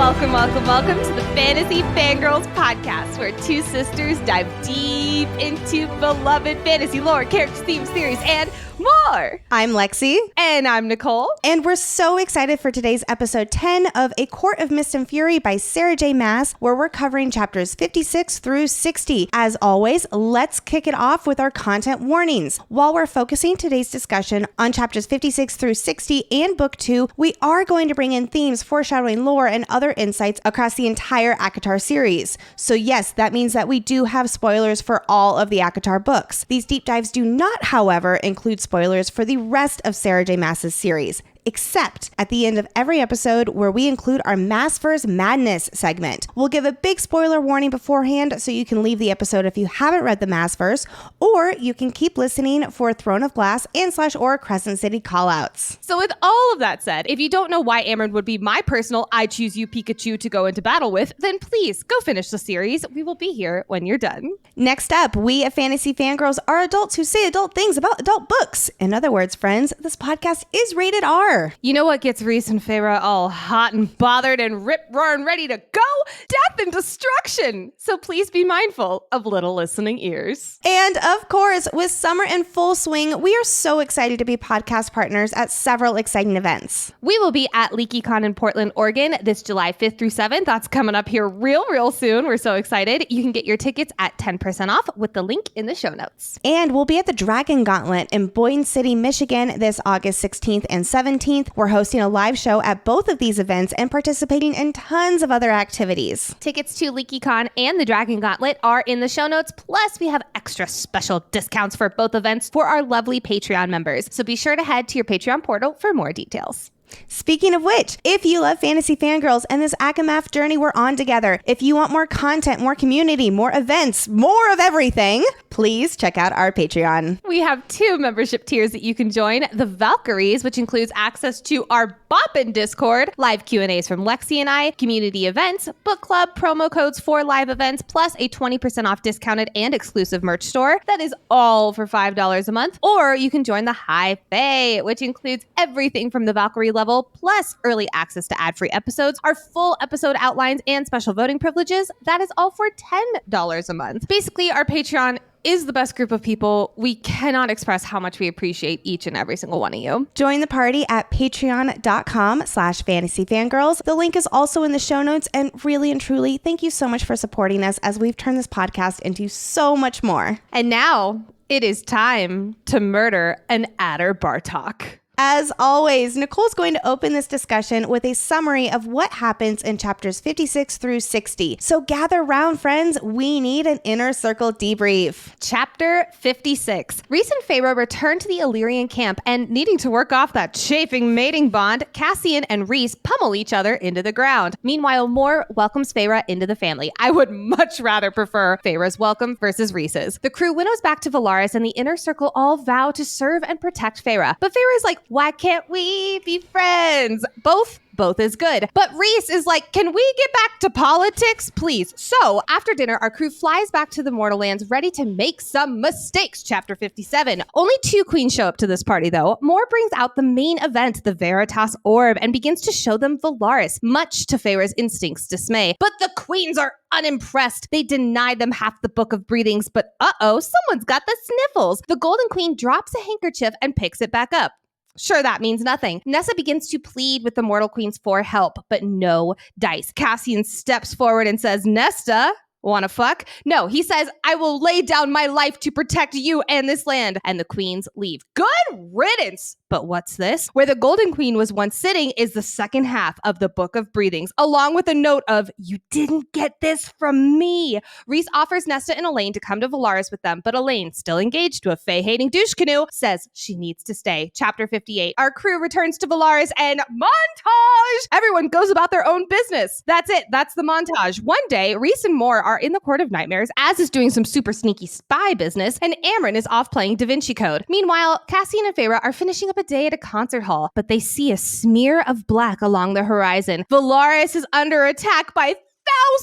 Welcome to the Fantasy Fangirls Podcast, where two sisters dive deep into beloved fantasy lore, characters, themes, theories, and more. I'm Lexi. And I'm Nicole. And we're so excited for today's episode 10 of A Court of Mist and Fury by Sarah J. Maas, where we're covering chapters 56 through 60. As always, let's kick it off with our content warnings. While we're focusing today's discussion on chapters 56 through 60 and book 2, we are going to bring in themes, foreshadowing, lore, and other insights across the entire ACOTAR series. So yes, that means that we do have spoilers for all of the ACOTAR books. These deep dives do not, however, include spoilers for the rest of Sarah J. Maas's series, except at the end of every episode where we include our Maasverse Madness segment. We'll give a big spoiler warning beforehand so you can leave the episode if you haven't read the Maasverse, or you can keep listening for Throne of Glass and /or Crescent City callouts. So with all of that said, if you don't know why Amryn would be my personal I choose you Pikachu to go into battle with, then please go finish the series. We will be here when you're done. Next up, we at Fantasy Fangirls are adults who say adult things about adult books. In other words, friends, this podcast is rated R. You know what gets Rhys and Feyre all hot and bothered and rip-roaring ready to go? Death and destruction! So please be mindful of little listening ears. And of course, with summer in full swing, we are so excited to be podcast partners at several exciting events. We will be at LeakyCon in Portland, Oregon this July 5th through 7th. That's coming up here real soon. We're so excited. You can get your tickets at 10% off with the link in the show notes. And we'll be at the Dragon Gauntlet in Boyne City, Michigan this August 16th and 17th. We're hosting a live show at both of these events and participating in tons of other activities. Tickets to LeakyCon and the Dragon Gauntlet are in the show notes. Plus, we have extra special discounts for both events for our lovely Patreon members. So be sure to head to your Patreon portal for more details. Speaking of which, if you love Fantasy Fangirls and this ACOMAF journey we're on together, if you want more content, more community, more events, more of everything, please check out our Patreon. We have 2 membership tiers that you can join. The Valkyries, which includes access to our Boppin' Discord, live Q&As from Lexi and I, community events, book club, promo codes for live events, plus a 20% off discounted and exclusive merch store. That is all for $5 a month. Or you can join the High Fae, which includes everything from the Valkyrie level, plus early access to ad-free episodes, our full episode outlines, and special voting privileges. That is all for $10 a month. Basically, our Patreon is the best group of people. We cannot express how much we appreciate each and every single one of you. Join the party at patreon.com/fantasyfangirls. The link is also in the show notes, and really and truly, thank you so much for supporting us as we've turned this podcast into so much more. And now it is time to murder an Adder Bartok. As always, Nicole's going to open this discussion with a summary of what happens in chapters 56 through 60. So gather round, friends. We need an Inner Circle Debrief. Chapter 56. Rhys and Feyre return to the Illyrian camp, and needing to work off that chafing mating bond, Cassian and Rhys pummel each other into the ground. Meanwhile, Mor welcomes Feyre into the family. I would much rather prefer Feyre's welcome versus Rhys's. The crew winnows back to Velaris, and the Inner Circle all vow to serve and protect Feyre. But Feyre is like, why can't we be friends? Both is good. But Rhys is like, can we get back to politics, please? So after dinner, our crew flies back to the Mortal Lands, ready to make some mistakes. Chapter 57. Only 2 queens show up to this party, though. Mor brings out the main event, the Veritas Orb, and begins to show them Velaris, much to Feyre's instincts' dismay. But the queens are unimpressed. They deny them half the Book of Breathings, but someone's got the sniffles. The Golden Queen drops a handkerchief and picks it back up. Sure, that means nothing. Nessa begins to plead with the Mortal Queens for help, but no dice. Cassian steps forward and says, Nesta, wanna fuck? No, he says, I will lay down my life to protect you and this land. And the queens leave. Good riddance. But what's this? Where the Golden Queen was once sitting is the second half of the Book of Breathings, along with a note of, you didn't get this from me. Rhys offers Nesta and Elaine to come to Velaris with them, but Elaine, still engaged to a Fae-hating douche canoe, says she needs to stay. Chapter 58. Our crew returns to Velaris and montage! Everyone goes about their own business. That's it. That's the montage. One day, Rhys and Mor are in the Court of Nightmares, Az is doing some super sneaky spy business, and Amryn is off playing Da Vinci Code. Meanwhile, Cassian and Feyre are finishing up a day at a concert hall, but they see a smear of black along the horizon. Velaris is under attack by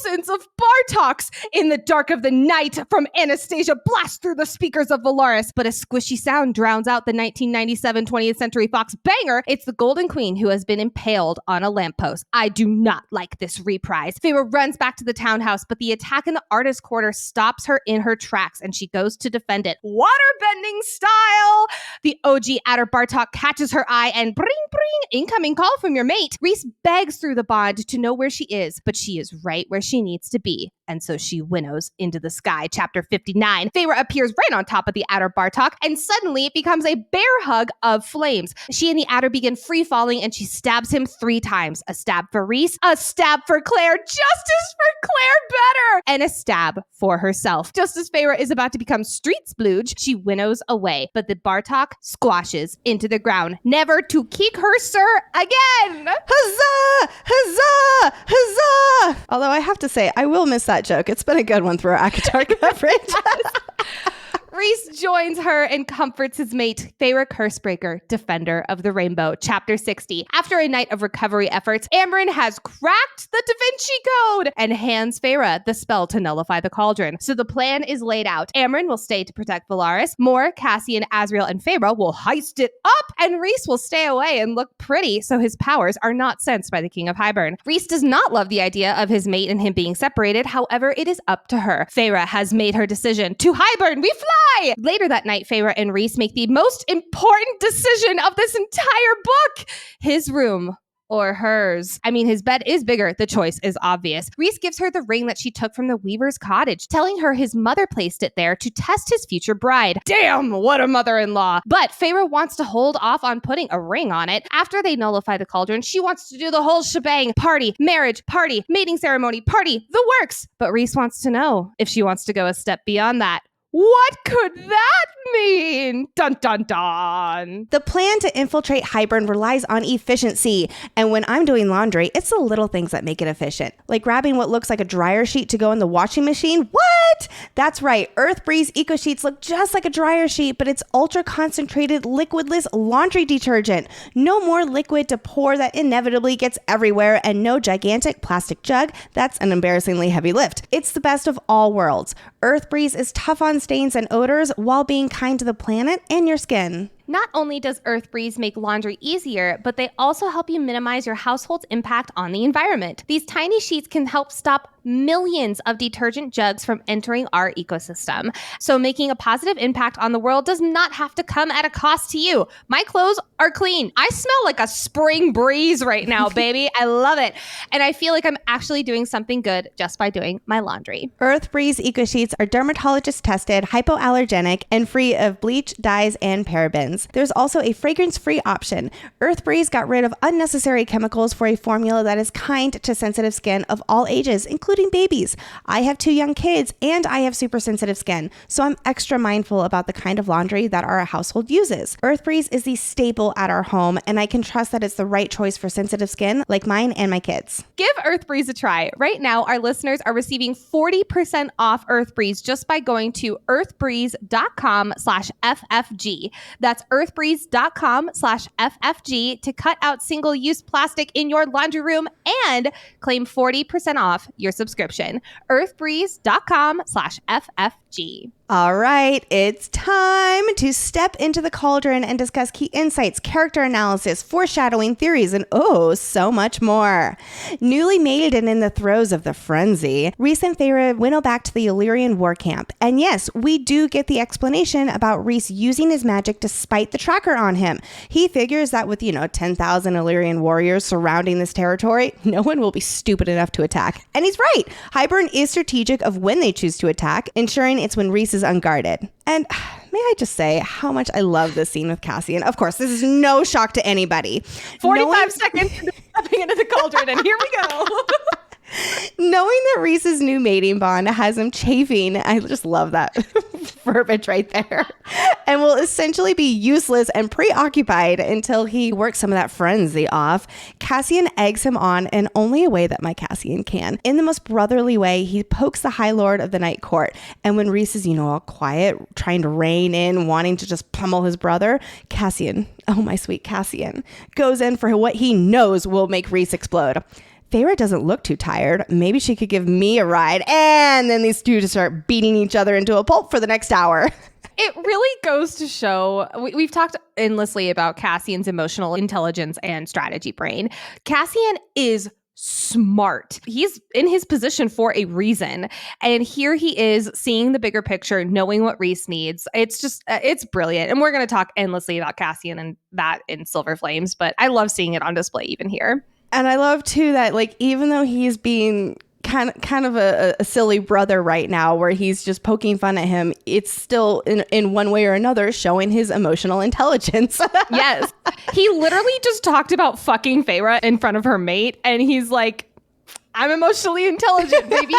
thousands of Bartoks in the dark of the night from Anastasia blast through the speakers of Velaris, but a squishy sound drowns out the 1997 20th Century Fox banger. It's the Golden Queen who has been impaled on a lamppost. I do not like this reprise. Feyre runs back to the townhouse, but the attack in the artist quarter stops her in her tracks and she goes to defend it. Waterbending style! The OG Adder Bartok catches her eye and bring, incoming call from your mate. Rhys begs through the bond to know where she is, but she is right where she needs to be. And so she winnows into the sky. Chapter 59. Feyre appears right on top of the Adder Bartok, and suddenly it becomes a bear hug of flames. She and the Adder begin free falling, and she stabs him 3 times. A stab for Rhys, a stab for Claire, justice for Claire better, and a stab for herself. Just as Feyre is about to become street splooge, she winnows away, but the Bartok squashes into the ground, never to kick her sir again. Huzzah! Huzzah! Huzzah! Although I have to say, I will miss that joke. It's been a good one through our ACOTAR coverage. Rhys joins her and comforts his mate, Feyre Cursebreaker, Defender of the Rainbow. Chapter 60. After a night of recovery efforts, Amberyn has cracked the Da Vinci Code and hands Feyre the spell to nullify the Cauldron. So the plan is laid out. Amberyn will stay to protect Velaris. Mor, Cassian, Azriel, and Feyre will heist it up, and Rhys will stay away and look pretty so his powers are not sensed by the King of Hybern. Rhys does not love the idea of his mate and him being separated. However, it is up to her. Feyre has made her decision. To Hybern, we fly! Later that night, Feyre and Rhys make the most important decision of this entire book. His room or hers. I mean, his bed is bigger. The choice is obvious. Rhys gives her the ring that she took from the Weaver's cottage, telling her his mother placed it there to test his future bride. Damn, what a mother-in-law. But Feyre wants to hold off on putting a ring on it. After they nullify the Cauldron, she wants to do the whole shebang. Party, marriage, party, mating ceremony, party, the works. But Rhys wants to know if she wants to go a step beyond that. What could that mean? Dun, dun, dun. The plan to infiltrate Hybern relies on efficiency. And when I'm doing laundry, it's the little things that make it efficient. Like grabbing what looks like a dryer sheet to go in the washing machine. What? That's right. Earth Breeze Eco Sheets look just like a dryer sheet, but it's ultra concentrated liquidless laundry detergent. No more liquid to pour that inevitably gets everywhere, and no gigantic plastic jug that's an embarrassingly heavy lift. It's the best of all worlds. Earth Breeze is tough on stains and odors while being kind to the planet and your skin. Not only does Earth Breeze make laundry easier, but they also help you minimize your household's impact on the environment. These tiny sheets can help stop millions of detergent jugs from entering our ecosystem. So making a positive impact on the world does not have to come at a cost to you. My clothes are clean. I smell like a spring breeze right now, baby. I love it. And I feel like I'm actually doing something good just by doing my laundry. Earth Breeze Eco Sheets are dermatologist tested, hypoallergenic, and free of bleach, dyes, and parabens. There's also a fragrance-free option. Earth Breeze got rid of unnecessary chemicals for a formula that is kind to sensitive skin of all ages, including babies. I have 2 young kids and I have super sensitive skin, so I'm extra mindful about the kind of laundry that our household uses. Earth Breeze is the staple at our home, and I can trust that it's the right choice for sensitive skin like mine and my kids. Give Earth Breeze a try. Right now, our listeners are receiving 40% off Earth Breeze just by going to earthbreeze.com/FFG. That's earthbreeze.com/FFG to cut out single-use plastic in your laundry room and claim 40% off your subscription. earthbreeze.com/FFG. All right, it's time to step into the Cauldron and discuss key insights, character analysis, foreshadowing, theories, and so much more. Newly made and in the throes of the frenzy, Rhys and Feyre winnow back to the Illyrian war camp. And yes, we do get the explanation about Rhys using his magic to spite the tracker on him. He figures that with, 10,000 Illyrian warriors surrounding this territory, no one will be stupid enough to attack. And he's right. Hybern is strategic of when they choose to attack, ensuring it's when Rhys is unguarded. And may I just say how much I love this scene with Cassian. Of course, this is no shock to anybody. 45 seconds stepping into the Cauldron, and here we go. Knowing that Rhys's new mating bond has him chafing, I just love that verbiage right there, and will essentially be useless and preoccupied until he works some of that frenzy off, Cassian eggs him on in only a way that my Cassian can. In the most brotherly way, he pokes the High Lord of the Night Court, and when Rhys is, all quiet, trying to rein in, wanting to just pummel his brother, Cassian, oh my sweet Cassian, goes in for what he knows will make Rhys explode. Feyre doesn't look too tired. Maybe she could give me a ride. And then these two just start beating each other into a pulp for the next hour. It really goes to show, we've talked endlessly about Cassian's emotional intelligence and strategy brain. Cassian is smart. He's in his position for a reason. And here he is seeing the bigger picture, knowing what Rhys needs. It's just, it's brilliant. And we're going to talk endlessly about Cassian and that in Silver Flames, but I love seeing it on display even here. And I love too that like, even though he's being kind of a silly brother right now where he's just poking fun at him, it's still in one way or another showing his emotional intelligence. Yes. He literally just talked about fucking Feyre in front of her mate and he's like, I'm emotionally intelligent, baby.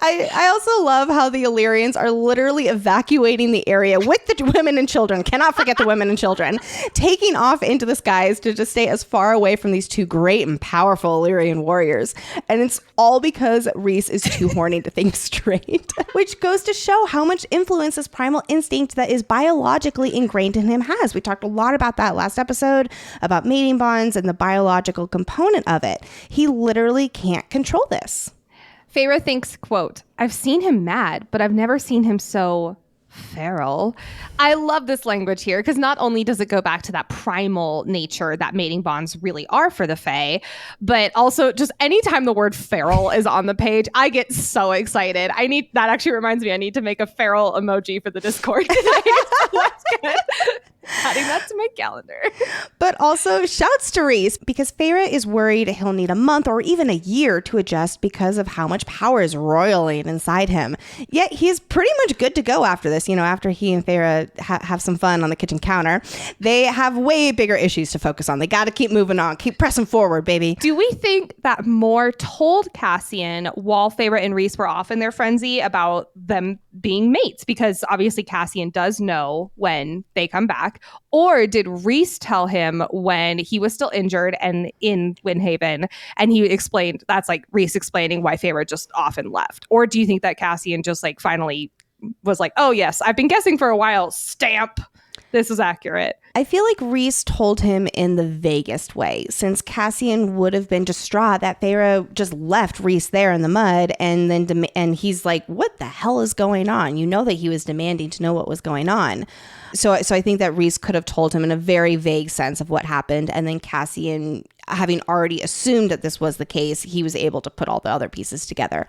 I also love how the Illyrians are literally evacuating the area with the women and children. Cannot forget the women and children. Taking off into the skies to just stay as far away from these two great and powerful Illyrian warriors. And it's all because Rhys is too horny to think straight. Which goes to show how much influence this primal instinct that is biologically ingrained in him has. We talked a lot about that last episode, about mating bonds and the biological component of it. He literally can't control this. Feyre thinks, quote, I've seen him mad, but I've never seen him so feral. I love this language here because not only does it go back to that primal nature that mating bonds really are for the Fae, but also just anytime the word feral is on the page, I get so excited. That actually reminds me, I need to make a feral emoji for the Discord today. That's good. Adding that to my calendar. But also shouts to Rhys because Feyre is worried he'll need a month or even a year to adjust because of how much power is roiling inside him. Yet he's pretty much good to go after this. You know, after he and Feyre have some fun on the kitchen counter, they have way bigger issues to focus on. They got to keep moving on, keep pressing forward, baby. Do we think that Moore told Cassian while Feyre and Rhys were off in their frenzy about them being mates? Because obviously Cassian does know when they come back. Or did Rhys tell him when he was still injured and in Windhaven, and he explained, that's like Rhys explaining why Feyre just often left? Or do you think that Cassian just like finally was like, oh yes, I've been guessing for a while, stamp, this is accurate? I feel like Rhys told him in the vaguest way, since Cassian would have been distraught that Feyre just left Rhys there in the mud, and then and he's like, what the hell is going on? You know that he was demanding to know what was going on. So I think that Rhys could have told him in a very vague sense of what happened, and then Cassian, having already assumed that this was the case, he was able to put all the other pieces together.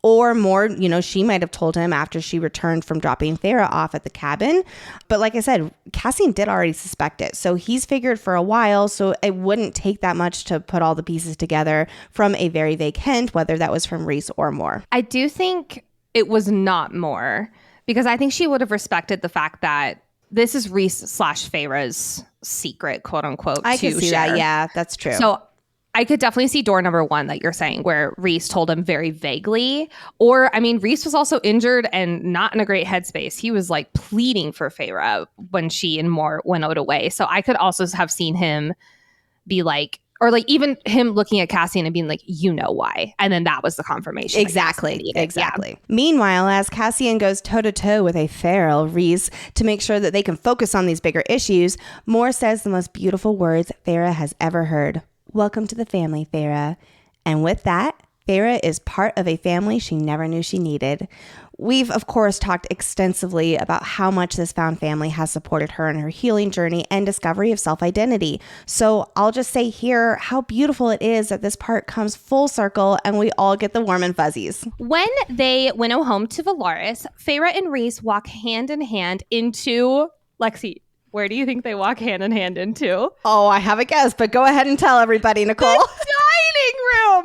Or more, you know, she might have told him after she returned from dropping Feyre off at the cabin. But like I said, Cassian did already suspect it. So he's figured for a while, so it wouldn't take that much to put all the pieces together from a very vague hint, whether that was from Rhys or Moore. I do think it was not Moore, because I think she would have respected the fact that this is Rhys / Feyre's secret, quote unquote. I can see that. Yeah, that's true. So I could definitely see door number one that you're saying, where Rhys told him very vaguely. Or, I mean, Rhys was also injured and not in a great headspace. He was like pleading for Feyre when she and Moore went away. So I could also have seen him be like, or like even him looking at Cassian and being like, you know why. And then that was the confirmation. Exactly. Yeah. Meanwhile, as Cassian goes toe to toe with a feral Rhys to make sure that they can focus on these bigger issues, Moore says the most beautiful words Feyre has ever heard. Welcome to the family, Feyre. And with that, Feyre is part of a family she never knew she needed. We've, of course, talked extensively about how much this found family has supported her in her healing journey and discovery of self-identity. So I'll just say here how beautiful it is that this part comes full circle and we all get the warm and fuzzies. When they winnow home to Velaris, Feyre and Rhys walk hand in hand into Lexi. Where do you think they walk hand in hand into? Oh, I have a guess, but go ahead and tell everybody, Nicole. The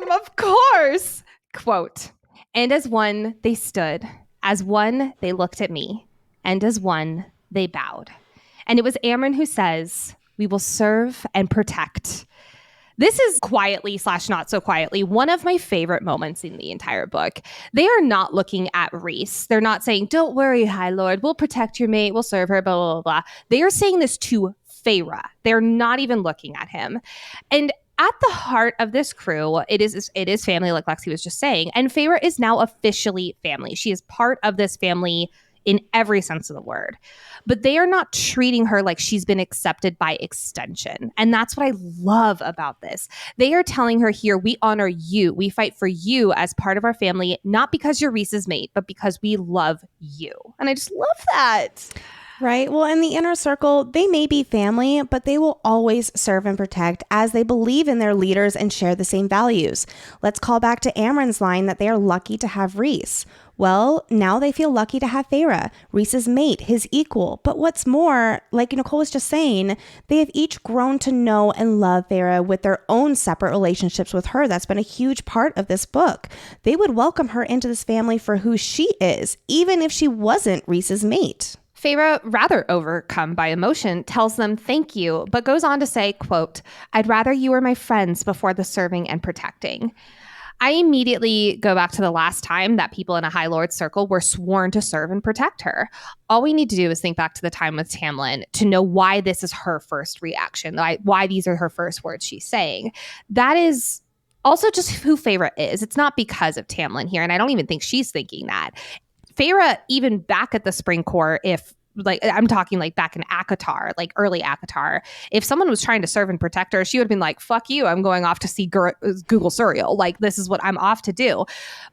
dining room, of course. Quote, and as one they stood, as one they looked at me, and as one they bowed. And it was Amren who says, we will serve and protect. This is quietly / not so quietly one of my favorite moments in the entire book. They are not looking at Rhys. They're not saying, don't worry, High Lord, we'll protect your mate, we'll serve her, blah, blah, blah, blah. They are saying this to Feyre. They're not even looking at him. And at the heart of this crew, it is family, like Lexi was just saying. And Feyre is now officially family. She is part of this family in every sense of the word. But they are not treating her like she's been accepted by extension. And that's what I love about this. They are telling her here, we honor you. We fight for you as part of our family, not because you're Rhys's mate, but because we love you. And I just love that. Right. Well, in the Inner Circle, they may be family, but they will always serve and protect as they believe in their leaders and share the same values. Let's call back to Amren's line that they are lucky to have Rhys. Well, now they feel lucky to have Feyre, Rhys's mate, his equal. But what's more, like Nicole was just saying, they have each grown to know and love Feyre with their own separate relationships with her. That's been a huge part of this book. They would welcome her into this family for who she is, even if she wasn't Rhys's mate. Feyre, rather overcome by emotion, tells them thank you, but goes on to say, quote, I'd rather you were my friends before the serving and protecting. I immediately go back to the last time that people in a High Lord circle were sworn to serve and protect her. All we need to do is think back to the time with Tamlin to know why this is her first reaction, why these are her first words she's saying. That is also just who Feyre is. It's not because of Tamlin here, and I don't even think she's thinking that. Feyre, even back at the Spring Court, I'm talking like back in ACOTAR, like early ACOTAR, if someone was trying to serve and protect her, she would have been like, fuck you, I'm going off to see Google Suriel. Like, this is what I'm off to do.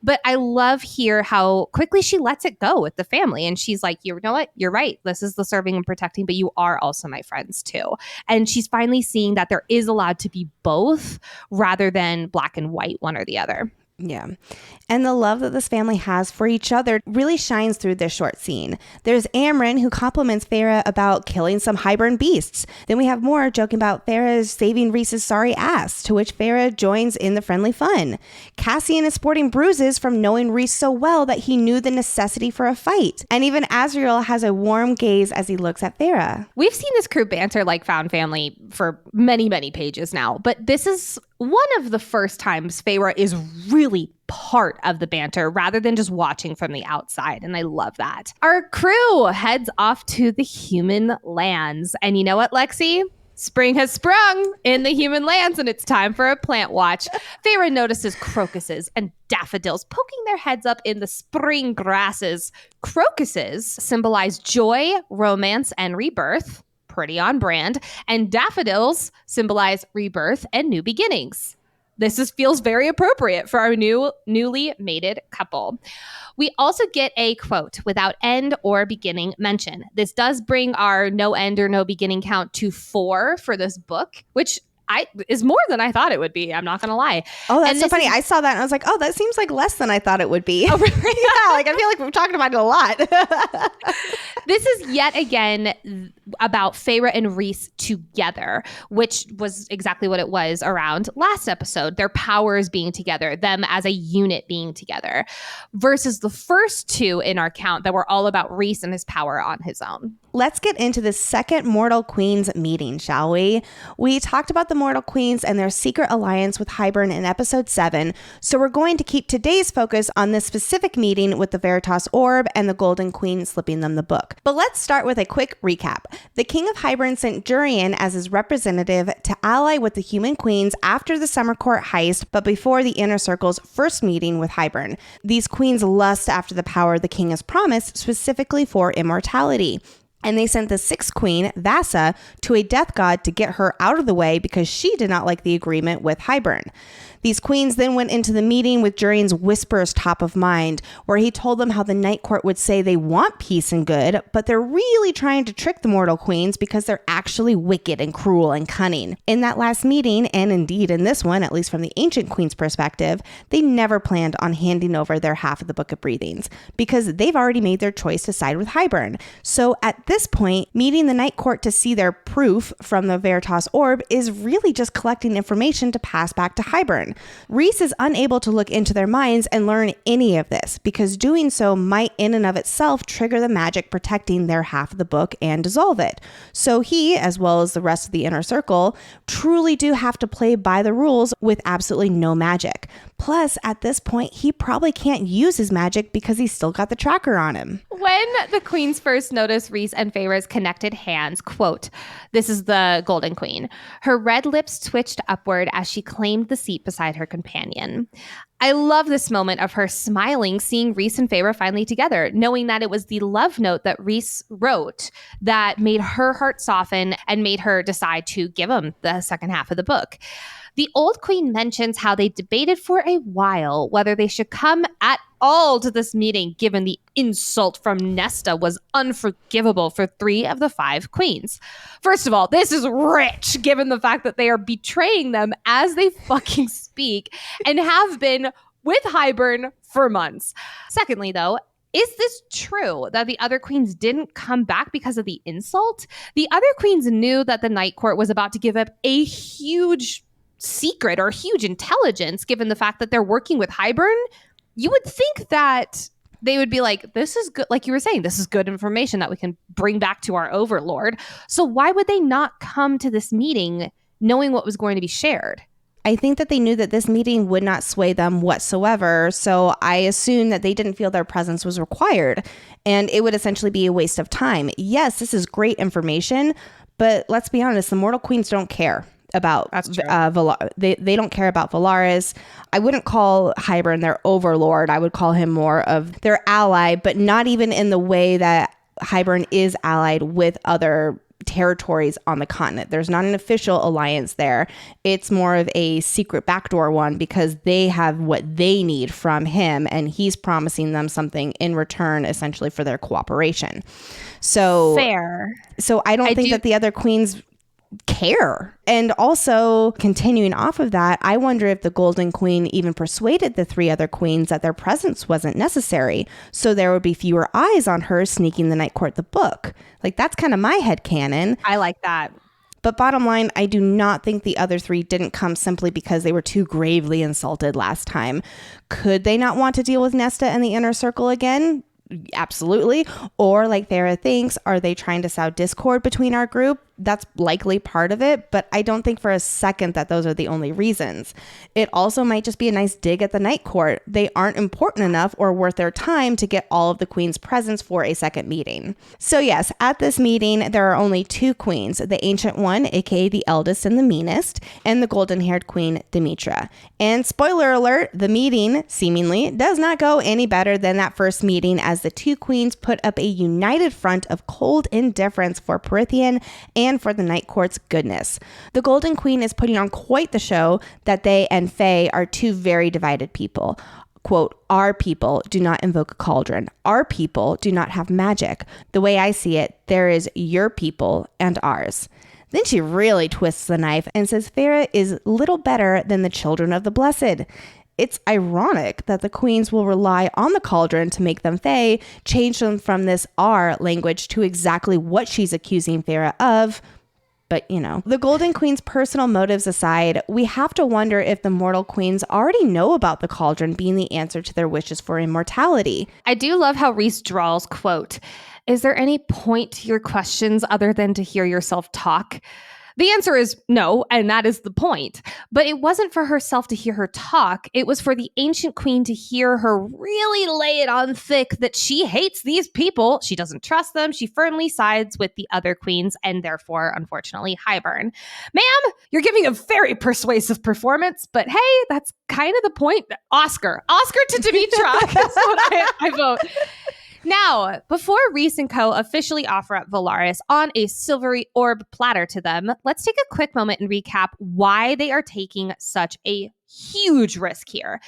But I love here how quickly she lets it go with the family. And she's like, you know what? You're right. This is the serving and protecting, but you are also my friends too. And she's finally seeing that there is allowed to be both rather than black and white, one or the other. Yeah. And the love that this family has for each other really shines through this short scene. There's Amren, who compliments Feyre about killing some Hybern beasts. Then we have more joking about Feyre saving Rhys's sorry ass, to which Feyre joins in the friendly fun. Cassian is sporting bruises from knowing Rhys so well that he knew the necessity for a fight. And even Azriel has a warm gaze as he looks at Feyre. We've seen this crew banter like found family for many, many pages now, but this is one of the first times Feyre is really part of the banter rather than just watching from the outside. And I love that. Our crew heads off to the human lands. And you know what, Lexi? Spring has sprung in the human lands and it's time for a plant watch. Feyre notices crocuses and daffodils poking their heads up in the spring grasses. Crocuses symbolize joy, romance, and rebirth. Pretty on brand. And daffodils symbolize rebirth and new beginnings. This feels very appropriate for our newly mated couple. We also get a quote without end or beginning mention. This does bring our no end or no beginning count to 4 for this book, which is more than I thought it would be. I'm not going to lie. Oh, that's so funny. I saw that and I was like, oh, that seems like less than I thought it would be. Oh, really? Yeah, like I feel like we're talking about it a lot. This is yet again about Feyre and Rhys together, which was exactly what it was around last episode. Their powers being together, them as a unit being together, versus the first 2 in our count that were all about Rhys and his power on his own. Let's get into the second Mortal Queens meeting, shall we? We talked about the Mortal Queens and their secret alliance with Hybern in episode 7, so we're going to keep today's focus on this specific meeting with the Veritas Orb and the Golden Queen slipping them the book. But let's start with a quick recap. The King of Hybern sent Jurian as his representative to ally with the human queens after the Summer Court heist, but before the Inner Circle's first meeting with Hybern. These queens lust after the power the king has promised, specifically for immortality. And they sent the 6th queen, Vasa, to a death god to get her out of the way because she did not like the agreement with Hybern. These queens then went into the meeting with Jurian's whispers top of mind, where he told them how the Night Court would say they want peace and good, but they're really trying to trick the mortal queens because they're actually wicked and cruel and cunning. In that last meeting, and indeed in this one, at least from the ancient queen's perspective, they never planned on handing over their half of the Book of Breathings because they've already made their choice to side with Hybern. So at this point, meeting the Night Court to see their proof from the Veritas Orb is really just collecting information to pass back to Hybern. Rhys is unable to look into their minds and learn any of this because doing so might in and of itself trigger the magic protecting their half of the book and dissolve it. So he, as well as the rest of the Inner Circle, truly do have to play by the rules with absolutely no magic. Plus, at this point, he probably can't use his magic because he's still got the tracker on him. When the queens first noticed Rhys and Feyre's connected hands, quote, this is the Golden Queen, her red lips twitched upward as she claimed the seat beside her companion. I love this moment of her smiling, seeing Rhys and Feyre finally together, knowing that it was the love note that Rhys wrote that made her heart soften and made her decide to give him the second half of the book. The old queen mentions how they debated for a while whether they should come at all to this meeting, given the insult from Nesta was unforgivable for 3 of the 5 queens. First of all, this is rich, given the fact that they are betraying them as they fucking speak and have been with Hybern for months. Secondly, though, is this true that the other queens didn't come back because of the insult? The other queens knew that the Night Court was about to give up a huge secret or huge intelligence, given the fact that they're working with Hybern. You would think that they would be like, this is good. Like you were saying, this is good information that we can bring back to our overlord. So why would they not come to this meeting knowing what was going to be shared? I think that they knew that this meeting would not sway them whatsoever. So I assume that they didn't feel their presence was required and it would essentially be a waste of time. Yes, this is great information, but let's be honest, the mortal queens don't care about they don't care about Velaris. I wouldn't call Hybern their overlord. I would call him more of their ally, but not even in the way that Hybern is allied with other territories on the continent. There's not an official alliance there. It's more of a secret backdoor one because they have what they need from him and he's promising them something in return essentially for their cooperation. So fair. So I don't think that the other queens care. And also continuing off of that, I wonder if the Golden Queen even persuaded the 3 other queens that their presence wasn't necessary, so there would be fewer eyes on her sneaking the Night Court the book. Like, that's kind of my headcanon. I like that. But bottom line, I do not think the other 3 didn't come simply because they were too gravely insulted last time. Could they not want to deal with Nesta and the Inner Circle again? Absolutely. Or like Thera thinks, are they trying to sow discord between our group? That's likely part of it, but I don't think for a second that those are the only reasons. It also might just be a nice dig at the Night Court. They aren't important enough or worth their time to get all of the queens' presence for a second meeting. So yes, at this meeting, there are only 2 queens, the Ancient One, aka the eldest and the meanest, and the golden-haired queen, Demetra. And spoiler alert, the meeting, seemingly, does not go any better than that first meeting as the 2 queens put up a united front of cold indifference for Prythian and for the Night Court's goodness. The Golden Queen is putting on quite the show that they and Fae are 2 very divided people. Quote, our people do not invoke a cauldron. Our people do not have magic. The way I see it, there is your people and ours. Then she really twists the knife and says Feyre is little better than the children of the blessed. It's ironic that the queens will rely on the cauldron to make them Fae, change them from this R language to exactly what she's accusing Feyre of. But, you know, the Golden Queen's personal motives aside, we have to wonder if the mortal queens already know about the cauldron being the answer to their wishes for immortality. I do love how Rhys drawls, quote, is there any point to your questions other than to hear yourself talk? The answer is no, and that is the point. But it wasn't for herself to hear her talk. It was for the Ancient Queen to hear her really lay it on thick that she hates these people. She doesn't trust them. She firmly sides with the other queens and therefore, unfortunately, Hybern. Ma'am, you're giving a very persuasive performance, but hey, that's kind of the point. Oscar to Demetra. That's what I vote. Now, before Rhys and co. officially offer up Velaris on a silvery orb platter to them, let's take a quick moment and recap why they are taking such a huge risk here.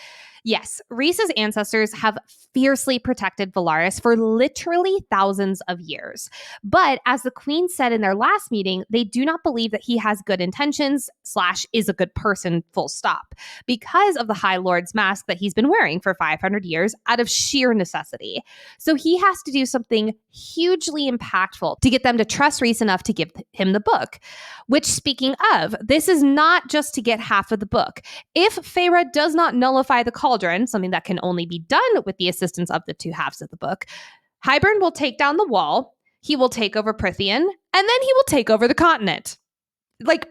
Yes, Rhys's ancestors have fiercely protected Velaris for literally thousands of years. But as the queen said in their last meeting, they do not believe that he has good intentions / is a good person, full stop, because of the High Lord's mask that he's been wearing for 500 years out of sheer necessity. So he has to do something hugely impactful to get them to trust Rhys enough to give him the book. Which, speaking of, this is not just to get half of the book. If Feyre does not nullify the cauldron, something that can only be done with the assistance of the 2 halves of the book, Hybern will take down the wall, he will take over Prythian, and then he will take over the continent. like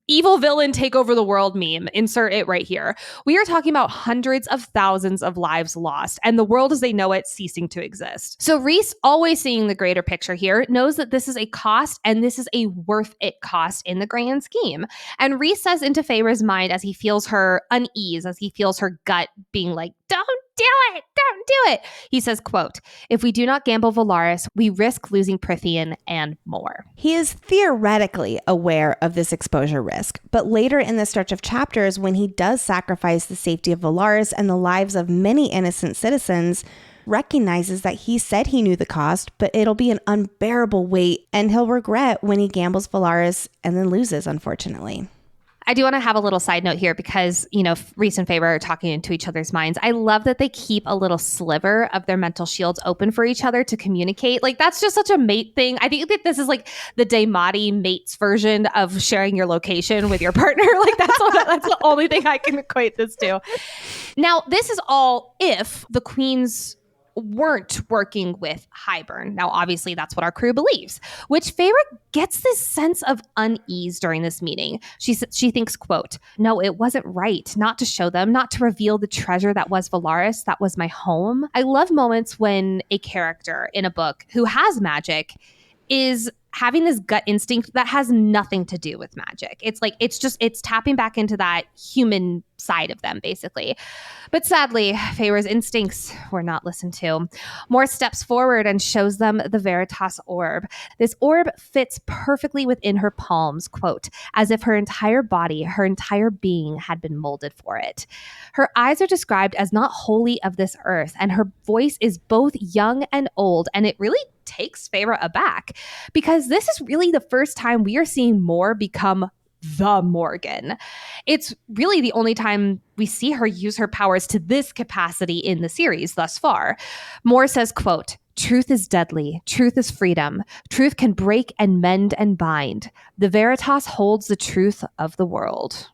evil villain take over the world meme, insert it right here. We are talking about hundreds of thousands of lives lost and the world as they know it ceasing to exist. So Rhys, always seeing the greater picture here, knows that this is a cost and this is a worth it cost in the grand scheme. And Rhys says into Feyre's mind as he feels her unease, as he feels her gut being like, don't do it, don't do it. He says, quote, if we do not gamble Velaris, we risk losing Prythian and more. He is theoretically aware of this exposure risk, but later in the stretch of chapters, when he does sacrifice the safety of Velaris and the lives of many innocent citizens, recognizes that he said he knew the cost, but it'll be an unbearable weight, and he'll regret when he gambles Velaris and then loses, unfortunately. I do want to have a little side note here because, you know, Rhys and Fae are talking into each other's minds. I love that they keep a little sliver of their mental shields open for each other to communicate. Like, that's just such a mate thing. I think that this is like the Daemati mates version of sharing your location with your partner. Like, that's the only thing I can equate this to. Now, this is all if the queens weren't working with Hybern. Now, obviously, that's what our crew believes, which Feyre gets this sense of unease during this meeting. She thinks, quote, no, it wasn't right not to show them, not to reveal the treasure that was Velaris, that was my home. I love moments when a character in a book who has magic is having this gut instinct that has nothing to do with magic. It's like, it's tapping back into that human side of them, basically. But sadly, Feyre's instincts were not listened to. Mor steps forward and shows them the Veritas orb. This orb fits perfectly within her palms, quote, as if her entire body, her entire being had been molded for it. Her eyes are described as not wholly of this earth, and her voice is both young and old, and it really takes Feyre aback because this is really the first time we are seeing Mor become the Morgan. It's really the only time we see her use her powers to this capacity in the series thus far. Mor says, quote, truth is deadly. Truth is freedom. Truth can break and mend and bind. The Veritas holds the truth of the world.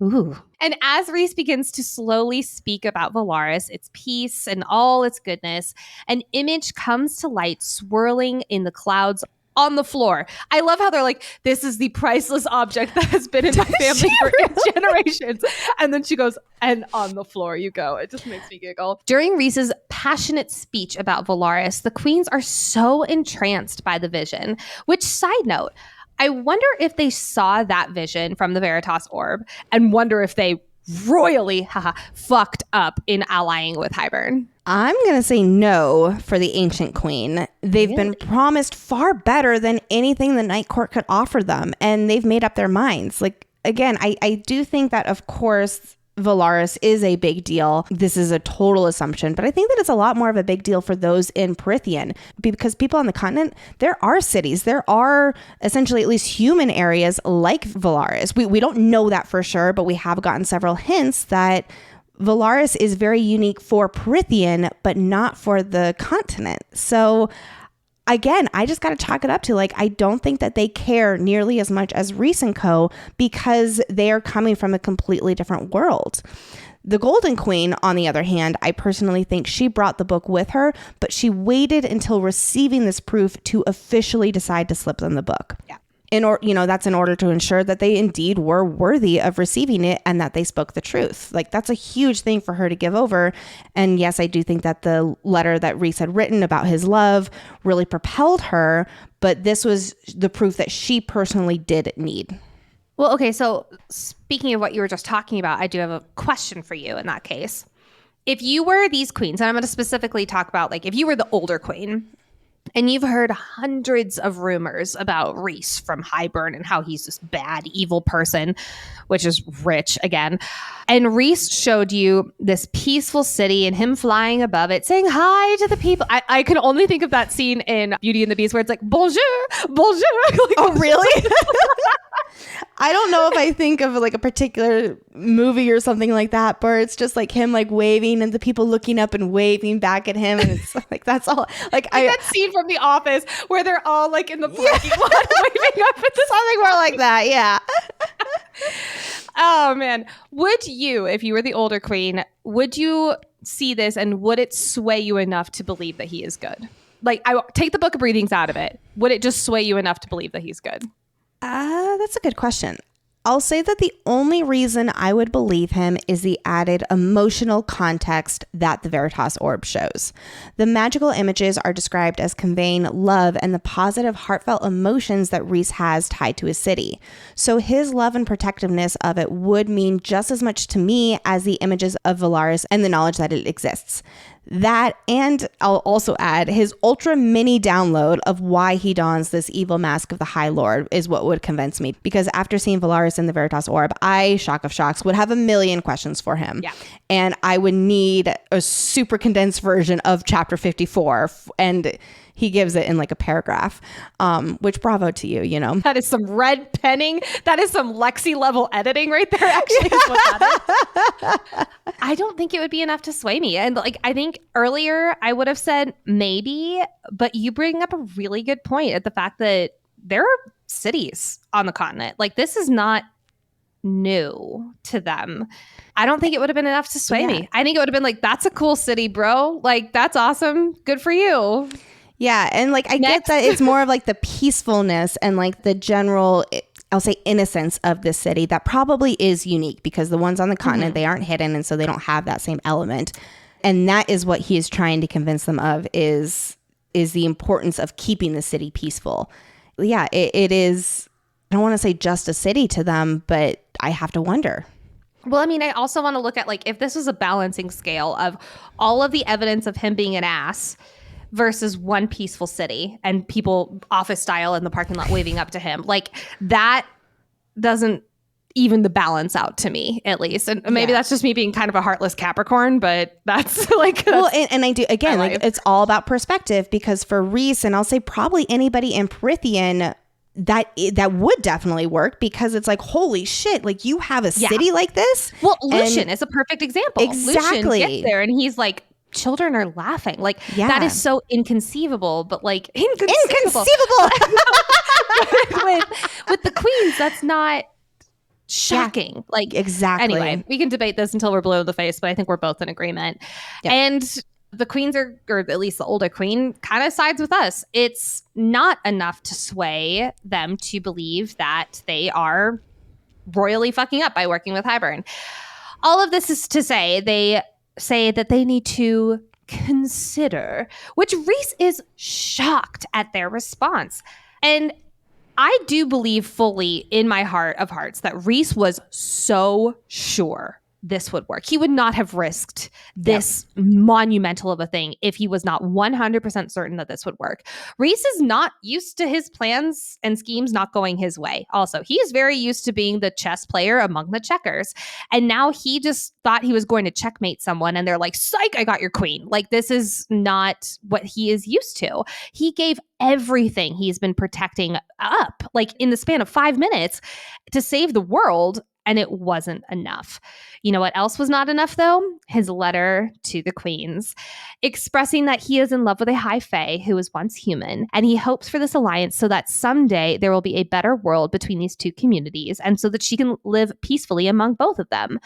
Ooh. And as Rhys begins to slowly speak about Velaris, its peace and all its goodness, an image comes to light swirling in the clouds on the floor. I love how they're like, this is the priceless object that has been in my family for generations. And then she goes, and on the floor you go. It just makes me giggle. During Rhys's passionate speech about Velaris, the queens are so entranced by the vision, which, side note, I wonder if they saw that vision from the Veritas orb and wonder if they royally fucked up in allying with Hybern. I'm going to say no for the Ancient Queen. They've been promised far better than anything the Night Court could offer them, and they've made up their minds. Like, again, I do think that, of course, Velaris is a big deal. This is a total assumption, but I think that it's a lot more of a big deal for those in Prythian because people on the continent, there are cities, there are essentially at least human areas like Velaris. We don't know that for sure, but we have gotten several hints that Velaris is very unique for Prythian, but not for the continent. So again, I just got to chalk it up to, like, I don't think that they care nearly as much as Rhys and Co. because they are coming from a completely different world. The Golden Queen, on the other hand, I personally think she brought the book with her, but she waited until receiving this proof to officially decide to slip them the book. Yeah. That's in order to ensure that they indeed were worthy of receiving it and that they spoke the truth. Like, that's a huge thing for her to give over. And yes, I do think that the letter that Rhys had written about his love really propelled her, but this was the proof that she personally did need. Well, okay, so speaking of what you were just talking about, I do have a question for you in that case. If you were these queens, and I'm going to specifically talk about, like, if you were the older queen, and you've heard hundreds of rumors about Rhys from Hybern and how he's this bad, evil person, which is rich again. And Rhys showed you this peaceful city and him flying above it, saying hi to the people. I can only think of that scene in Beauty and the Beast where it's like, bonjour, bonjour. Like, oh, really? I don't know if I think of like a particular movie or something like that, where it's just like him like waving and the people looking up and waving back at him. And it's like, that's all. Like that scene from The Office where they're all like in the parking lot waving up at something more like that. Yeah. Oh man. Would you, if you were the older queen, would you see this and would it sway you enough to believe that he is good? Like, I take the Book of Breathings out of it. Would it just sway you enough to believe that he's good? That's a good question. I'll say that the only reason I would believe him is the added emotional context that the Veritas orb shows. The magical images are described as conveying love and the positive, heartfelt emotions that Rhys has tied to his city. So his love and protectiveness of it would mean just as much to me as the images of Velaris and the knowledge that it exists. That, and I'll also add his ultra mini download of why he dons this evil mask of the High Lord is what would convince me. Because after seeing Velaris in the Veritas orb, I, shock of shocks, would have a million questions for him. Yeah. And I would need a super condensed version of chapter 54. And he gives it in like a paragraph, which bravo to you, you know. That is some red penning. That is some Lexi level editing right there, actually. Is what that is. I don't think it would be enough to sway me. And like, I think earlier I would have said maybe, but you bring up a really good point at the fact that there are cities on the continent. Like, this is not new to them. I don't think it would have been enough to sway me. I think it would have been like, that's a cool city, bro. Like, that's awesome. Good for you. Yeah, and like I get that it's more of like the peacefulness and like the general, I'll say, innocence of the city that probably is unique because the ones on the continent, they aren't hidden, and so they don't have that same element. And that is what he is trying to convince them of is the importance of keeping the city peaceful. Yeah, it is, I don't want to say just a city to them, but I have to wonder. Well, I mean, I also want to look at like if this was a balancing scale of all of the evidence of him being an ass versus one peaceful city and people office style in the parking lot waving up to him. Like, that doesn't even the balance out to me, at least. And maybe that's just me being kind of a heartless Capricorn, but that's like... Well, and I do, again, like it's all about perspective because for Rhys, and I'll say probably anybody in Prythian, that would definitely work because it's like, holy shit, like you have a city like this? Well, Lucian is a perfect example. Exactly. Lucian gets there and he's like, children are laughing. Like, that is so inconceivable, but like inconceivable. with the queens, that's not shocking. Yeah, like, exactly. Anyway, we can debate this until we're blue in the face, but I think we're both in agreement. Yep. And the queens are, or at least the older queen, kind of sides with us. It's not enough to sway them to believe that they are royally fucking up by working with Hybern. All of this is to say they say that they need to consider, which Rhys is shocked at their response. And I do believe fully in my heart of hearts that Rhys was so sure this would work. He would not have risked this monumental of a thing if he was not 100% certain that this would work. Rhys is not used to his plans and schemes not going his way. Also, he is very used to being the chess player among the checkers. And now he just thought he was going to checkmate someone and they're like, psych, I got your queen. Like, this is not what he is used to. He gave everything he's been protecting up, like in the span of 5 minutes, to save the world. And it wasn't enough. You know what else was not enough, though? His letter to the queens, expressing that he is in love with a high fae who was once human, and he hopes for this alliance so that someday there will be a better world between these two communities, and so that she can live peacefully among both of them.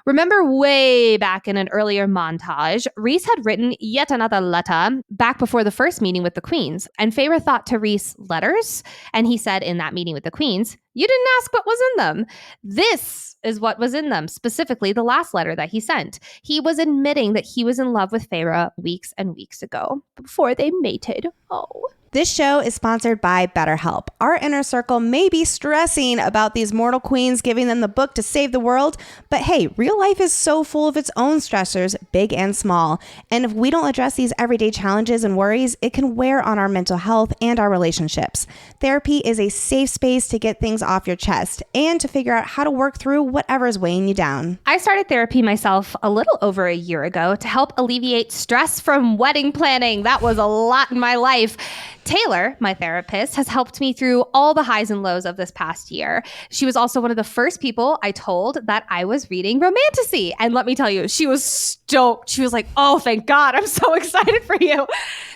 Remember way back in an earlier montage, Rhys had written yet another letter back before the first meeting with the queens. And Feyre thought to Rhys letters, and he said in that meeting with the queens, you didn't ask what was in them. This is what was in them, specifically the last letter that he sent. He was admitting that he was in love with Feyre weeks and weeks ago, before they mated. Oh. This show is sponsored by BetterHelp. Our inner circle may be stressing about these mortal queens giving them the book to save the world, but hey, real life is so full of its own stressors, big and small. And if we don't address these everyday challenges and worries, it can wear on our mental health and our relationships. Therapy is a safe space to get things off your chest and to figure out how to work through whatever is weighing you down. I started therapy myself a little over a year ago to help alleviate stress from wedding planning. That was a lot in my life. Taylor, my therapist, has helped me through all the highs and lows of this past year. She was also one of the first people I told that I was reading Romantasy. And let me tell you, she was stoked. She was like, oh, thank God. I'm so excited for you.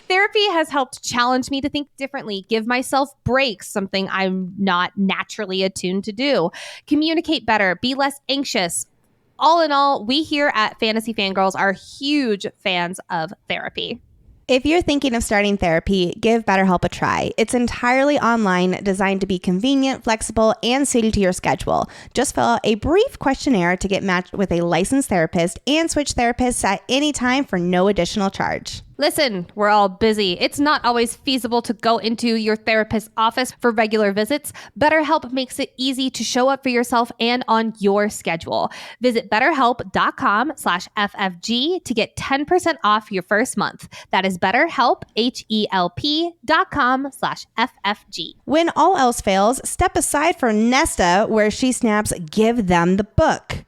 Therapy has helped challenge me to think differently, give myself breaks, something I'm not naturally attuned to do, communicate better, be less anxious. All in all, we here at Fantasy Fangirls are huge fans of therapy. If you're thinking of starting therapy, give BetterHelp a try. It's entirely online, designed to be convenient, flexible, and suited to your schedule. Just fill out a brief questionnaire to get matched with a licensed therapist and switch therapists at any time for no additional charge. Listen, we're all busy. It's not always feasible to go into your therapist's office for regular visits. BetterHelp makes it easy to show up for yourself and on your schedule. Visit betterhelp.com/FFG to get 10% off your first month. That is BetterHelp, HELP.com/FFG. When all else fails, step aside for Nesta, where she snaps, "Give them the book."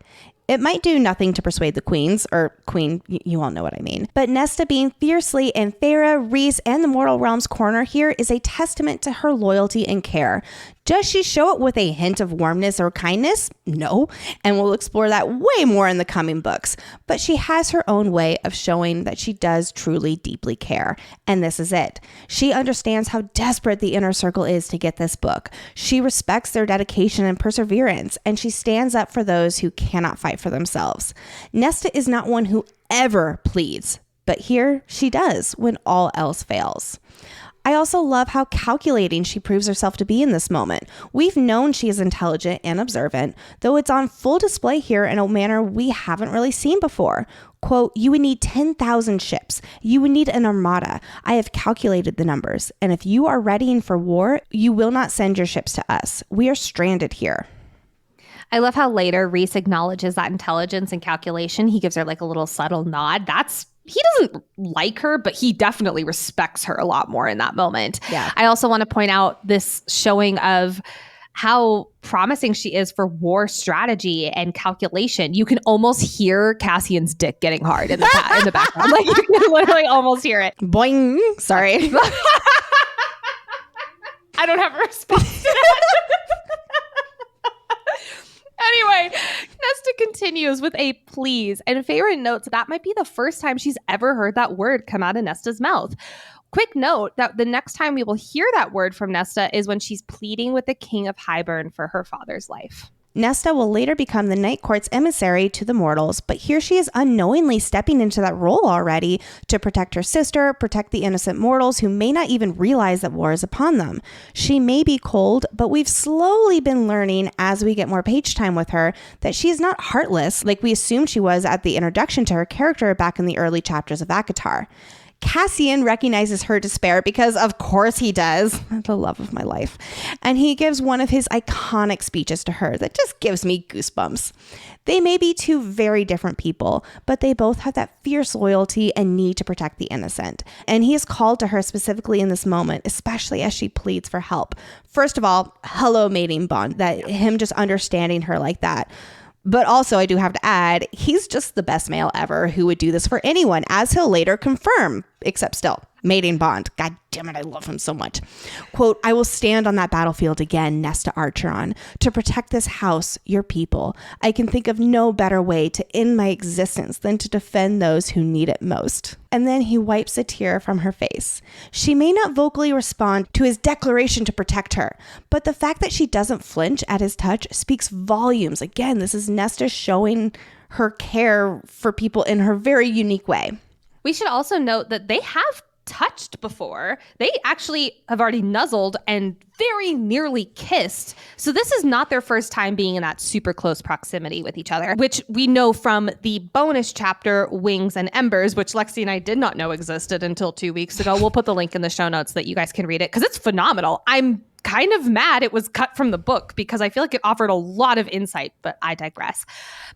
It might do nothing to persuade the queens, or queen, you all know what I mean. But Nesta being fiercely in Feyre, Rhys, and the Mortal Realm's corner here is a testament to her loyalty and care. Does she show it with a hint of warmness or kindness? No, and we'll explore that way more in the coming books. But she has her own way of showing that she does truly deeply care, and this is it. She understands how desperate the Inner Circle is to get this book. She respects their dedication and perseverance, and she stands up for those who cannot fight for themselves. Nesta is not one who ever pleads, but here she does when all else fails. I also love how calculating she proves herself to be in this moment. We've known she is intelligent and observant, though it's on full display here in a manner we haven't really seen before. Quote, "You would need 10,000 ships. You would need an armada. I have calculated the numbers. And if you are readying for war, you will not send your ships to us. We are stranded here." I love how later Rhys acknowledges that intelligence and calculation. He gives her like a little subtle nod. He doesn't like her, but he definitely respects her a lot more in that moment. Yeah. I also want to point out this showing of how promising she is for war strategy and calculation. You can almost hear Cassian's dick getting hard in the background. Like you can literally almost hear it. Boing. Sorry. I don't have a response to that. Anyway, Nesta continues with a please, and Feyre notes that might be the first time she's ever heard that word come out of Nesta's mouth. Quick note that the next time we will hear that word from Nesta is when she's pleading with the King of Hybern for her father's life. Nesta will later become the Night Court's emissary to the mortals, but here she is unknowingly stepping into that role already to protect her sister, protect the innocent mortals who may not even realize that war is upon them. She may be cold, but we've slowly been learning as we get more page time with her that she is not heartless like we assumed she was at the introduction to her character back in the early chapters of ACOTAR. Cassian recognizes her despair because of course he does, the love of my life, and he gives one of his iconic speeches to her that just gives me goosebumps. They may be two very different people, but they both have that fierce loyalty and need to protect the innocent, and he is called to her specifically in this moment, especially as she pleads for help. First of all, hello mating bond, that him just understanding her like that. But also, I do have to add, he's just the best male ever who would do this for anyone, as he'll later confirm, except still, mating bond. God damn it, I love him so much. Quote, "I will stand on that battlefield again, Nesta Archeron, to protect this house, your people. I can think of no better way to end my existence than to defend those who need it most." And then he wipes a tear from her face. She may not vocally respond to his declaration to protect her, but the fact that she doesn't flinch at his touch speaks volumes. Again, this is Nesta showing her care for people in her very unique way. We should also note that they have touched before. They actually have already nuzzled and very nearly kissed. So this is not their first time being in that super close proximity with each other, which we know from the bonus chapter, Wings and Embers, which Lexi and I did not know existed until 2 weeks ago. We'll put the link in the show notes that you guys can read it because it's phenomenal. I'm kind of mad it was cut from the book because I feel like it offered a lot of insight, but I digress.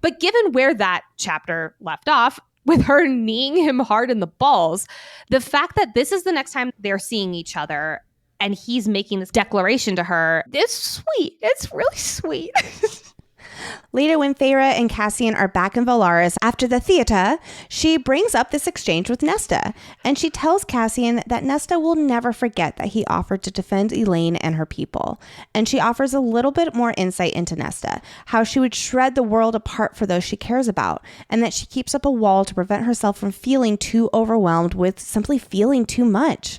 But given where that chapter left off, with her kneeing him hard in the balls, the fact that this is the next time they're seeing each other and he's making this declaration to her, it's sweet. It's really sweet. Later, when Feyre and Cassian are back in Velaris after the theater, she brings up this exchange with Nesta, and she tells Cassian that Nesta will never forget that he offered to defend Elaine and her people. And she offers a little bit more insight into Nesta, how she would shred the world apart for those she cares about, and that she keeps up a wall to prevent herself from feeling too overwhelmed with simply feeling too much.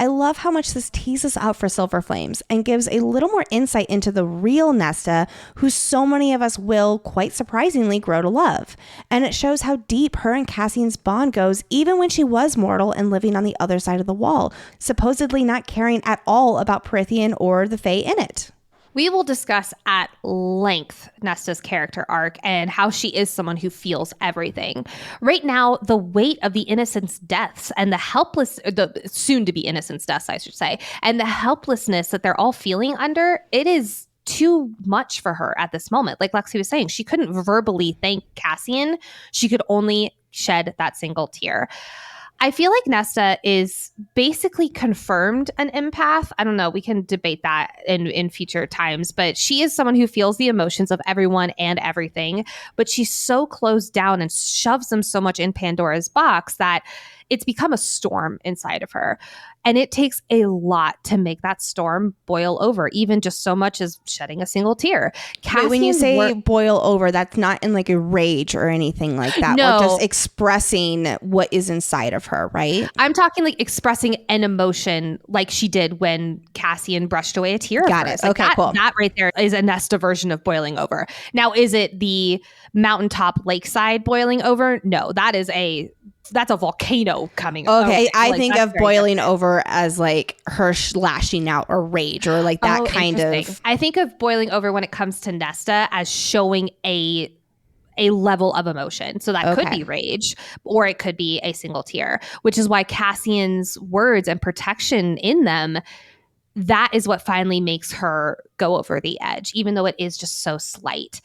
I love how much this teases out for Silver Flames and gives a little more insight into the real Nesta, who so many of us will, quite surprisingly, grow to love. And it shows how deep her and Cassian's bond goes, even when she was mortal and living on the other side of the wall, supposedly not caring at all about Prythian or the Fae in it. We will discuss at length Nesta's character arc and how she is someone who feels everything. Right now, the weight of the innocents' deaths and the soon-to-be innocents' deaths, I should say, and the helplessness that they're all feeling under, it is too much for her at this moment. Like Lexi was saying, she couldn't verbally thank Cassian. She could only shed that single tear. I feel like Nesta is basically confirmed an empath. I don't know. We can debate that in future times, but she is someone who feels the emotions of everyone and everything, but she's so closed down and shoves them so much in Pandora's box that it's become a storm inside of her. And it takes a lot to make that storm boil over, even just so much as shedding a single tear. Wait, when you say boil over, that's not in like a rage or anything like that. No. Or just expressing what is inside of her, right? I'm talking like expressing an emotion like she did when Cassian brushed away a tear. Got it. Like okay, cool. That right there is a Nesta version of boiling over. Now, is it the mountaintop lakeside boiling over? No, that's a volcano coming. Okay, I think of boiling over as like her lashing out or rage or like that kind of. I think of boiling over when it comes to Nesta as showing a level of emotion. So that could be rage, or it could be a single tear, which is why Cassian's words and protection in them, that is what finally makes her go over the edge, even though it is just so slight.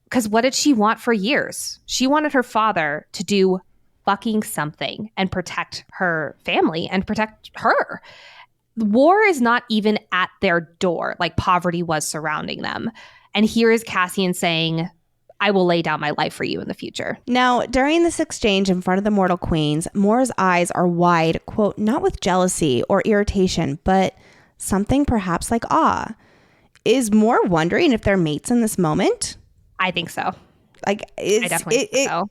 Because what did she want for years? She wanted her father to do fucking something and protect her family and protect her. War is not even at their door like poverty was surrounding them. And here is Cassian saying, I will lay down my life for you in the future. Now, during this exchange in front of the mortal queens, Mor's eyes are wide, quote, not with jealousy or irritation, but something perhaps like awe. Is Mor wondering if they're mates in this moment? I think so. Like it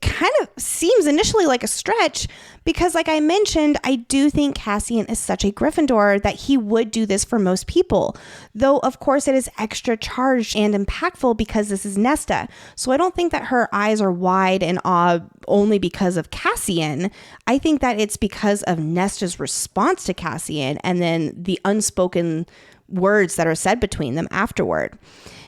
kind of seems initially like a stretch because, like I mentioned, I do think Cassian is such a Gryffindor that he would do this for most people. Though, of course, it is extra charged and impactful because this is Nesta. So I don't think that her eyes are wide in awe only because of Cassian. I think that it's because of Nesta's response to Cassian and then the unspoken words that are said between them afterward.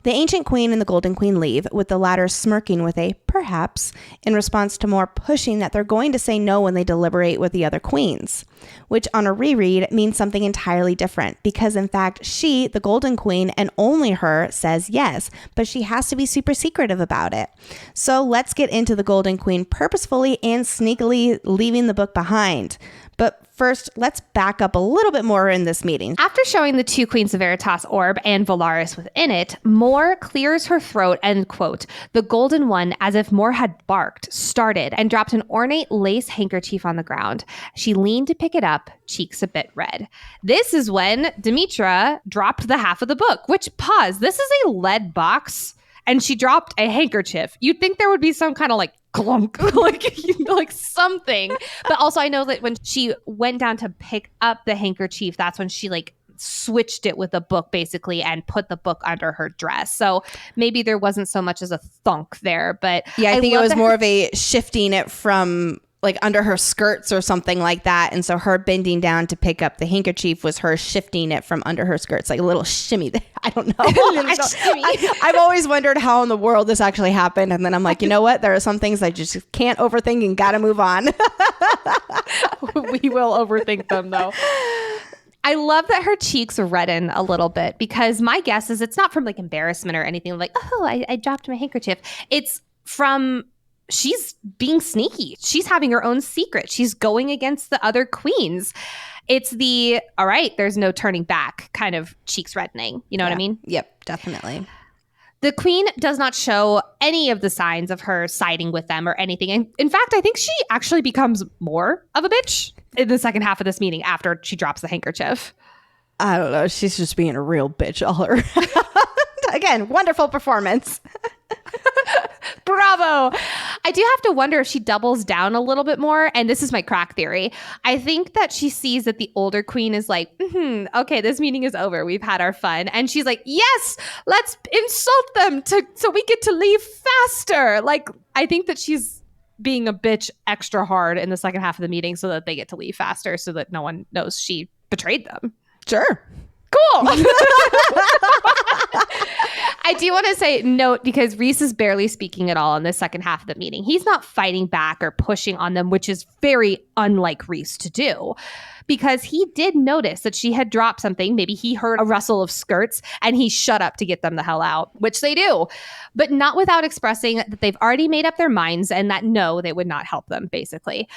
The Ancient Queen and the Golden Queen leave, with the latter smirking with a perhaps in response to Mor pushing that they're going to say no when they deliberate with the other queens, which on a reread means something entirely different because in fact she, the Golden Queen, and only her says yes, but she has to be super secretive about it. So let's get into the Golden Queen purposefully and sneakily leaving the book behind. But first, let's back up a little bit more in this meeting. After showing the two Queens of Veritas orb and Velaris within it, Mor clears her throat and, quote, the golden one, as if Mor had barked, started and dropped an ornate lace handkerchief on the ground. She leaned to pick it up, cheeks a bit red. This is when Demetra dropped the half of the book, which, pause, this is a lead box, and she dropped a handkerchief. You'd think there would be some kind of like clunk, like something. But also I know that when she went down to pick up the handkerchief, that's when she like switched it with a book basically and put the book under her dress. So maybe there wasn't so much as a thunk there, but yeah, I think it was more of a shifting it from like under her skirts or something like that. And so her bending down to pick up the handkerchief was her shifting it from under her skirts, like a little shimmy. I don't know. I've always wondered how in the world this actually happened. And then I'm like, you know what? There are some things I just can't overthink and got to move on. We will overthink them though. I love that her cheeks redden a little bit because my guess is it's not from like embarrassment or anything like, oh, I dropped my handkerchief. It's from she's being sneaky. She's having her own secret. She's going against the other queens. It's the, all right, there's no turning back kind of cheeks reddening. You know what I mean? Yep, definitely. The queen does not show any of the signs of her siding with them or anything. And in fact, I think she actually becomes more of a bitch in the second half of this meeting after she drops the handkerchief. I don't know. She's just being a real bitch all her. Again, wonderful performance. Bravo. I do have to wonder if she doubles down a little bit more. And this is my crack theory. I think that she sees that the older queen is like, okay, this meeting is over. We've had our fun. And she's like, yes, let's insult them so we get to leave faster. Like, I think that she's being a bitch extra hard in the second half of the meeting so that they get to leave faster so that no one knows she betrayed them. Sure. Cool. I do want to note, because Rhys is barely speaking at all in the second half of the meeting. He's not fighting back or pushing on them, which is very unlike Rhys to do, because he did notice that she had dropped something. Maybe he heard a rustle of skirts and he shut up to get them the hell out, which they do, but not without expressing that they've already made up their minds and that no, they would not help them, basically.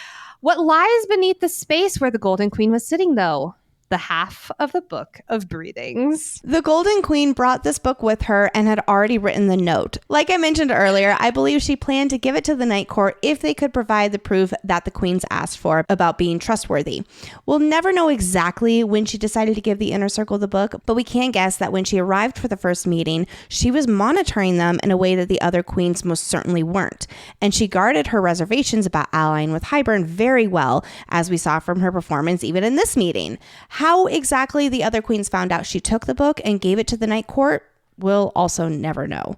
What lies beneath the space where the Golden Queen was sitting, though? The half of the Book of Breathings. The Golden Queen brought this book with her and had already written the note. Like I mentioned earlier, I believe she planned to give it to the Night Court if they could provide the proof that the Queen's asked for about being trustworthy. We'll never know exactly when she decided to give the Inner Circle the book, but we can guess that when she arrived for the first meeting, she was monitoring them in a way that the other queens most certainly weren't. And she guarded her reservations about allying with Hybern very well, as we saw from her performance even in this meeting. How exactly the other queens found out she took the book and gave it to the Night Court, we'll also never know.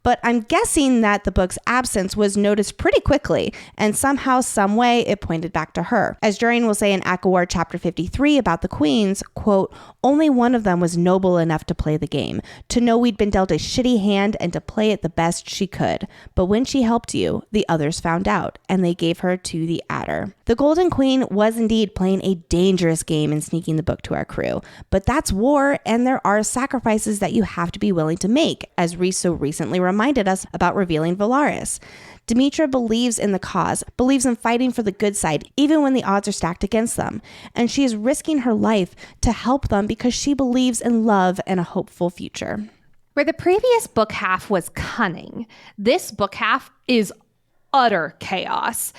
But I'm guessing that the book's absence was noticed pretty quickly, and somehow, some way, it pointed back to her. As Durian will say in ACOMAF chapter 53 about the queens, quote, only one of them was noble enough to play the game, to know we'd been dealt a shitty hand and to play it the best she could. But when she helped you, the others found out, and they gave her to the adder. The Golden Queen was indeed playing a dangerous game in sneaking the book to our crew, but that's war, and there are sacrifices that you have to be willing to make, as Rhys so recently reminded us about revealing Velaris. Demetra believes in the cause, believes in fighting for the good side, even when the odds are stacked against them. And she is risking her life to help them because she believes in love and a hopeful future. Where the previous book half was cunning, this book half is utter chaos.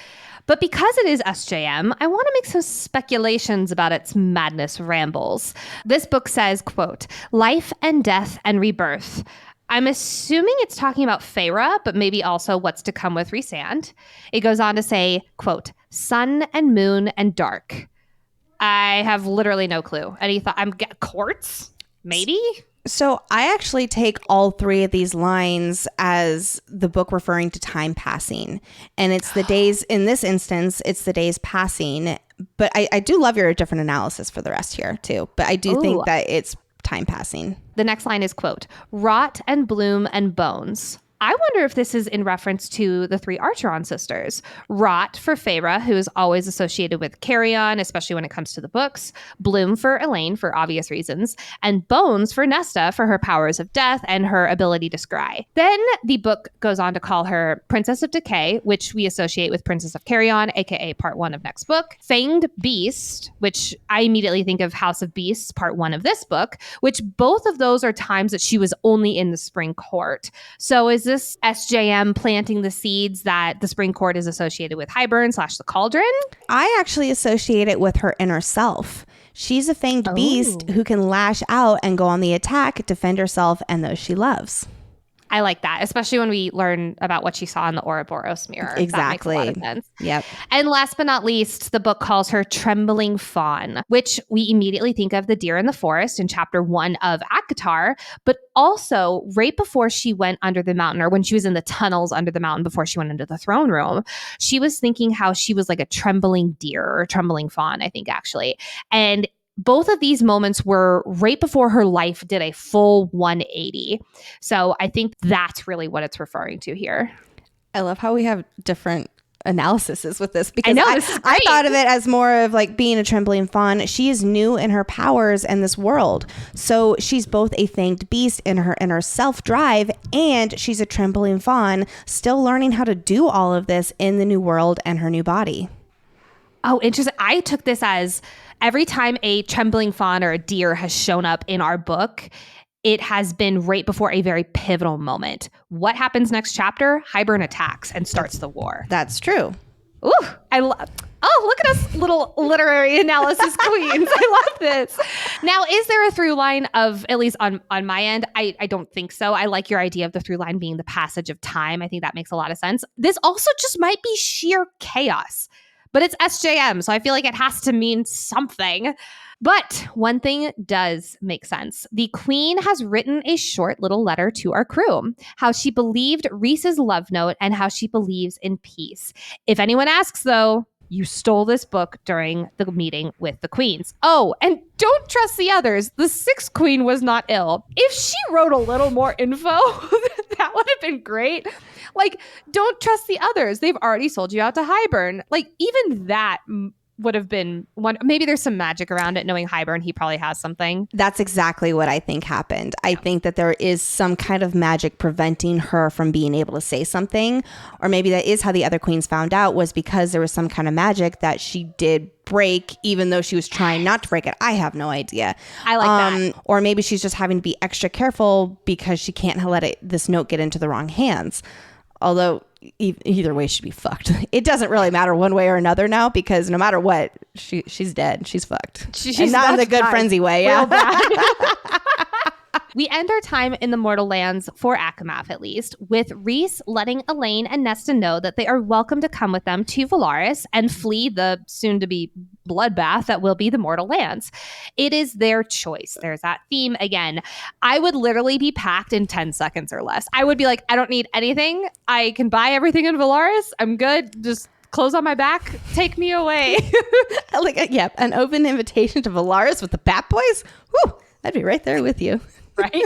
But because it is SJM, I want to make some speculations about its madness rambles. This book says, quote, life and death and rebirth. I'm assuming it's talking about Feyre, but maybe also what's to come with Rhysand. It goes on to say, quote, sun and moon and dark. I have literally no clue. Any thought? Courts? Maybe? So I actually take all three of these lines as the book referring to time passing. And it's the days, in this instance, it's the days passing. But I do love your different analysis for the rest here, too. But I do think that it's time passing. The next line is, quote, rot and bloom and bones. I wonder if this is in reference to the three Archeron sisters. Rot for Feyre, who is always associated with Carrion, especially when it comes to the books. Bloom for Elaine, for obvious reasons. And Bones for Nesta, for her powers of death and her ability to scry. Then the book goes on to call her Princess of Decay, which we associate with Princess of Carrion, aka part 1 of next book. Fanged Beast, which I immediately think of House of Beasts, part 1 of this book, which both of those are times that she was only in the Spring Court. So is this SJM planting the seeds that the Spring Court is associated with Hybern / the Cauldron? I actually associate it with her inner self. She's a fanged beast who can lash out and go on the attack, defend herself and those she loves. I like that, especially when we learn about what she saw in the Ouroboros mirror. Exactly. That makes a lot of sense. Yep. And last but not least, the book calls her Trembling Fawn, which we immediately think of the deer in the forest in chapter 1 of ACOTAR, but also right before she went under the mountain, or when she was in the tunnels under the mountain before she went into the throne room, she was thinking how she was like a trembling deer or trembling fawn, I think, actually. And both of these moments were right before her life did a full 180. So I think that's really what it's referring to here. I love how we have different analyses with this, because I thought of it as more of like being a trembling fawn. She is new in her powers in this world. So she's both a fanged beast in her inner self drive, and she's a trembling fawn still learning how to do all of this in the new world and her new body. Oh, interesting. I took this as every time a trembling fawn or a deer has shown up in our book, it has been right before a very pivotal moment. What happens next chapter? Hybern attacks and starts the war. That's true. Ooh, Oh, look at us little literary analysis queens. I love this. Now, is there a through line of, at least on my end? I don't think so. I like your idea of the through line being the passage of time. I think that makes a lot of sense. This also just might be sheer chaos, but it's SJM, so I feel like it has to mean something. But one thing does make sense. The queen has written a short little letter to our crew, how she believed Rhys's love note and how she believes in peace. If anyone asks, though, you stole this book during the meeting with the queens. Oh, and don't trust the others. The sixth queen was not ill. If she wrote a little more info, that would have been great. Like, don't trust the others. They've already sold you out to Hybern. Like, even that would have been one. Maybe there's some magic around it. Knowing Hybern, he probably has something. That's exactly what I think happened. I think that there is some kind of magic preventing her from being able to say something. Or maybe that is how the other queens found out, was because there was some kind of magic that she did break, even though she was trying not to break it. I have no idea. I like that. Or maybe she's just having to be extra careful because she can't let this note get into the wrong hands. Although either way, she'd be fucked. It doesn't really matter one way or another now, because no matter what, she's dead. She's fucked. She's not in the good frenzy way. Yeah. We end our time in the Mortal Lands, for ACOMAF at least, with Rhys letting Elaine and Nesta know that they are welcome to come with them to Velaris and flee the soon-to-be bloodbath that will be the Mortal Lands. It is their choice. There's that theme again. I would literally be packed in 10 seconds or less. I would be like, I don't need anything. I can buy everything in Velaris. I'm good. Just clothes on my back. Take me away. An open invitation to Velaris with the Bat Boys. Whew, I'd be right there with you. Right?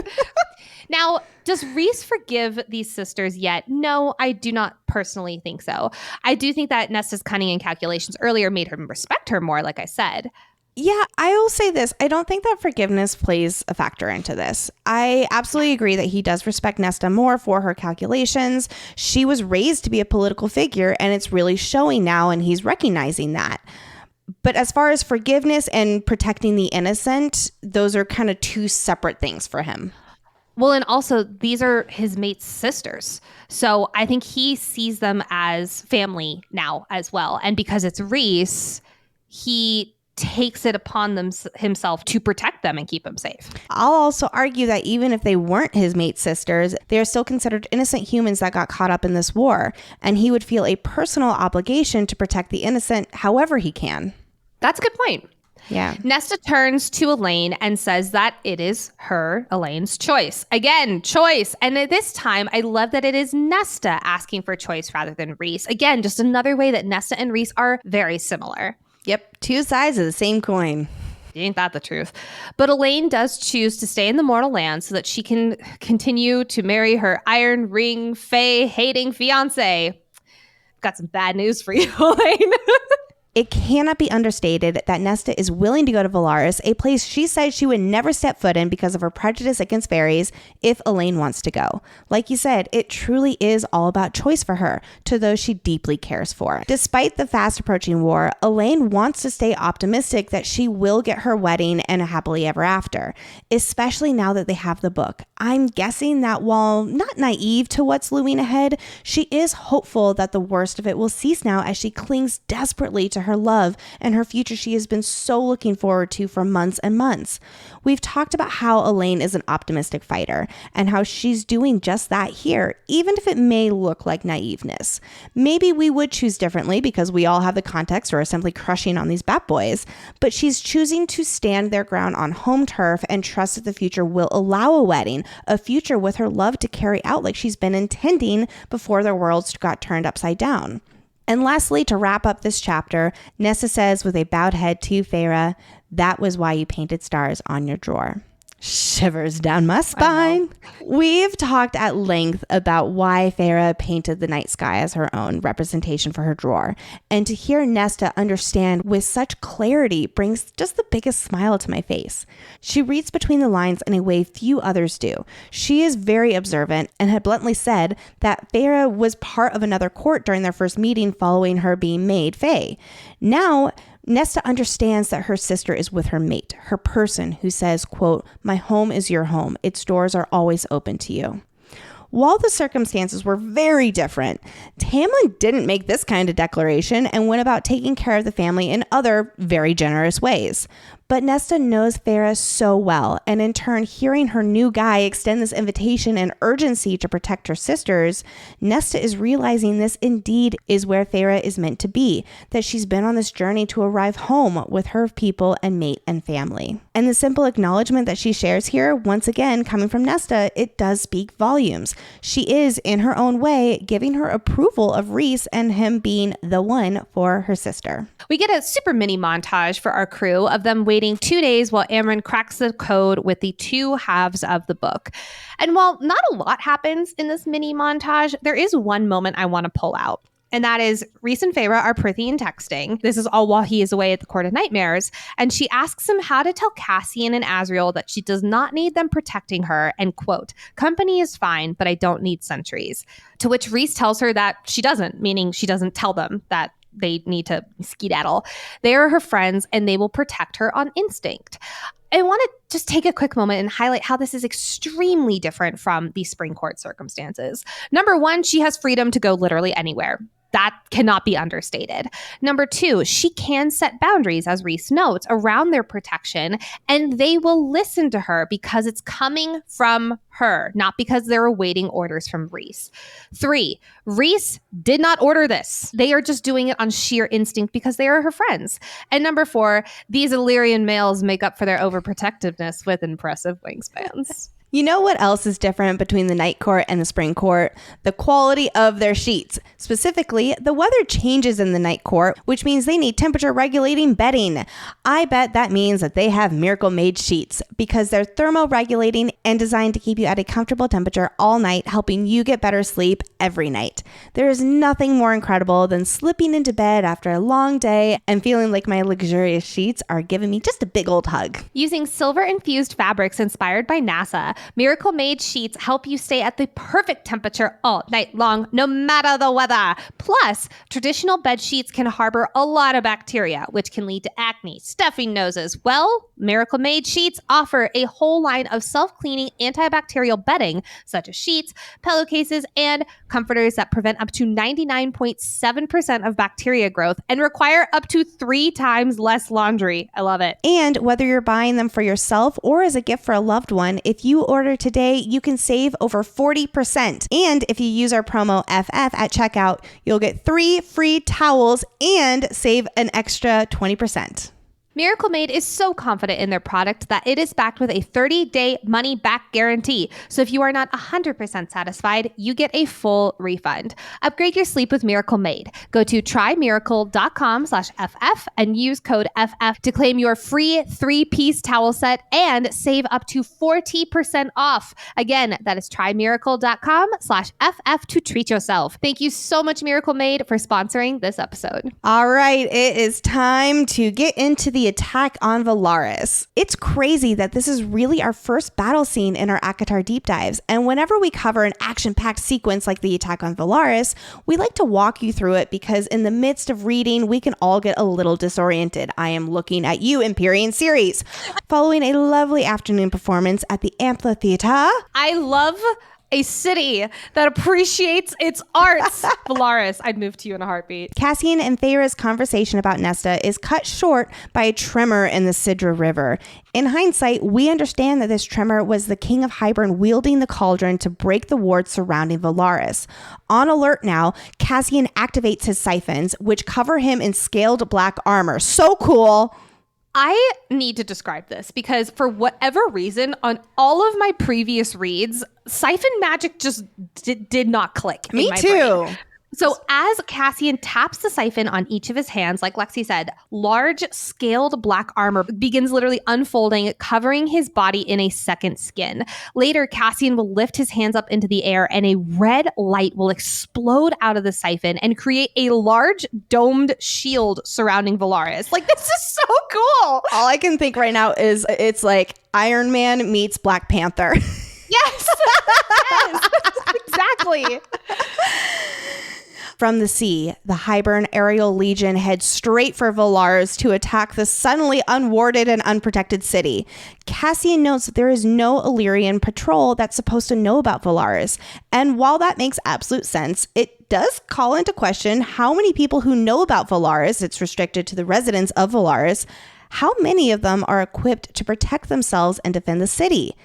Now, does Rhys forgive these sisters yet? No, I do not personally think so. I do think that Nesta's cunning and calculations earlier made him respect her more, like I said. Yeah, I will say this. I don't think that forgiveness plays a factor into this. I absolutely agree that he does respect Nesta more for her calculations. She was raised to be a political figure, and it's really showing now, and he's recognizing that. But as far as forgiveness and protecting the innocent, those are kind of two separate things for him. Well, and also these are his mate's sisters. So I think he sees them as family now as well. And because it's Rhys, he takes it upon himself to protect them and keep them safe. I'll also argue that even if they weren't his mate's sisters, they are still considered innocent humans that got caught up in this war. And he would feel a personal obligation to protect the innocent however he can. That's a good point. Yeah. Nesta turns to Elaine and says that it is Elaine's choice. Again, choice. And at this time, I love that it is Nesta asking for choice rather than Rhys. Again, just another way that Nesta and Rhys are very similar. Yep. Two sides of the same coin. Ain't that the truth? But Elaine does choose to stay in the Mortal Lands so that she can continue to marry her Iron Ring Fae-hating fiance. Got some bad news for you, Elaine. It cannot be understated that Nesta is willing to go to Velaris, a place she said she would never step foot in because of her prejudice against fairies, if Elaine wants to go. Like you said, it truly is all about choice for her, to those she deeply cares for. Despite the fast approaching war, Elaine wants to stay optimistic that she will get her wedding and a happily ever after, especially now that they have the book. I'm guessing that while not naive to what's looming ahead, she is hopeful that the worst of it will cease now as she clings desperately to her love and her future she has been so looking forward to for months and months. We've talked about how Elaine is an optimistic fighter and how she's doing just that here, even if it may look like naiveness. Maybe we would choose differently because we all have the context or are simply crushing on these bat boys, but she's choosing to stand their ground on home turf and trust that the future will allow a wedding, a future with her love to carry out like she's been intending before their worlds got turned upside down. And lastly, to wrap up this chapter, Nesta says with a bowed head to Feyre, "That was why you painted stars on your drawer." Shivers down my spine. We've talked at length about why Feyre painted the night sky as her own representation for her drawer. And to hear Nesta understand with such clarity brings just the biggest smile to my face. She reads between the lines in a way few others do. She is very observant and had bluntly said that Feyre was part of another court during their first meeting following her being made Fae. Now, Nesta understands that her sister is with her mate, her person who says, quote, "My home is your home. Its doors are always open to you." While the circumstances were very different, Tamlin didn't make this kind of declaration and went about taking care of the family in other very generous ways. But Nesta knows Feyre so well, and in turn, hearing her new guy extend this invitation and urgency to protect her sisters, Nesta is realizing this indeed is where Feyre is meant to be, that she's been on this journey to arrive home with her people and mate and family. And the simple acknowledgement that she shares here, once again, coming from Nesta, it does speak volumes. She is, in her own way, giving her approval of Rhys and him being the one for her sister. We get a super mini montage for our crew of them waiting 2 days while Amren cracks the code with the two halves of the book. And while not a lot happens in this mini montage, there is one moment I want to pull out. And that is Rhys and Feyre are prithee and texting. This is all while he is away at the Court of Nightmares. And she asks him how to tell Cassian and Azriel that she does not need them protecting her. And quote, company is fine, but I don't need sentries. To which Rhys tells her that she doesn't, meaning she doesn't tell them that they need to skedaddle. They are her friends and they will protect her on instinct. I want to just take a quick moment and highlight how this is extremely different from the Spring Court circumstances. Number one, she has freedom to go literally anywhere. That cannot be understated. Number two, she can set boundaries, as Rhys notes, around their protection, and they will listen to her because it's coming from her, not because they're awaiting orders from Rhys. 3, Rhys did not order this. They are just doing it on sheer instinct because they are her friends. And number 4, these Illyrian males make up for their overprotectiveness with impressive wingspans. You know what else is different between the Night Court and the Spring Court? The quality of their sheets. Specifically, the weather changes in the Night Court, which means they need temperature regulating bedding. I bet that means that they have Miracle Made sheets because they're thermoregulating and designed to keep you at a comfortable temperature all night, helping you get better sleep every night. There is nothing more incredible than slipping into bed after a long day and feeling like my luxurious sheets are giving me just a big old hug. Using silver-infused fabrics inspired by NASA, Miracle Made sheets help you stay at the perfect temperature all night long, no matter the weather. Plus, traditional bed sheets can harbor a lot of bacteria, which can lead to acne, stuffy noses. Well, Miracle Made sheets offer a whole line of self-cleaning antibacterial bedding, such as sheets, pillowcases, and comforters that prevent up to 99.7% of bacteria growth and require up to 3 times less laundry. I love it. And whether you're buying them for yourself or as a gift for a loved one, if you order today, you can save over 40%. And if you use our promo FF at checkout, you'll get 3 free towels and save an extra 20%. Miracle Made is so confident in their product that it is backed with a 30-day money-back guarantee. So if you are not 100% satisfied, you get a full refund. Upgrade your sleep with Miracle Made. Go to trymiracle.com/FF and use code FF to claim your free 3-piece towel set and save up to 40% off. Again, that is trymiracle.com/FF to treat yourself. Thank you so much, Miracle Made, for sponsoring this episode. All right, it is time to get into the attack on Velaris. It's crazy that this is really our first battle scene in our ACOTAR deep dives, and whenever we cover an action-packed sequence like the attack on Velaris, we like to walk you through it because in the midst of reading, we can all get a little disoriented. I am looking at you, Empyrean series. Following a lovely afternoon performance at the amphitheater. I love a city that appreciates its arts. Velaris, I'd move to you in a heartbeat. Cassian and Feyre's conversation about Nesta is cut short by a tremor in the Sidra River. In hindsight, we understand that this tremor was the king of Hybern wielding the Cauldron to break the wards surrounding Velaris. On alert now, Cassian activates his siphons, which cover him in scaled black armor. So cool! I need to describe this because for whatever reason, on all of my previous reads, siphon magic just did not click. Me too. Brain. So as Cassian taps the siphon on each of his hands, like Lexi said, large scaled black armor begins literally unfolding, covering his body in a second skin. Later, Cassian will lift his hands up into the air and a red light will explode out of the siphon and create a large domed shield surrounding Velaris. Like, this is so cool. All I can think right now is it's like Iron Man meets Black Panther. Yes. Yes. Exactly. From the sea, the Hybern aerial legion heads straight for Velaris to attack the suddenly unwarded and unprotected city. Cassian notes that there is no Illyrian patrol that's supposed to know about Velaris. And while that makes absolute sense, it does call into question how many people who know about Velaris, it's restricted to the residents of Velaris, how many of them are equipped to protect themselves and defend the city?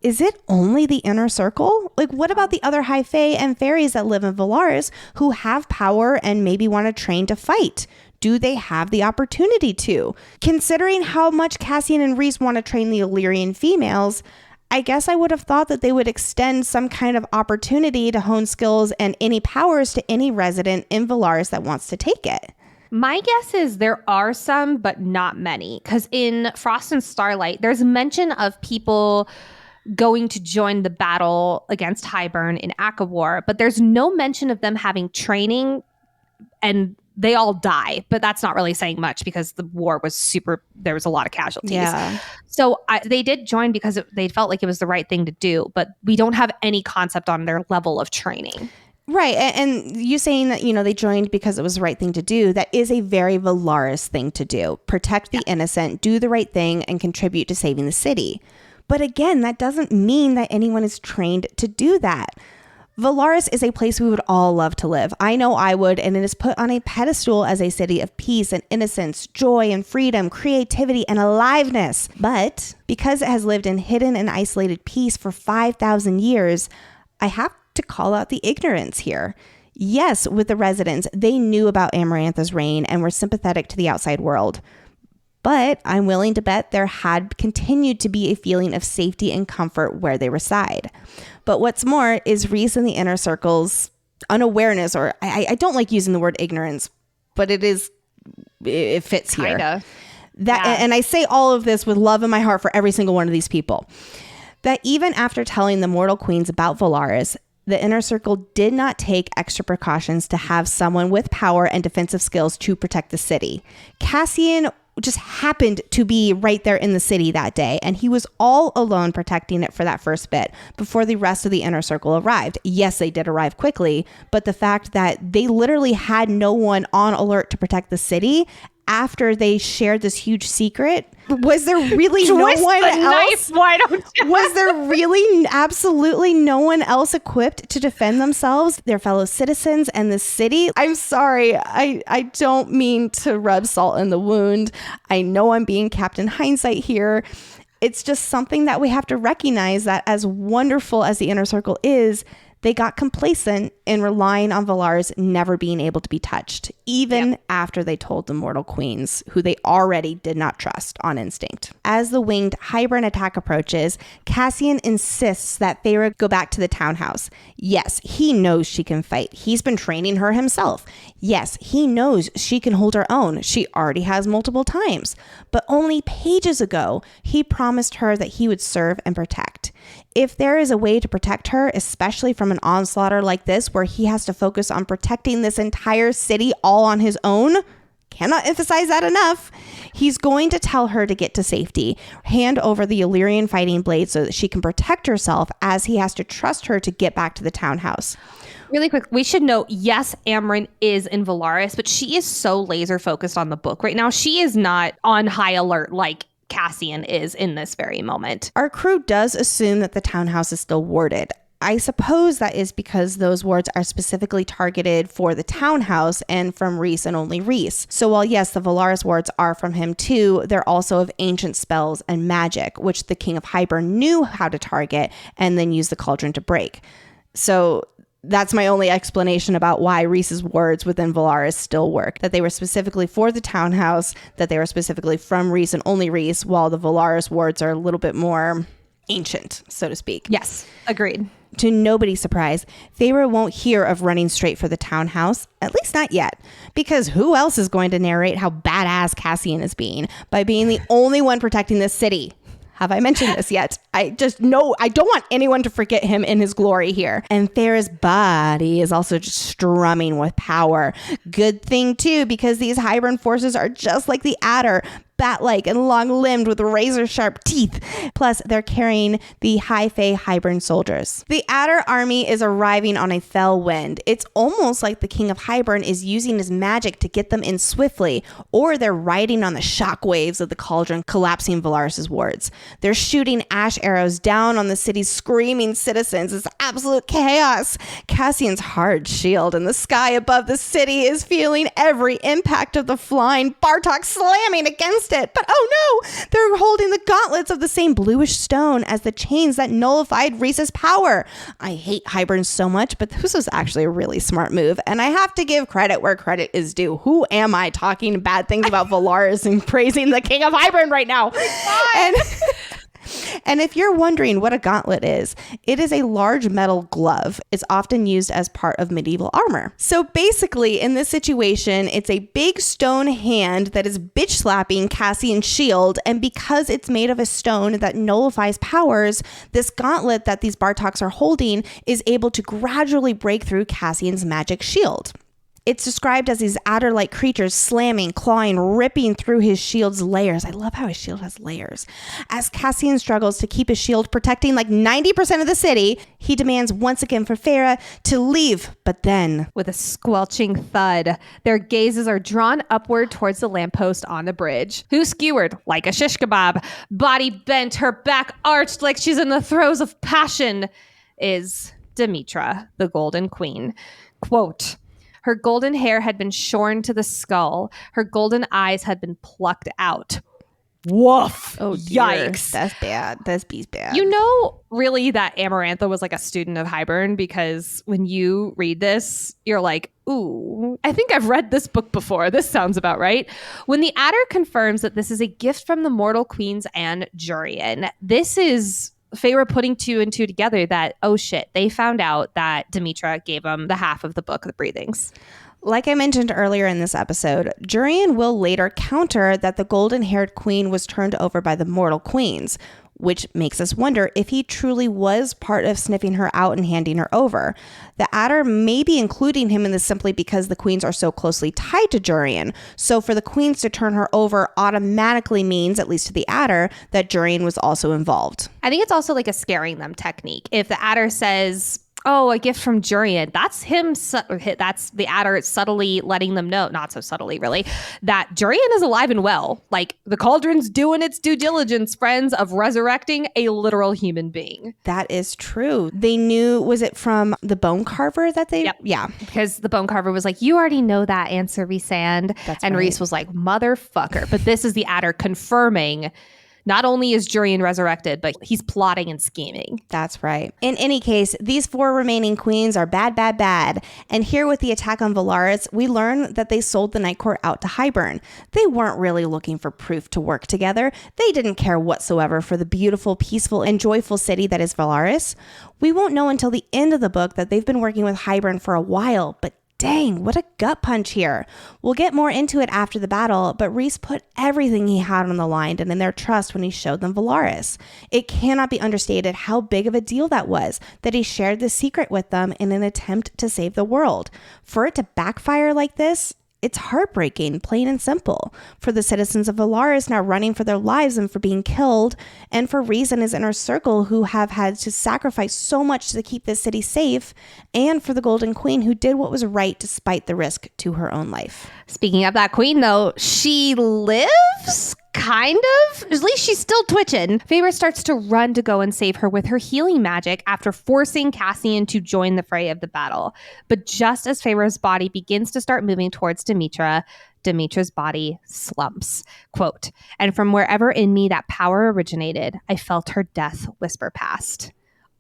Is it only the Inner Circle? Like, what about the other high fae and fairies that live in Velaris who have power and maybe want to train to fight? Do they have the opportunity to? Considering how much Cassian and Rhys want to train the Illyrian females, I guess I would have thought that they would extend some kind of opportunity to hone skills and any powers to any resident in Velaris that wants to take it. My guess is there are some, but not many. Because in Frost and Starlight, there's mention of people going to join the battle against Hybern in ACOWAR, but there's no mention of them having training, and they all die. But that's not really saying much because the war was there was a lot of casualties. Yeah. So they did join because they felt like it was the right thing to do, but we don't have any concept on their level of training. Right. And you saying that, they joined because it was the right thing to do, that is a very Velaris thing to do. Protect the innocent, do the right thing, and contribute to saving the city. But again, that doesn't mean that anyone is trained to do that. Velaris is a place we would all love to live. I know I would, and it is put on a pedestal as a city of peace and innocence, joy and freedom, creativity and aliveness. But because it has lived in hidden and isolated peace for 5,000 years, I have to call out the ignorance here. Yes, with the residents, they knew about Amarantha's reign and were sympathetic to the outside world. But I'm willing to bet there had continued to be a feeling of safety and comfort where they reside. But what's more is Rhys and the Inner Circle's unawareness, or I don't like using the word ignorance, but it fits here. Kinda. And I say all of this with love in my heart for every single one of these people. That even after telling the Mortal Queens about Velaris, the Inner Circle did not take extra precautions to have someone with power and defensive skills to protect the city. Cassian just happened to be right there in the city that day, and he was all alone protecting it for that first bit before the rest of the Inner Circle arrived. Yes, they did arrive quickly, but the fact that they literally had no one on alert to protect the city after they shared this huge secret, was there really no one else? Why don't you? Was there really absolutely no one else equipped to defend themselves, their fellow citizens, and the city? I'm sorry. I don't mean to rub salt in the wound. I know I'm being Captain Hindsight here. It's just something that we have to recognize, that as wonderful as the Inner Circle is, they got complacent in relying on Velaris never being able to be touched, even after they told the Mortal Queens, who they already did not trust, on instinct. As the winged Hybern attack approaches, Cassian insists that Feyre go back to the townhouse. Yes, he knows she can fight. He's been training her himself. Yes, he knows she can hold her own. She already has multiple times. But only pages ago, he promised her that he would serve and protect. If there is a way to protect her, especially from an onslaughter like this, where he has to focus on protecting this entire city all on his own, cannot emphasize that enough, he's going to tell her to get to safety, hand over the Illyrian fighting blade so that she can protect herself, as he has to trust her to get back to the townhouse. Really quick, we should note, yes, Amren is in Velaris, but she is so laser focused on the book right now. She is not on high alert like Cassian is in this very moment. Our crew does assume that the townhouse is still warded. I suppose that is because those wards are specifically targeted for the townhouse and from Rhys and only Rhys. So while yes, the Velaris wards are from him too, they're also of ancient spells and magic, which the King of Hybern knew how to target and then use the Cauldron to break. So that's my only explanation about why Rhys's wards within Velaris still work. That they were specifically for the townhouse, that they were specifically from Rhys and only Rhys, while the Velaris wards are a little bit more ancient, so to speak. Yes, agreed. To nobody's surprise, Feyre won't hear of running straight for the townhouse, at least not yet, because who else is going to narrate how badass Cassian is being by being the only one protecting this city? Have I mentioned this yet? I don't want anyone to forget him in his glory here. And Feyre's body is also just strumming with power. Good thing too, because these Hybern forces are just like the Adder, bat-like and long-limbed with razor-sharp teeth. Plus, they're carrying the high Fae Hybern soldiers. The Adder army is arriving on a fell wind. It's almost like the King of Hybern is using his magic to get them in swiftly, or they're riding on the shockwaves of the Cauldron collapsing Velaris' wards. They're shooting ash arrows down on the city's screaming citizens. It's absolute chaos. Cassian's hard shield in the sky above the city is feeling every impact of the flying Bartok slamming against it. But oh no, they're holding the gauntlets of the same bluish stone as the chains that nullified Rhys's power. I hate Hybern so much, but this was actually a really smart move, and I have to give credit where credit is due. Who am I talking bad things about Velaris and praising the King of Hybern right now? And if you're wondering what a gauntlet is, it is a large metal glove. It's often used as part of medieval armor. So basically, in this situation, it's a big stone hand that is bitch slapping Cassian's shield, and because it's made of a stone that nullifies powers, this gauntlet that these Bartoks are holding is able to gradually break through Cassian's magic shield. It's described as these adder-like creatures slamming, clawing, ripping through his shield's layers. I love how his shield has layers. As Cassian struggles to keep his shield protecting like 90% of the city, he demands once again for Feyre to leave. But then, with a squelching thud, their gazes are drawn upward towards the lamppost on the bridge, who skewered like a shish kebab, body bent, her back arched like she's in the throes of passion, is Demetra, the Golden Queen. Quote, her golden hair had been shorn to the skull. Her golden eyes had been plucked out. Woof. Oh, dear. Yikes. That's bad. That's bad. You know, really, that Amarantha was like a student of Hybern, because when you read this, you're like, ooh, I think I've read this book before. This sounds about right. When the Adder confirms that this is a gift from the mortal queens and Jurian, this is Feyre putting two and two together that, oh shit, they found out that Demetra gave them the half of the book, The Breathings. Like I mentioned earlier in this episode, Jurian will later counter that the golden-haired queen was turned over by the mortal queens, which makes us wonder if he truly was part of sniffing her out and handing her over. The Adder may be including him in this simply because the queens are so closely tied to Jurian. So for the queens to turn her over automatically means, at least to the Adder, that Jurian was also involved. I think it's also like a scaring them technique. If the Adder says, oh, a gift from Jurian, that's him. That's the Adder subtly letting them know, not so subtly really, that Jurian is alive and well. Like, the Cauldron's doing its due diligence, friends, of resurrecting a literal human being. That is true. They knew, was it from the bone carver that they? Yep. Yeah. Because the bone carver was like, you already know that answer, Rhysand. And right. Rhys was like, motherfucker. But this is the Adder confirming not only is Jurian resurrected, but he's plotting and scheming. That's right. In any case, these four remaining queens are bad, bad, bad. And here with the attack on Velaris, we learn that they sold the Night Court out to Hybern. They weren't really looking for proof to work together. They didn't care whatsoever for the beautiful, peaceful, and joyful city that is Velaris. We won't know until the end of the book that they've been working with Hybern for a while, but dang, what a gut punch here. We'll get more into it after the battle, but Rhys put everything he had on the line and in their trust when he showed them Velaris. It cannot be understated how big of a deal that was, that he shared this secret with them in an attempt to save the world. For it to backfire like this, it's heartbreaking, plain and simple. For the citizens of Velaris now running for their lives and for being killed, and for Rhys and his inner circle who have had to sacrifice so much to keep this city safe, and for the Golden Queen who did what was right despite the risk to her own life. Speaking of that queen, though, she lives? Kind of. At least she's still twitching. Feyre starts to run to go and save her with her healing magic after forcing Cassian to join the fray of the battle. But just as Feyre's body begins to start moving towards Demetra's body slumps. Quote, and from wherever in me that power originated, I felt her death whisper past.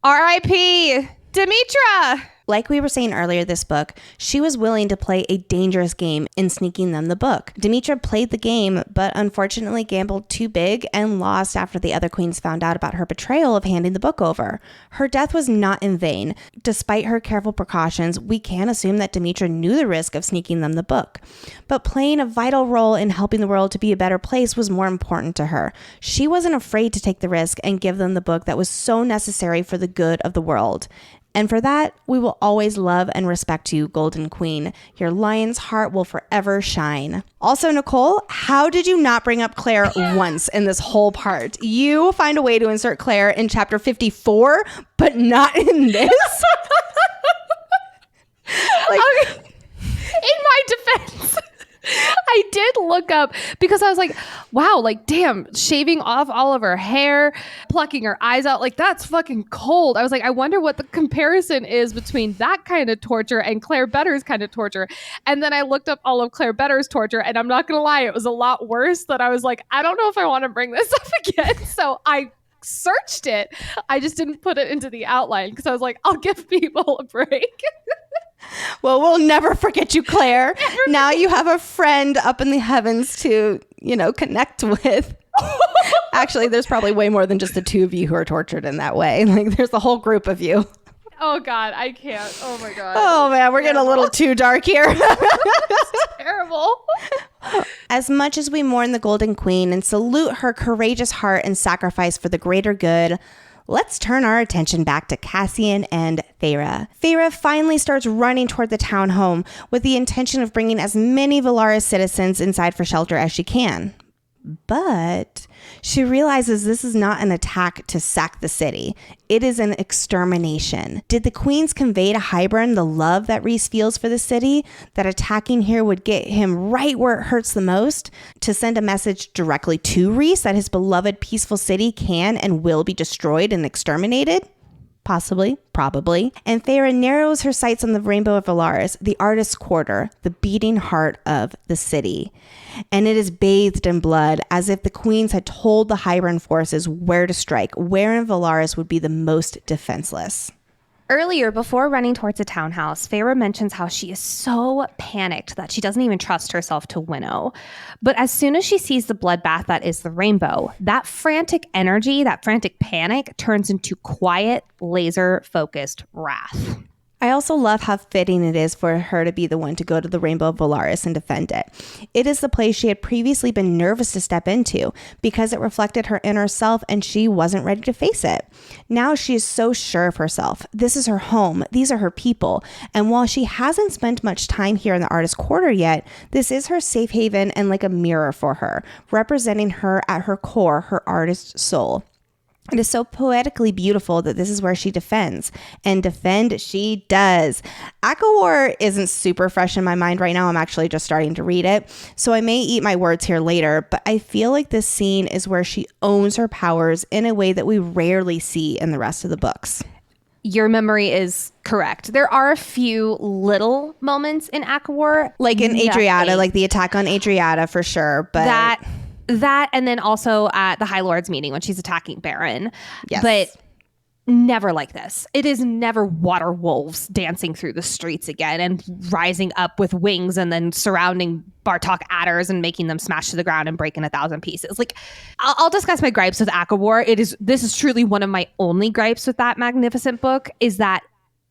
R.I.P. Demetra! Like we were saying earlier this book, she was willing to play a dangerous game in sneaking them the book. Demetra played the game, but unfortunately gambled too big and lost after the other queens found out about her betrayal of handing the book over. Her death was not in vain. Despite her careful precautions, we can assume that Demetra knew the risk of sneaking them the book. But playing a vital role in helping the world to be a better place was more important to her. She wasn't afraid to take the risk and give them the book that was so necessary for the good of the world. And for that, we will always love and respect you, Golden Queen. Your lion's heart will forever shine. Also, Nicole, how did you not bring up Claire once in this whole part? You find a way to insert Claire in chapter 54, but not in this? Okay. In my defense, I did look up because I was like, wow, like, damn, shaving off all of her hair, plucking her eyes out, like, that's fucking cold. I was like, I wonder what the comparison is between that kind of torture and Claire Better's kind of torture. And then I looked up all of Claire Better's torture, and I'm not going to lie, it was a lot worse that I was like, I don't know if I want to bring this up again. So I searched it. I just didn't put it into the outline because I was like, I'll give people a break. Well, we'll never forget you, Claire. Now you have a friend up in the heavens to, connect with. Actually, there's probably way more than just the two of you who are tortured in that way. Like, there's a whole group of you. Oh, God, I can't. Oh, my God. Oh, man, we're getting a little too dark here. It's terrible. As much as we mourn the Golden Queen and salute her courageous heart and sacrifice for the greater good, let's turn our attention back to Cassian and Feyre. Feyre finally starts running toward the town home with the intention of bringing as many Velaris citizens inside for shelter as she can. But she realizes this is not an attack to sack the city. It is an extermination. Did the queens convey to Hybern the love that Rhys feels for the city? That attacking here would get him right where it hurts the most? To send a message directly to Rhys that his beloved peaceful city can and will be destroyed and exterminated? Possibly, probably. And Feyre narrows her sights on the Rainbow of Velaris, the artist's quarter, the beating heart of the city. And it is bathed in blood, as if the queens had told the Hybern forces where to strike, where in Velaris would be the most defenseless. Earlier, before running towards the townhouse, Feyre mentions how she is so panicked that she doesn't even trust herself to winnow. But as soon as she sees the bloodbath that is the rainbow, that frantic energy, that frantic panic turns into quiet, laser-focused wrath. I also love how fitting it is for her to be the one to go to the Rainbow of Velaris and defend it. It is the place she had previously been nervous to step into because it reflected her inner self and she wasn't ready to face it. Now she is so sure of herself. This is her home. These are her people. And while she hasn't spent much time here in the artist's quarter yet, this is her safe haven and like a mirror for her, representing her at her core, her artist's soul. It is so poetically beautiful that this is where she defends, and defend she does. ACOWAR isn't super fresh in my mind right now. I'm actually just starting to read it, so I may eat my words here later, but I feel like this scene is where she owns her powers in a way that we rarely see in the rest of the books. Your memory is correct. There are a few little moments in ACOWAR. Like in Adriata, like the attack on Adriata for sure, but... That and then also at the High Lords meeting when she's attacking Baron. Yes. But never like this. It is never water wolves dancing through the streets again and rising up with wings and then surrounding Bartok adders and making them smash to the ground and break in 1,000 pieces. Like, I'll discuss my gripes with ACOWAR. This is truly one of my only gripes with that magnificent book, is that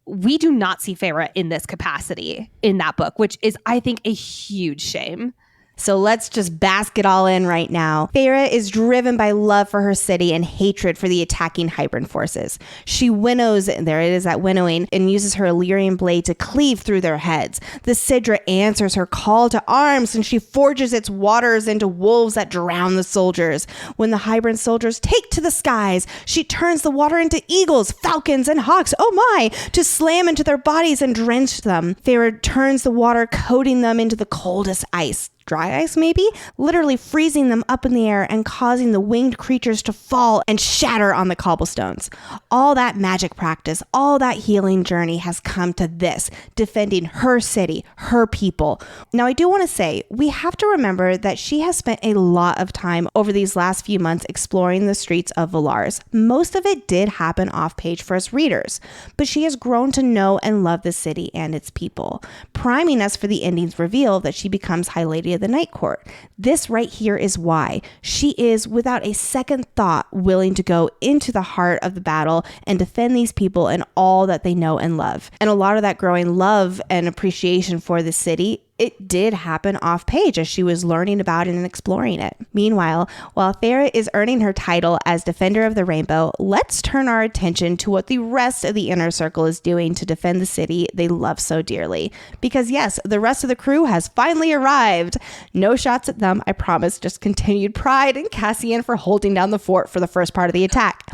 we do not see Feyre in this capacity in that book, which is, I think, a huge shame. So let's just bask it all in right now. Feyre is driven by love for her city and hatred for the attacking Hybern forces. She winnows, there it is, that winnowing, and uses her Illyrian blade to cleave through their heads. The Sidra answers her call to arms, and she forges its waters into wolves that drown the soldiers. When the Hybern soldiers take to the skies, she turns the water into eagles, falcons, and hawks, oh my, to slam into their bodies and drench them. Feyre turns the water, coating them into the coldest ice. Dry ice, maybe? Literally freezing them up in the air and causing the winged creatures to fall and shatter on the cobblestones. All that magic practice, all that healing journey has come to this, defending her city, her people. Now, I do want to say, we have to remember that she has spent a lot of time over these last few months exploring the streets of Velaris. Most of it did happen off-page for us readers, but she has grown to know and love the city and its people, priming us for the ending's reveal that she becomes High Lady of the Night Court. This right here is why she is, without a second thought, willing to go into the heart of the battle and defend these people and all that they know and love. And a lot of that growing love and appreciation for the city it did happen off page as she was learning about it and exploring it. Meanwhile, while Feyre is earning her title as Defender of the Rainbow, let's turn our attention to what the rest of the Inner Circle is doing to defend the city they love so dearly. Because yes, the rest of the crew has finally arrived. No shots at them, I promise, just continued pride in Cassian for holding down the fort for the first part of the attack.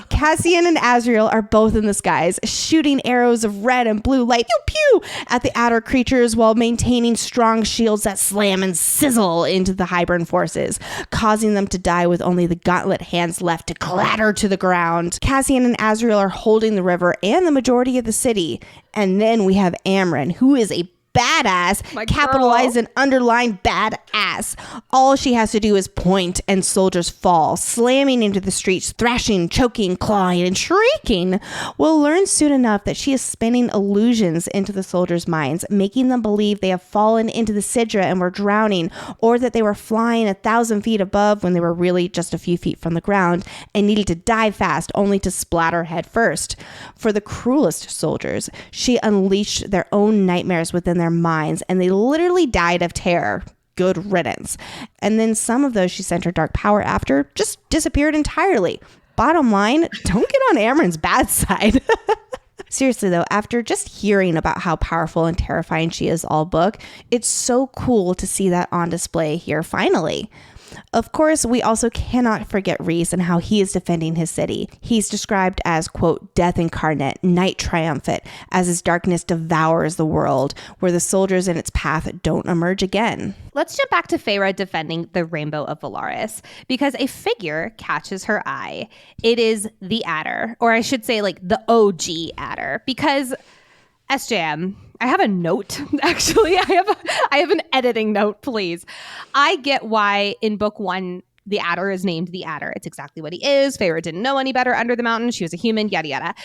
Cassian and Azriel are both in the skies, shooting arrows of red and blue light pew pew at the adder creatures while maintaining strong shields that slam and sizzle into the Hybern forces, causing them to die with only the gauntlet hands left to clatter to the ground. Cassian and Azriel are holding the river and the majority of the city. And then we have Amren, who is a badass, capitalize and underline badass. All she has to do is point and soldiers fall, slamming into the streets, thrashing, choking, clawing, and shrieking. We'll learn soon enough that she is spinning illusions into the soldiers' minds, making them believe they have fallen into the Sidra and were drowning, or that they were flying 1,000 feet above when they were really just a few feet from the ground and needed to dive fast only to splatter head first. For the cruelest soldiers, she unleashed their own nightmares within their minds, and they literally died of terror. Good riddance. And then some of those she sent her dark power after just disappeared entirely. Bottom line, don't get on Amren's bad side. Seriously though, after just hearing about how powerful and terrifying she is all book, it's so cool to see that on display here finally. Of course, we also cannot forget Rhys and how he is defending his city. He's described as, quote, death incarnate, night triumphant, as his darkness devours the world, where the soldiers in its path don't emerge again. Let's jump back to Feyre defending the Rainbow of Velaris, because a figure catches her eye. It is the Adder, or I should say like the OG Adder, because SJM, I have a note, actually. I have an editing note, please. I get why in book 1, the Adder is named the Adder. It's exactly what he is. Feyre didn't know any better under the mountain. She was a human, yada, yada.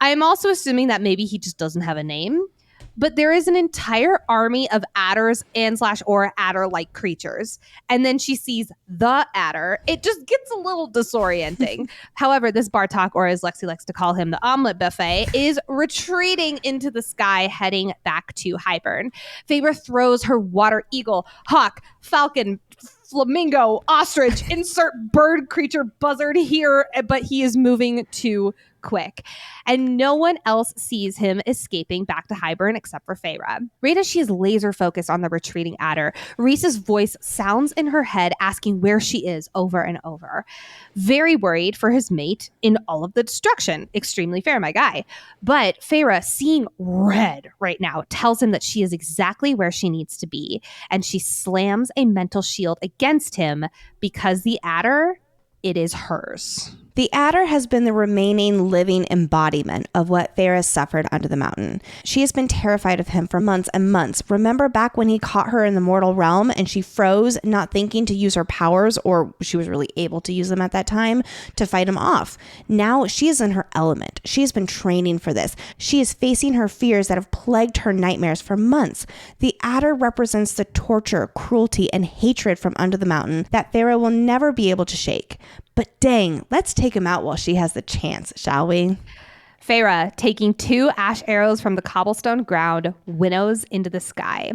I'm also assuming that maybe he just doesn't have a name. But there is an entire army of adders and / or adder-like creatures. And then she sees the adder. It just gets a little disorienting. However, this Bartok, or as Lexi likes to call him, the omelet buffet, is retreating into the sky, heading back to Hybern. Feyre throws her water eagle, hawk, falcon, flamingo, ostrich, insert bird creature buzzard here, but he is moving too quick. And no one else sees him escaping back to Hybern except for Feyre. Right as she is laser focused on the retreating adder, Rhys's voice sounds in her head asking where she is over and over. Very worried for his mate in all of the destruction. Extremely fair, my guy. But Feyre, seeing red right now, tells him that she is exactly where she needs to be. And she slams a mental shield against him because the adder, it is hers. The adder has been the remaining living embodiment of what Feyre suffered under the mountain. She has been terrified of him for months and months. Remember back when he caught her in the mortal realm and she froze, not thinking to use her powers, or she was really able to use them at that time, to fight him off. Now she is in her element. She has been training for this. She is facing her fears that have plagued her nightmares for months. The adder represents the torture, cruelty, and hatred from under the mountain that Feyre will never be able to shake. But dang, let's take him out while she has the chance, shall we? Feyre, taking 2 ash arrows from the cobblestone ground, winnows into the sky.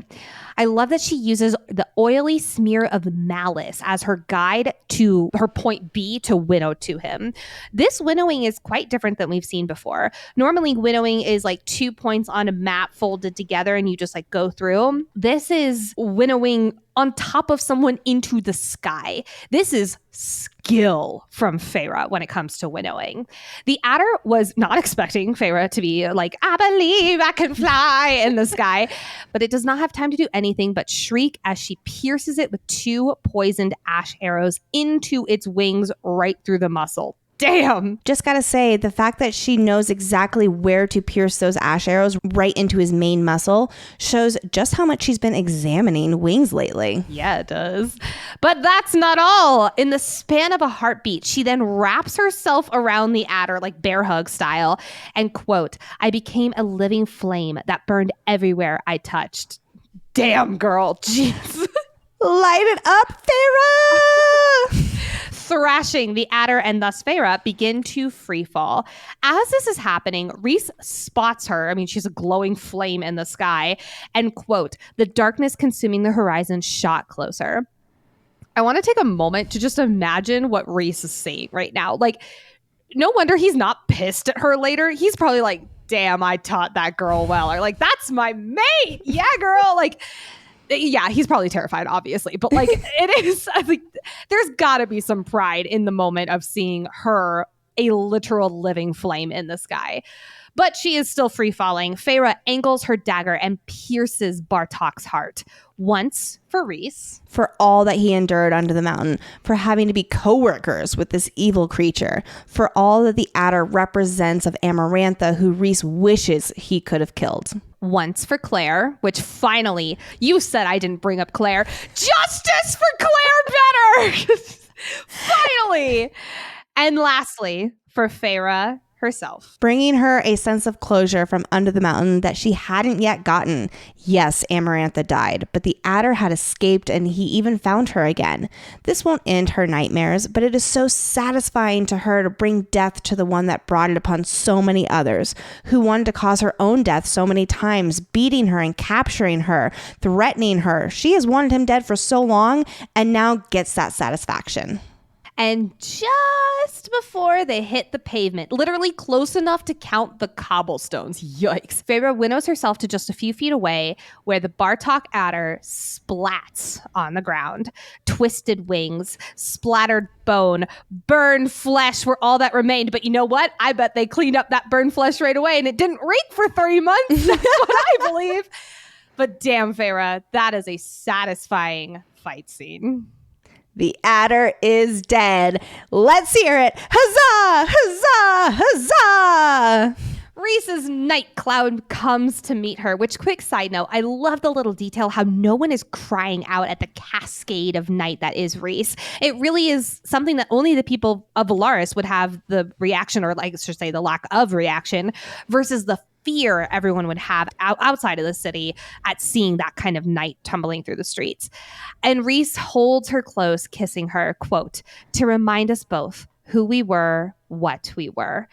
I love that she uses the oily smear of malice as her guide to her point B to winnow to him. This winnowing is quite different than we've seen before. Normally, winnowing is like 2 points on a map folded together and you just like go through. This is winnowing on top of someone into the sky. This is skill from Feyre when it comes to winnowing. The adder was not expecting Feyre to be like, I believe I can fly in the sky, but it does not have time to do anything but shriek as she pierces it with 2 poisoned ash arrows into its wings right through the muscle. Damn. Just gotta say, the fact that she knows exactly where to pierce those ash arrows right into his main muscle shows just how much she's been examining wings lately. Yeah, it does. But that's not all. In the span of a heartbeat, she then wraps herself around the adder like bear hug style and, quote, I became a living flame that burned everywhere I touched. Damn, girl. Jeez. Light it up, Feyre! thrashing, the Adder and thus Fae-vorite begin to free fall. As this is happening, Rhys spots her. I mean, she's a glowing flame in the sky. And quote, the darkness consuming the horizon shot closer. I want to take a moment to just imagine what Rhys is saying right now. Like, no wonder he's not pissed at her later. He's probably like, damn, I taught that girl well. Or like, that's my mate. Yeah, girl. Like, yeah, he's probably terrified, obviously. But like, it is, I think there's got to be some pride in the moment of seeing her, a literal living flame in the sky. But she is still free falling. Fae-vorite angles her dagger and pierces Bartok's heart. Once for Rhys. For all that he endured under the mountain. For having to be co-workers with this evil creature. For all that the Adder represents of Amarantha, who Rhys wishes he could have killed. Once for Claire, which finally, you said I didn't bring up Claire. Justice for Claire better! Finally! And lastly, for Fae-vorite herself. Bringing her a sense of closure from under the mountain that she hadn't yet gotten. Yes, Amarantha died, but the Adder had escaped and he even found her again. This won't end her nightmares, but it is so satisfying to her to bring death to the one that brought it upon so many others, who wanted to cause her own death so many times, beating her and capturing her, threatening her. She has wanted him dead for so long and now gets that satisfaction. And just before they hit the pavement, literally close enough to count the cobblestones, yikes, Fae-vorite winnows herself to just a few feet away where the Bartok Adder splats on the ground. Twisted wings, splattered bone, burned flesh were all that remained. But you know what? I bet they cleaned up that burned flesh right away and it didn't reek for 3 months. That's what I believe. But damn, Fae-vorite, that is a satisfying fight scene. The Adder is dead. Let's hear it. Huzzah! Huzzah! Huzzah! Rhys's night cloud comes to meet her, which, quick side note, I love the little detail how no one is crying out at the cascade of night that is Rhys. It really is something that only the people of Velaris would have the reaction, or like I should say the lack of reaction, versus the fear everyone would have outside of the city at seeing that kind of night tumbling through the streets. And Rhys holds her close, kissing her, quote, to remind us both who we were, what we were.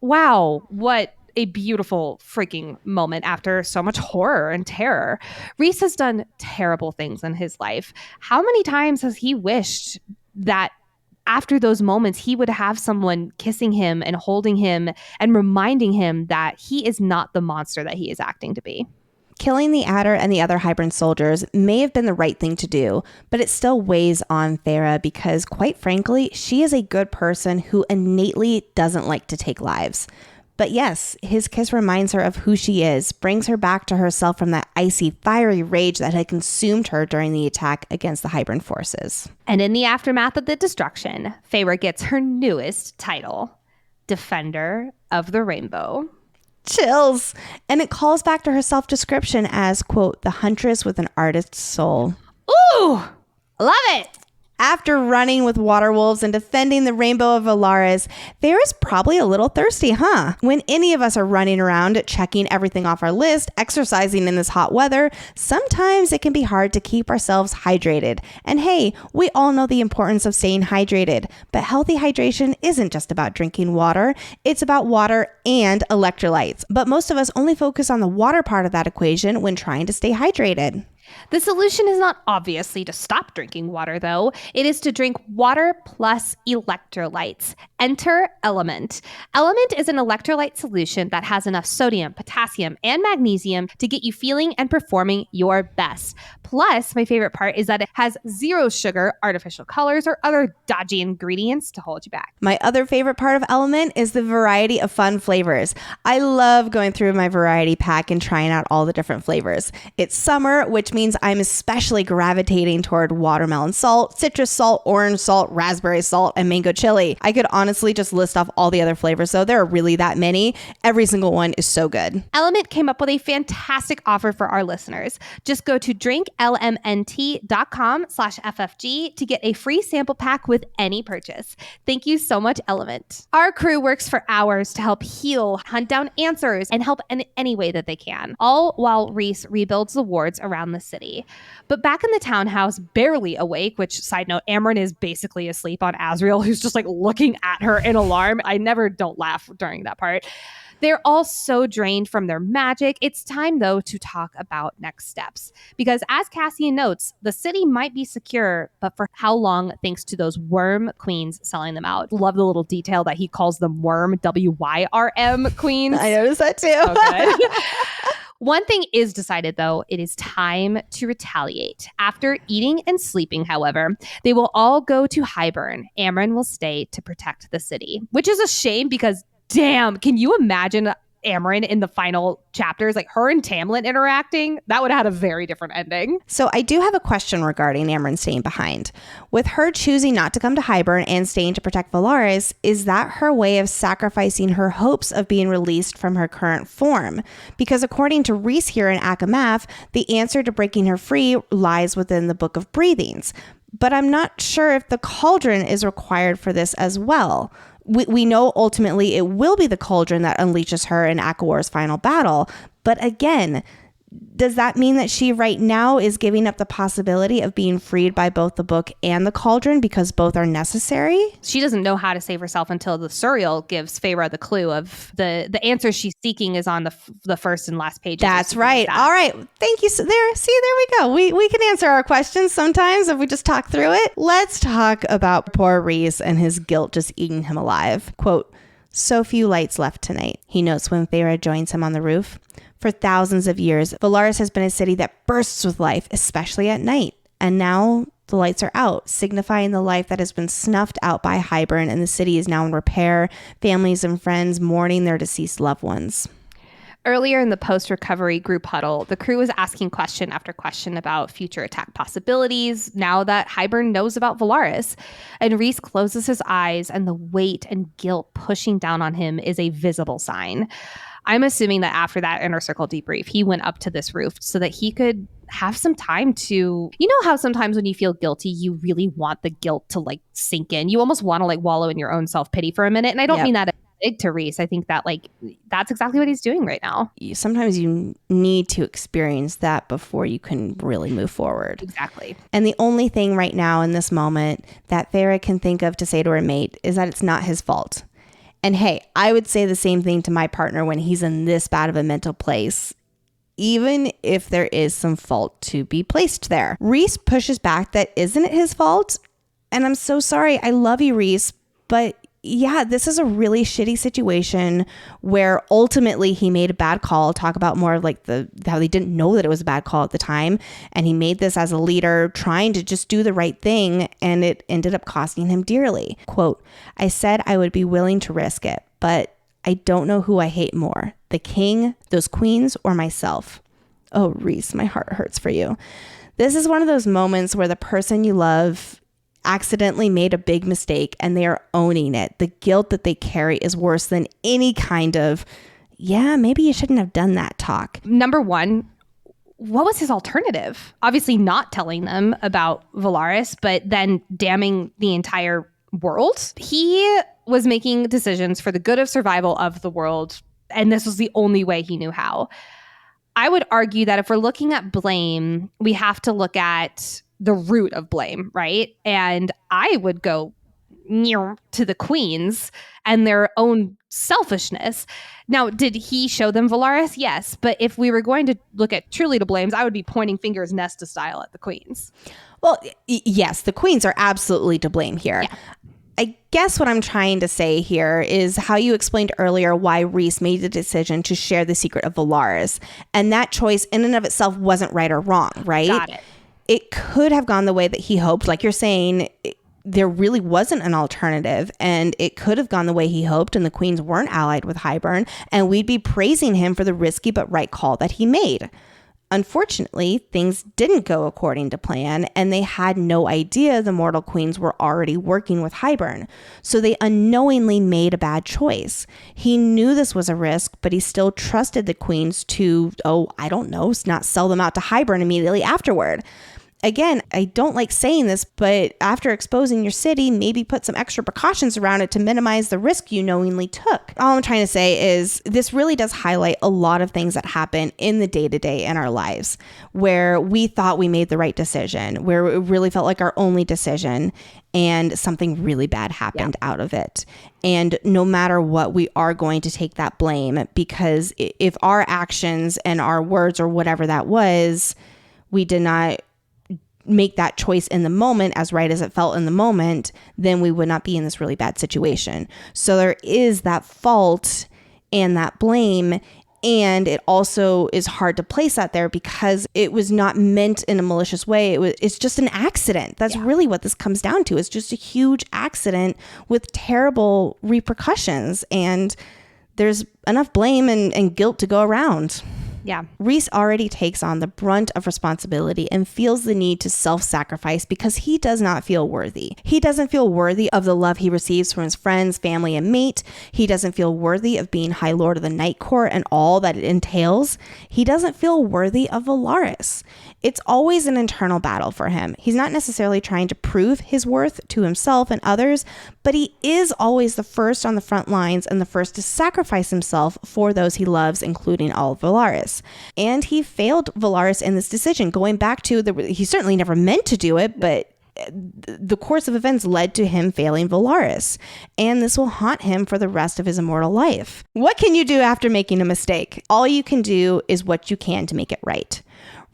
Wow, what a beautiful freaking moment after so much horror and terror. Rhys has done terrible things in his life. How many times has he wished that after those moments, he would have someone kissing him and holding him and reminding him that he is not the monster that he is acting to be? Killing the Adder and the other Hybern soldiers may have been the right thing to do, but it still weighs on Fae-vorite because, quite frankly, she is a good person who innately doesn't like to take lives. But yes, his kiss reminds her of who she is, brings her back to herself from that icy, fiery rage that had consumed her during the attack against the Hybern forces. And in the aftermath of the destruction, Fae-vorite gets her newest title, Defender of the Rainbow. Chills! And it calls back to her self-description as, quote, the huntress with an artist's soul. Ooh! Love it! After running with water wolves and defending the rainbow of Velaris, Fae-vorite's probably a little thirsty, huh? When any of us are running around, checking everything off our list, exercising in this hot weather, sometimes it can be hard to keep ourselves hydrated. And hey, we all know the importance of staying hydrated, but healthy hydration isn't just about drinking water. It's about water and electrolytes. But most of us only focus on the water part of that equation when trying to stay hydrated. The solution is not obviously to stop drinking water, though. It is to drink water plus electrolytes. Enter Element. Element is an electrolyte solution that has enough sodium, potassium, and magnesium to get you feeling and performing your best. Plus, my favorite part is that it has zero sugar, artificial colors, or other dodgy ingredients to hold you back. My other favorite part of Element is the variety of fun flavors. I love going through my variety pack and trying out all the different flavors. It's summer, which means I'm especially gravitating toward watermelon salt, citrus salt, orange salt, raspberry salt, and mango chili. I could honestly just list off all the other flavors, though there are really that many. Every single one is so good. Element came up with a fantastic offer for our listeners. Just go to drinklmnt.com/FFG to get a free sample pack with any purchase. Thank you so much, Element. Our crew works for hours to help heal, hunt down answers, and help in any way that they can, all while Rhys rebuilds the wards around the city. But back in the townhouse, barely awake, which, side note, Amren is basically asleep on Azriel, who's just like looking at her in alarm. I never don't laugh during that part. They're all so drained from their magic. It's time, though, to talk about next steps. Because as Cassian notes, the city might be secure, but for how long, thanks to those worm queens selling them out. Love the little detail that he calls them worm, W-Y-R-M queens. I noticed that too. Okay. One thing is decided, though. It is time to retaliate. After eating and sleeping, however, they will all go to Hybern. Amren will stay to protect the city, which is a shame because damn, can you imagine Amren in the final chapters? Like her and Tamlin interacting? That would have had a very different ending. So I do have a question regarding Amren staying behind. With her choosing not to come to Hybern and staying to protect Velaris, is that her way of sacrificing her hopes of being released from her current form? Because according to Rhys here in ACOMAF, the answer to breaking her free lies within the Book of Breathings. But I'm not sure if the Cauldron is required for this as well. We know ultimately it will be the Cauldron that unleashes her in ACOWAR's final battle. But again, does that mean that she right now is giving up the possibility of being freed by both the book and the Cauldron because both are necessary? She doesn't know how to save herself until the Suriel gives Feyre the clue of the answer she's seeking is on the first and last page. That's right. All right. Thank you. So there we go. We can answer our questions sometimes if we just talk through it. Let's talk about poor Rhys and his guilt just eating him alive. Quote, "So few lights left tonight," he notes when Feyre joins him on the roof. "For thousands of years, Velaris has been a city that bursts with life, especially at night. And now the lights are out, signifying the life that has been snuffed out by Hybern, and the city is now in repair, families and friends mourning their deceased loved ones." Earlier in the post-recovery group huddle, the crew was asking question after question about future attack possibilities now that Hybern knows about Velaris. And Rhys closes his eyes, and the weight and guilt pushing down on him is a visible sign. I'm assuming that after that Inner Circle debrief, he went up to this roof so that he could have some time to, you know how sometimes when you feel guilty, you really want the guilt to like sink in. You almost want to like wallow in your own self-pity for a minute. And I don't mean that as big to Rhys. I think that like that's exactly what he's doing right now. Sometimes you need to experience that before you can really move forward. Exactly. And the only thing right now in this moment that Feyre can think of to say to her mate is that it's not his fault. And hey, I would say the same thing to my partner when he's in this bad of a mental place, even if there is some fault to be placed there. Rhys pushes back that isn't it his fault? And I'm so sorry. I love you, Rhys. But yeah, this is a really shitty situation where ultimately he made a bad call. Talk about more of like how they didn't know that it was a bad call at the time. And he made this as a leader trying to just do the right thing. And it ended up costing him dearly. Quote, "I said I would be willing to risk it, but I don't know who I hate more, the king, those queens, or myself." Oh, Rhys, my heart hurts for you. This is one of those moments where the person you love accidentally made a big mistake and they are owning it. The guilt that they carry is worse than any kind of, yeah, maybe you shouldn't have done that talk. Number one, what was his alternative? Obviously not telling them about Velaris, but then damning the entire world. He was making decisions for the good of survival of the world, and this was the only way he knew how. I would argue that if we're looking at blame, we have to look at the root of blame, right? And I would go to the queens and their own selfishness. Now, did he show them Velaris? Yes. But if we were going to look at truly to blames, I would be pointing fingers Nesta style at the queens. Well, yes, the queens are absolutely to blame here. Yeah. I guess what I'm trying to say here is how you explained earlier why Rhys made the decision to share the secret of Velaris. And that choice in and of itself wasn't right or wrong, right? Got it. It could have gone the way that he hoped. Like you're saying, there really wasn't an alternative, and it could have gone the way he hoped, and the queens weren't allied with Hybern, and we'd be praising him for the risky but right call that he made. Unfortunately, things didn't go according to plan, and they had no idea the mortal queens were already working with Hybern, so they unknowingly made a bad choice. He knew this was a risk, but he still trusted the queens to, not sell them out to Hybern immediately afterward. again, I don't like saying this, but after exposing your city, maybe put some extra precautions around it to minimize the risk you knowingly took. All I'm trying to say is this really does highlight a lot of things that happen in the day-to-day in our lives where we thought we made the right decision, where it really felt like our only decision, and something really bad happened out of it. And no matter what, we are going to take that blame, because if our actions and our words or whatever that was, we did not make that choice in the moment as right as it felt in the moment, then we would not be in this really bad situation. So there is that fault and that blame. And it also is hard to place that there because it was not meant in a malicious way. It's just an accident. That's really what this comes down to. It's just a huge accident with terrible repercussions. And there's enough blame and guilt to go around. Yeah. Rhys already takes on the brunt of responsibility and feels the need to self-sacrifice because he does not feel worthy. He doesn't feel worthy of the love he receives from his friends, family, and mate. He doesn't feel worthy of being High Lord of the Night Court and all that it entails. He doesn't feel worthy of Velaris. It's always an internal battle for him. He's not necessarily trying to prove his worth to himself and others, but he is always the first on the front lines and the first to sacrifice himself for those he loves, including all of Velaris. And he failed Velaris in this decision, going back to he certainly never meant to do it, but the course of events led to him failing Velaris, and this will haunt him for the rest of his immortal life. What can you do after making a mistake? All you can do is what you can to make it right.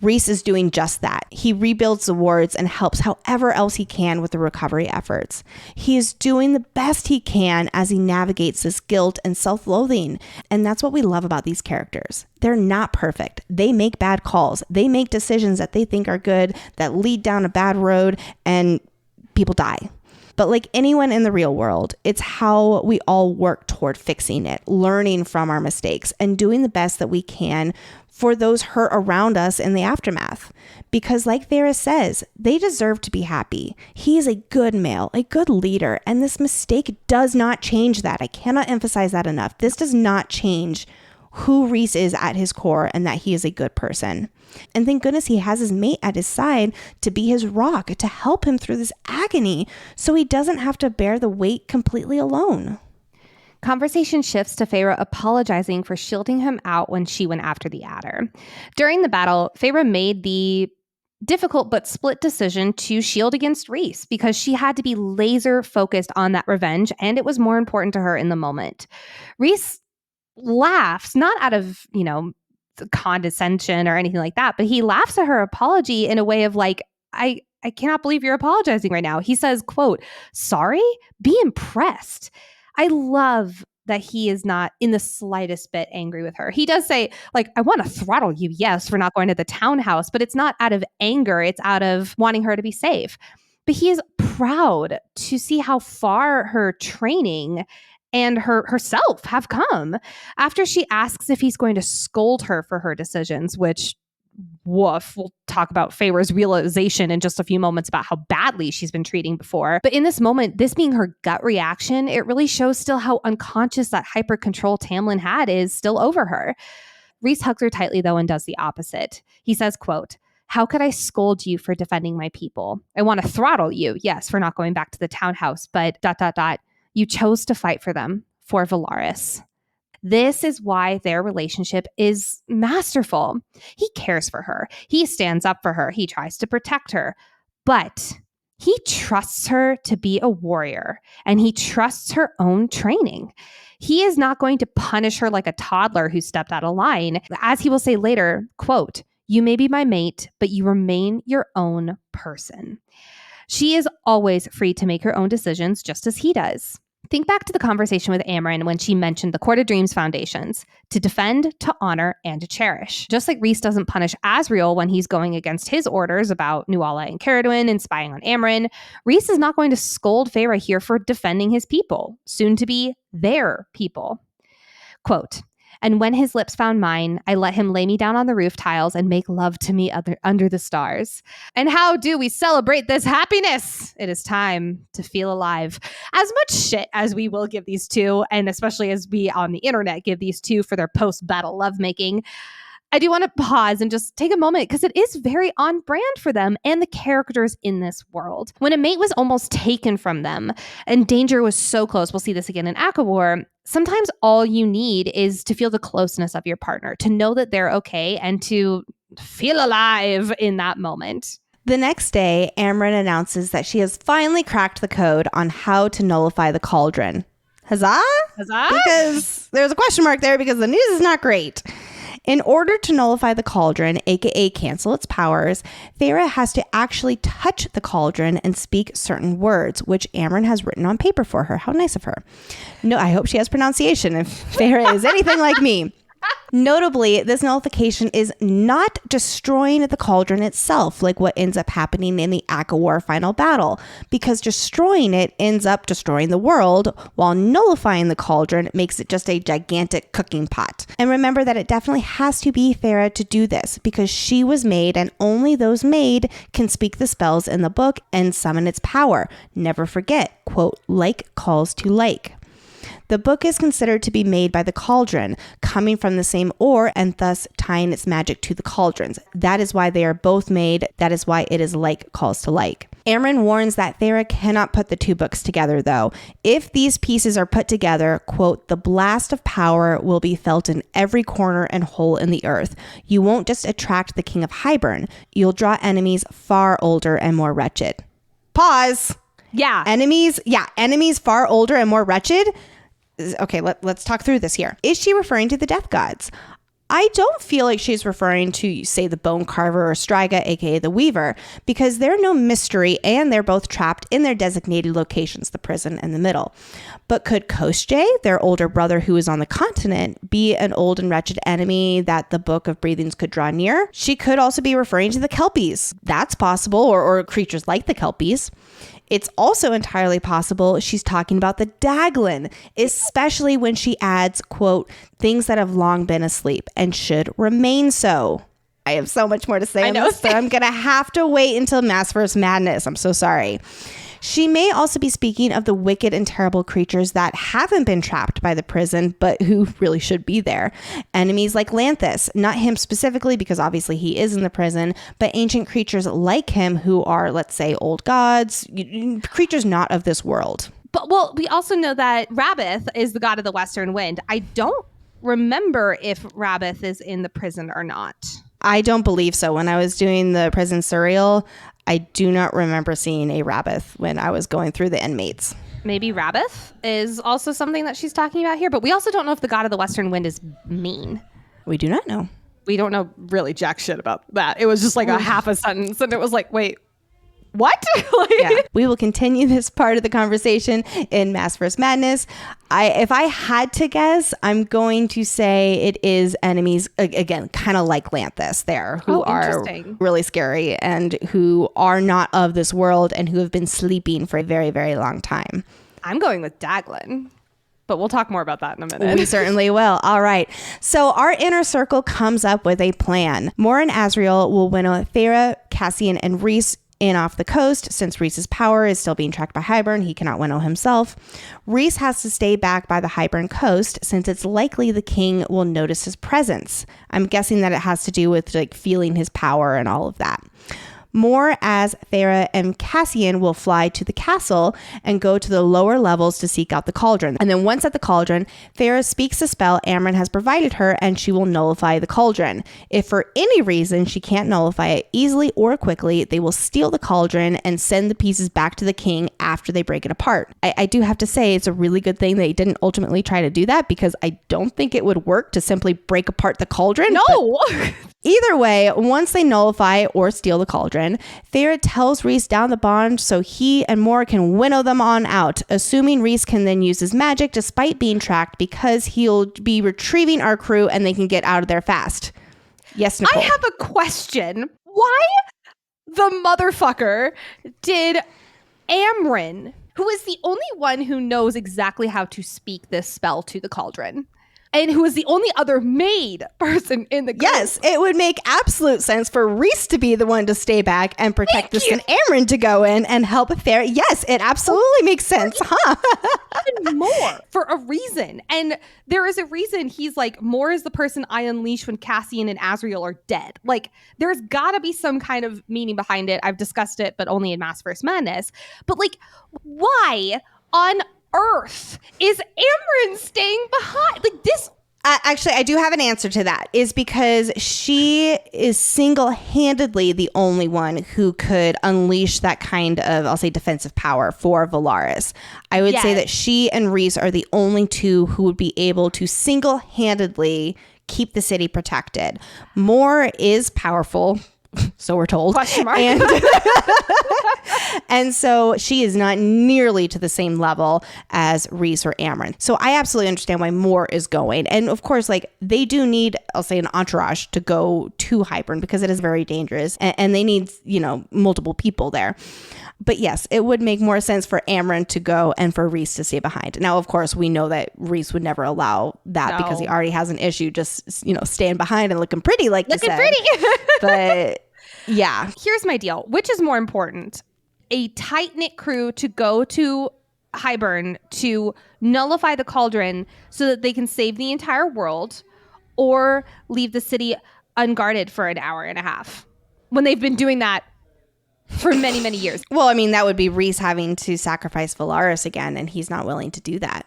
Rhys is doing just that. He rebuilds the wards and helps however else he can with the recovery efforts. He is doing the best he can as he navigates this guilt and self-loathing. And that's what we love about these characters. They're not perfect. They make bad calls. They make decisions that they think are good, that lead down a bad road, and people die. But like anyone in the real world, it's how we all work toward fixing it, learning from our mistakes, and doing the best that we can for those hurt around us in the aftermath. Because like Varys says, they deserve to be happy. He is a good male, a good leader, and this mistake does not change that. I cannot emphasize that enough. This does not change who Rhys is at his core and that he is a good person. And thank goodness he has his mate at his side to be his rock, to help him through this agony so he doesn't have to bear the weight completely alone. Conversation shifts to Feyre apologizing for shielding him out when she went after the adder. During the battle, Feyre made the difficult but split decision to shield against Rhys because she had to be laser focused on that revenge, and it was more important to her in the moment. Rhys laughs, not out of, condescension or anything like that, but he laughs at her apology in a way of like, I cannot believe you're apologizing right now. He says, quote, "Sorry? Be impressed." I love that he is not in the slightest bit angry with her. He does say, like, I want to throttle you, yes, for not going to the townhouse, but it's not out of anger. It's out of wanting her to be safe. But he is proud to see how far her training and herself have come after she asks if he's going to scold her for her decisions, which, woof, we'll talk about Feyre's realization in just a few moments about how badly she's been treating before. But in this moment, this being her gut reaction, it really shows still how unconscious that hyper control Tamlin had is still over her. Rhys hugs her tightly, though, and does the opposite. He says, quote, "How could I scold you for defending my people? I want to throttle you, yes, for not going back to the townhouse, but ... You chose to fight for them, for Velaris." This is why their relationship is masterful. He cares for her. He stands up for her. He tries to protect her. But he trusts her to be a warrior, and he trusts her own training. He is not going to punish her like a toddler who stepped out of line. As he will say later, quote, "You may be my mate, but you remain your own person." She is always free to make her own decisions, just as he does. Think back to the conversation with Amren when she mentioned the Court of Dreams foundations: to defend, to honor, and to cherish. Just like Rhys doesn't punish Asriel when he's going against his orders about Nuala and Caradwyn and spying on Amren, Rhys is not going to scold Feyre here for defending his people, soon to be their people. Quote, "And when his lips found mine, I let him lay me down on the roof tiles and make love to me under the stars. And how do we celebrate this happiness? It is time to feel alive." As much shit as we will give these two, and especially as we on the internet give these two for their post-battle lovemaking, I do want to pause and just take a moment because it is very on brand for them and the characters in this world. When a mate was almost taken from them and danger was so close, we'll see this again in ACOWAR, sometimes all you need is to feel the closeness of your partner, to know that they're okay and to feel alive in that moment. The next day, Amren announces that she has finally cracked the code on how to nullify the cauldron. Huzzah? Huzzah? Because there's a question mark there because the news is not great. In order to nullify the cauldron, aka cancel its powers, Feyre has to actually touch the cauldron and speak certain words, which Amren has written on paper for her. How nice of her. No, I hope she has pronunciation if Feyre is anything like me. Notably, this nullification is not destroying the cauldron itself, like what ends up happening in the ACOWAR final battle, because destroying it ends up destroying the world, while nullifying the cauldron makes it just a gigantic cooking pot. And remember that it definitely has to be Feyre to do this, because she was made and only those made can speak the spells in the book and summon its power. Never forget, quote, like calls to like. The book is considered to be made by the cauldron, coming from the same ore and thus tying its magic to the cauldrons. That is why they are both made. That is why it is like calls to like. Amren warns that Feyre cannot put the two books together, though. If these pieces are put together, quote, the blast of power will be felt in every corner and hole in the earth. You won't just attract the King of Hybern. You'll draw enemies far older and more wretched. Pause. Yeah. Enemies far older and more wretched? Okay, let's talk through this here. Is she referring to the death gods? I don't feel like she's referring to, say, the Bone Carver or Striga, aka the Weaver, because they're no mystery and they're both trapped in their designated locations, the prison and the middle. But could Koschei, their older brother who is on the continent, be an old and wretched enemy that the Book of Breathings could draw near? She could also be referring to the Kelpies. That's possible, or creatures like the Kelpies. It's also entirely possible she's talking about the Daglin, especially when she adds, quote, things that have long been asleep and should remain so. I have so much more to say on this, but I'm going to have to wait until Maasverse Madness. I'm so sorry. She may also be speaking of the wicked and terrible creatures that haven't been trapped by the prison, but who really should be there. Enemies like Lanthus, not him specifically because obviously he is in the prison, but ancient creatures like him who are, let's say, old gods, creatures not of this world. But, well, we also know that Rabith is the god of the Western Wind. I don't remember if Rabith is in the prison or not. I don't believe so. When I was doing the prison Suriel, I do not remember seeing a Rabith when I was going through the inmates. Maybe Rabith is also something that she's talking about here, but we also don't know if the god of the Western Wind is mean. We do not know. We don't know really jack shit about that. It was just like a half a sentence and it was like, wait, what? Yeah. We will continue this part of the conversation in Maasverse Madness. If I had to guess, I'm going to say it is enemies, again, kind of like Lanthus there, who are really scary and who are not of this world and who have been sleeping for a very, very long time. I'm going with Daglin, but we'll talk more about that in a minute. We certainly will. All right. So our inner circle comes up with a plan. Mor and Asriel will winnow Feyre, Cassian, and Rhys in off the coast. Since Rhys's power is still being tracked by Hybern, he cannot winnow himself. Rhys has to stay back by the Hybern coast since it's likely the king will notice his presence. I'm guessing that it has to do with like feeling his power and all of that. Mor, as Feyre and Cassian will fly to the castle and go to the lower levels to seek out the cauldron. And then once at the cauldron, Feyre speaks the spell Amren has provided her and she will nullify the cauldron. If for any reason she can't nullify it easily or quickly, they will steal the cauldron and send the pieces back to the king after they break it apart. I do have to say it's a really good thing they didn't ultimately try to do that because I don't think it would work to simply break apart the cauldron. No! Either way, once they nullify or steal the cauldron, Feyre tells Rhys down the bond so he and Mor can winnow them on out, assuming Rhys can then use his magic despite being tracked because he'll be retrieving our crew and they can get out of there fast. Yes, Nicole. I have a question. Why the motherfucker did Amren, who is the only one who knows exactly how to speak this spell to the cauldron, and who is the only other made person in the group. Yes, it would make absolute sense for Rhys to be the one to stay back and protect this, and Amren to go in and help Fae. Yes, it absolutely makes sense, huh? Even more for a reason. And there is a reason he's like, Moore is the person I unleash when Cassian and Azriel are dead. Like, there's got to be some kind of meaning behind it. I've discussed it, but only in Maasverse Madness. But like, why on earth is Amren staying behind? Like this. Actually, I do have an answer to that. Is because she is single-handedly the only one who could unleash that kind of, I'll say, defensive power for Velaris. I would say that she and Rhys are the only two who would be able to single-handedly keep the city protected. Moore is powerful. So we're told. Question mark. And so she is not nearly to the same level as Rhys or Amren. So I absolutely understand why Moore is going. And of course, like, they do need, I'll say, an entourage to go to Hybern because it is very dangerous. And they need, multiple people there. But yes, it would make more sense for Amren to go and for Rhys to stay behind. Now, of course, we know that Rhys would never allow that because he already has an issue just, staying behind and looking pretty, like you said. Looking pretty. But yeah. Here's my deal. Which is more important? A tight-knit crew to go to Hybern to nullify the Cauldron so that they can save the entire world, or leave the city unguarded for an hour and a half when they've been doing that for many, many years. Well, I mean, that would be Rhys having to sacrifice Velaris again, and he's not willing to do that.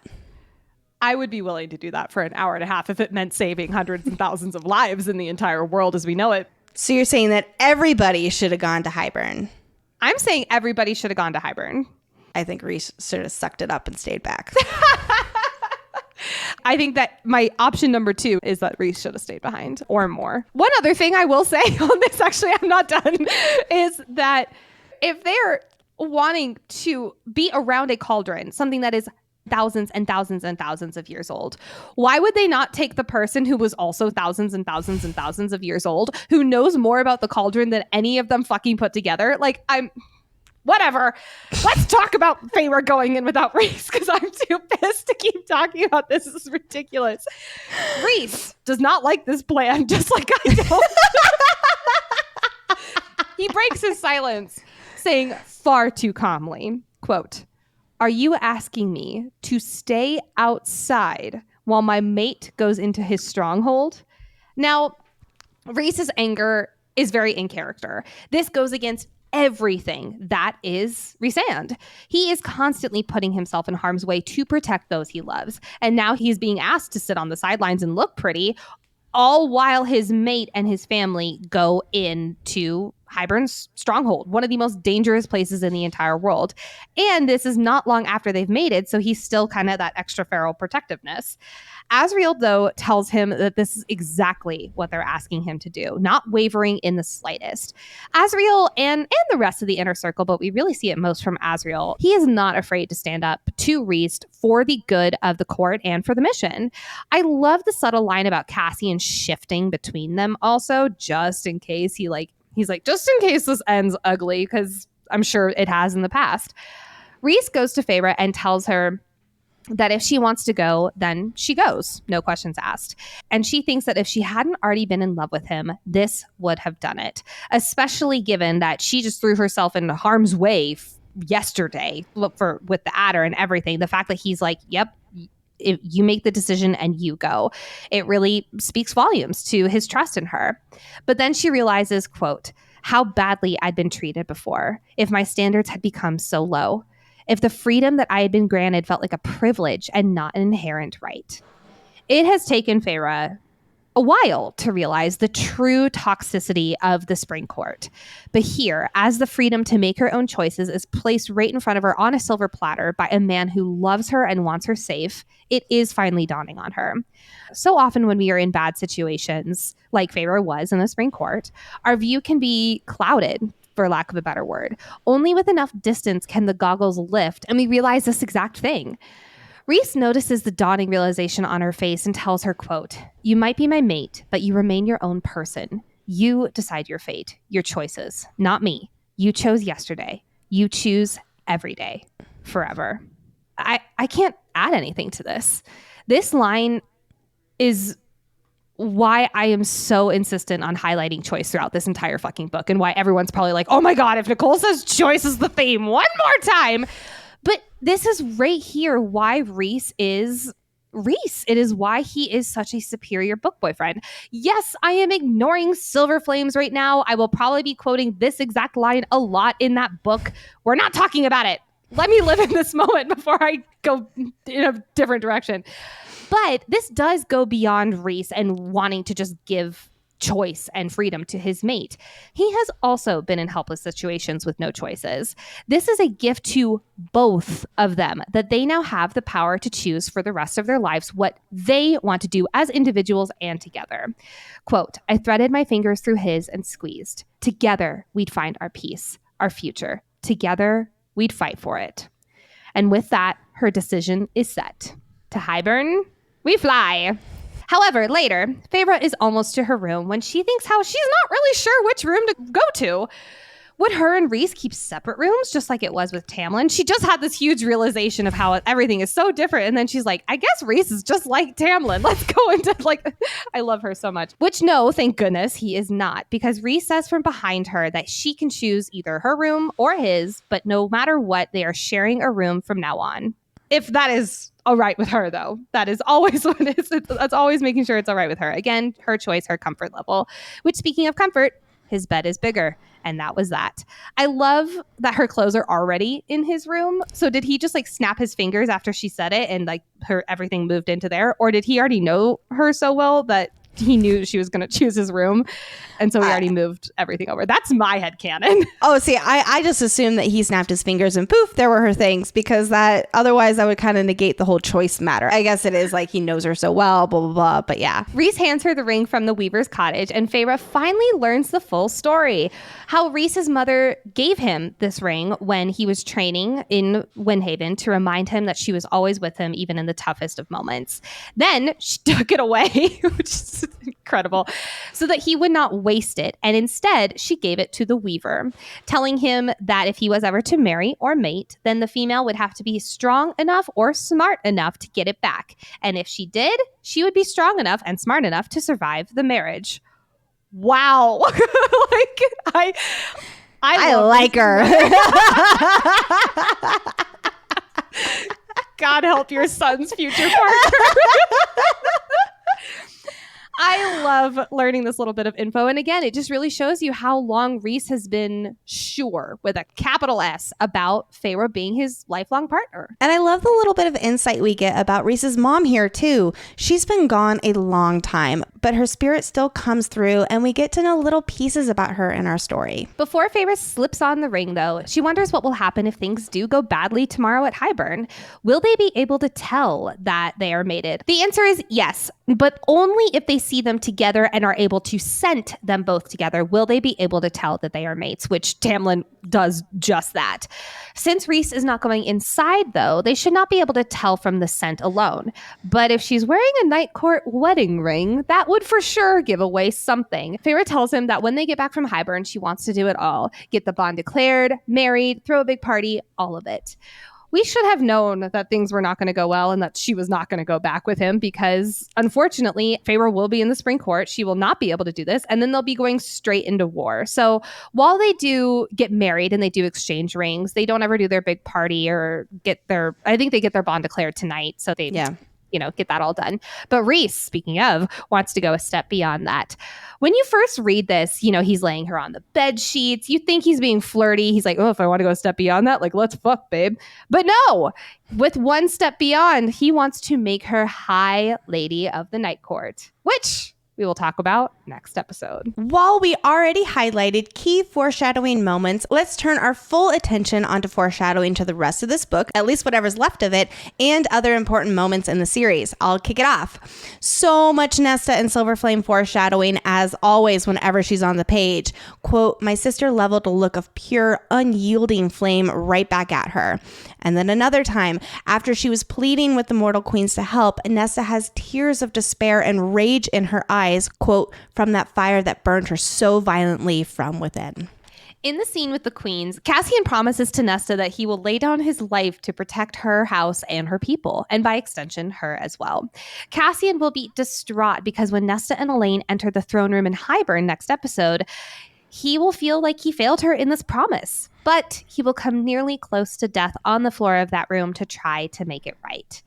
I would be willing to do that for an hour and a half if it meant saving hundreds and thousands of lives in the entire world as we know it. So you're saying that everybody should have gone to Hybern? I'm saying everybody should have gone to Hybern. I think Rhys should have sucked it up and stayed back. I think that my option number 2 is that Rhys should have stayed behind, or more. One other thing I will say on this, actually, I'm not done, is that if they're wanting to be around a cauldron, something that is thousands and thousands and thousands of years old, why would they not take the person who was also thousands and thousands and thousands of years old, who knows more about the cauldron than any of them fucking put together? Like, whatever. Let's talk about Feyre going in without Rhys, because I'm too pissed to keep talking about this. This is ridiculous. Rhys does not like this plan, just like I don't. He breaks his silence, saying far too calmly, quote, "Are you asking me to stay outside while my mate goes into his stronghold?" Now, Rhys's anger is very in character. This goes against everything that is Rhysand. He is constantly putting himself in harm's way to protect those he loves. And now he's being asked to sit on the sidelines and look pretty, all while his mate and his family go into Hybern's stronghold, one of the most dangerous places in the entire world. And this is not long after they've mated, so he's still kind of that extra feral protectiveness. Azriel, though, tells him that this is exactly what they're asking him to do, not wavering in the slightest. Azriel and the rest of the Inner Circle, but we really see it most from Azriel, he is not afraid to stand up to Rhys for the good of the court and for the mission. I love the subtle line about Cassian shifting between them also, just in case he's like, just in case this ends ugly, because I'm sure it has in the past. Rhys goes to Feyre and tells her that if she wants to go, then she goes. No questions asked. And she thinks that if she hadn't already been in love with him, this would have done it, especially given that she just threw herself into harm's way yesterday with the adder and everything. The fact that he's like, yep, if you make the decision and you go, it really speaks volumes to his trust in her. But then she realizes, quote, how badly I'd been treated before, if my standards had become so low, if the freedom that I had been granted felt like a privilege and not an inherent right. It has taken Feyre a while to realize the true toxicity of the Spring Court. But here, as the freedom to make her own choices is placed right in front of her on a silver platter by a man who loves her and wants her safe, it is finally dawning on her. So often when we are in bad situations, like Feyre was in the Spring Court, our view can be clouded, for lack of a better word. Only with enough distance can the goggles lift and we realize this exact thing. Rhys notices the dawning realization on her face and tells her, quote, you might be my mate, but you remain your own person. You decide your fate, your choices, not me. You chose yesterday. You choose every day, forever. I can't add anything to this. This line is why I am so insistent on highlighting choice throughout this entire fucking book, and why everyone's probably like, oh my God, if Nicole says choice is the theme one more time. But this is right here why Rhys is Rhys. It is why he is such a superior book boyfriend. Yes, I am ignoring Silver Flames right now. I will probably be quoting this exact line a lot in that book. We're not talking about it. Let me live in this moment before I go in a different direction. But this does go beyond Rhys and wanting to just give choice and freedom to his mate. He has also been in helpless situations with no choices. This is a gift to both of them, that they now have the power to choose for the rest of their lives what they want to do as individuals and together. Quote, I threaded my fingers through his and squeezed. Together, we'd find our peace, our future. Together, we'd fight for it. And with that, her decision is set. To Hybern, we fly. However, later, Fae-vorite is almost to her room when she thinks how she's not really sure which room to go to. Would her and Rhys keep separate rooms just like it was with Tamlin? She just had this huge realization of how everything is so different. And then she's like, I guess Rhys is just like Tamlin. Let's go into I love her so much. Which no, thank goodness he is not, because Rhys says from behind her that she can choose either her room or his, but no matter what, they are sharing a room from now on. If that is all right with her, though, that is always what it is. That's always making sure it's all right with her. Again, her choice, her comfort level, which speaking of comfort, his bed is bigger. And that was that. I love that her clothes are already in his room. So did he just snap his fingers after she said it and everything moved into there? Or did he already know her so well that he knew she was going to choose his room, and so he already moved everything over? That's my headcanon. Oh, see, I just assumed that he snapped his fingers and poof, there were her things, because otherwise that would kind of negate the whole choice matter. I guess it is he knows her so well, blah, blah, blah, but yeah. Rhys hands her the ring from the Weaver's cottage, and Fae-vorite finally learns the full story. How Rhys's mother gave him this ring when he was training in Windhaven to remind him that she was always with him, even in the toughest of moments. Then she took it away, which is incredible, so that he would not waste it. And instead, she gave it to the Weaver, telling him that if he was ever to marry or mate, then the female would have to be strong enough or smart enough to get it back. And if she did, she would be strong enough and smart enough to survive the marriage. Wow. I like her. God help your son's future partner. I love learning this little bit of info. And again, it just really shows you how long Rhys has been sure, with a capital S, about Fae-vorite being his lifelong partner. And I love the little bit of insight we get about Rhys's mom here, too. She's been gone a long time, but her spirit still comes through, and we get to know little pieces about her in our story. Before Fae-vorite slips on the ring, though, she wonders what will happen if things do go badly tomorrow at Hybern. Will they be able to tell that they are mated? The answer is yes, but only if they see them together and are able to scent them both together will they be able to tell that they are mates, which Tamlin does just that. Since Rhys is not going inside, though, they should not be able to tell from the scent alone. But if she's wearing a night court wedding ring, that would for sure give away something. Fae-vorite tells him that when they get back from Hybern, she wants to do it all. Get the bond declared, married, throw a big party, all of it. We should have known that things were not going to go well and that she was not going to go back with him, because unfortunately, Fae-vorite will be in the spring court. She will not be able to do this. And then they'll be going straight into war. So while they do get married and they do exchange rings, they don't ever do their big party or I think they get their bond declared tonight. So they, get that all done. But Rhys, speaking of, wants to go a step beyond that. When you first read this, he's laying her on the bed sheets. You think he's being flirty. He's like, oh, if I want to go a step beyond that, let's fuck, babe. But no, with one step beyond, he wants to make her High Lady of the Night Court, which we will talk about next episode. While we already highlighted key foreshadowing moments, let's turn our full attention onto foreshadowing to the rest of this book, at least whatever's left of it, and other important moments in the series. I'll kick it off. So much Nesta and Silverflame foreshadowing, as always, whenever she's on the page. Quote, my sister leveled a look of pure, unyielding flame right back at her. And then another time, after she was pleading with the mortal queens to help, Nesta has tears of despair and rage in her eyes, quote, from that fire that burned her so violently from within. In the scene with the queens, Cassian promises to Nesta that he will lay down his life to protect her house and her people, and by extension, her as well. Cassian will be distraught because when Nesta and Elaine enter the throne room in Hybern next episode, he will feel like he failed her in this promise. But he will come nearly close to death on the floor of that room to try to make it right.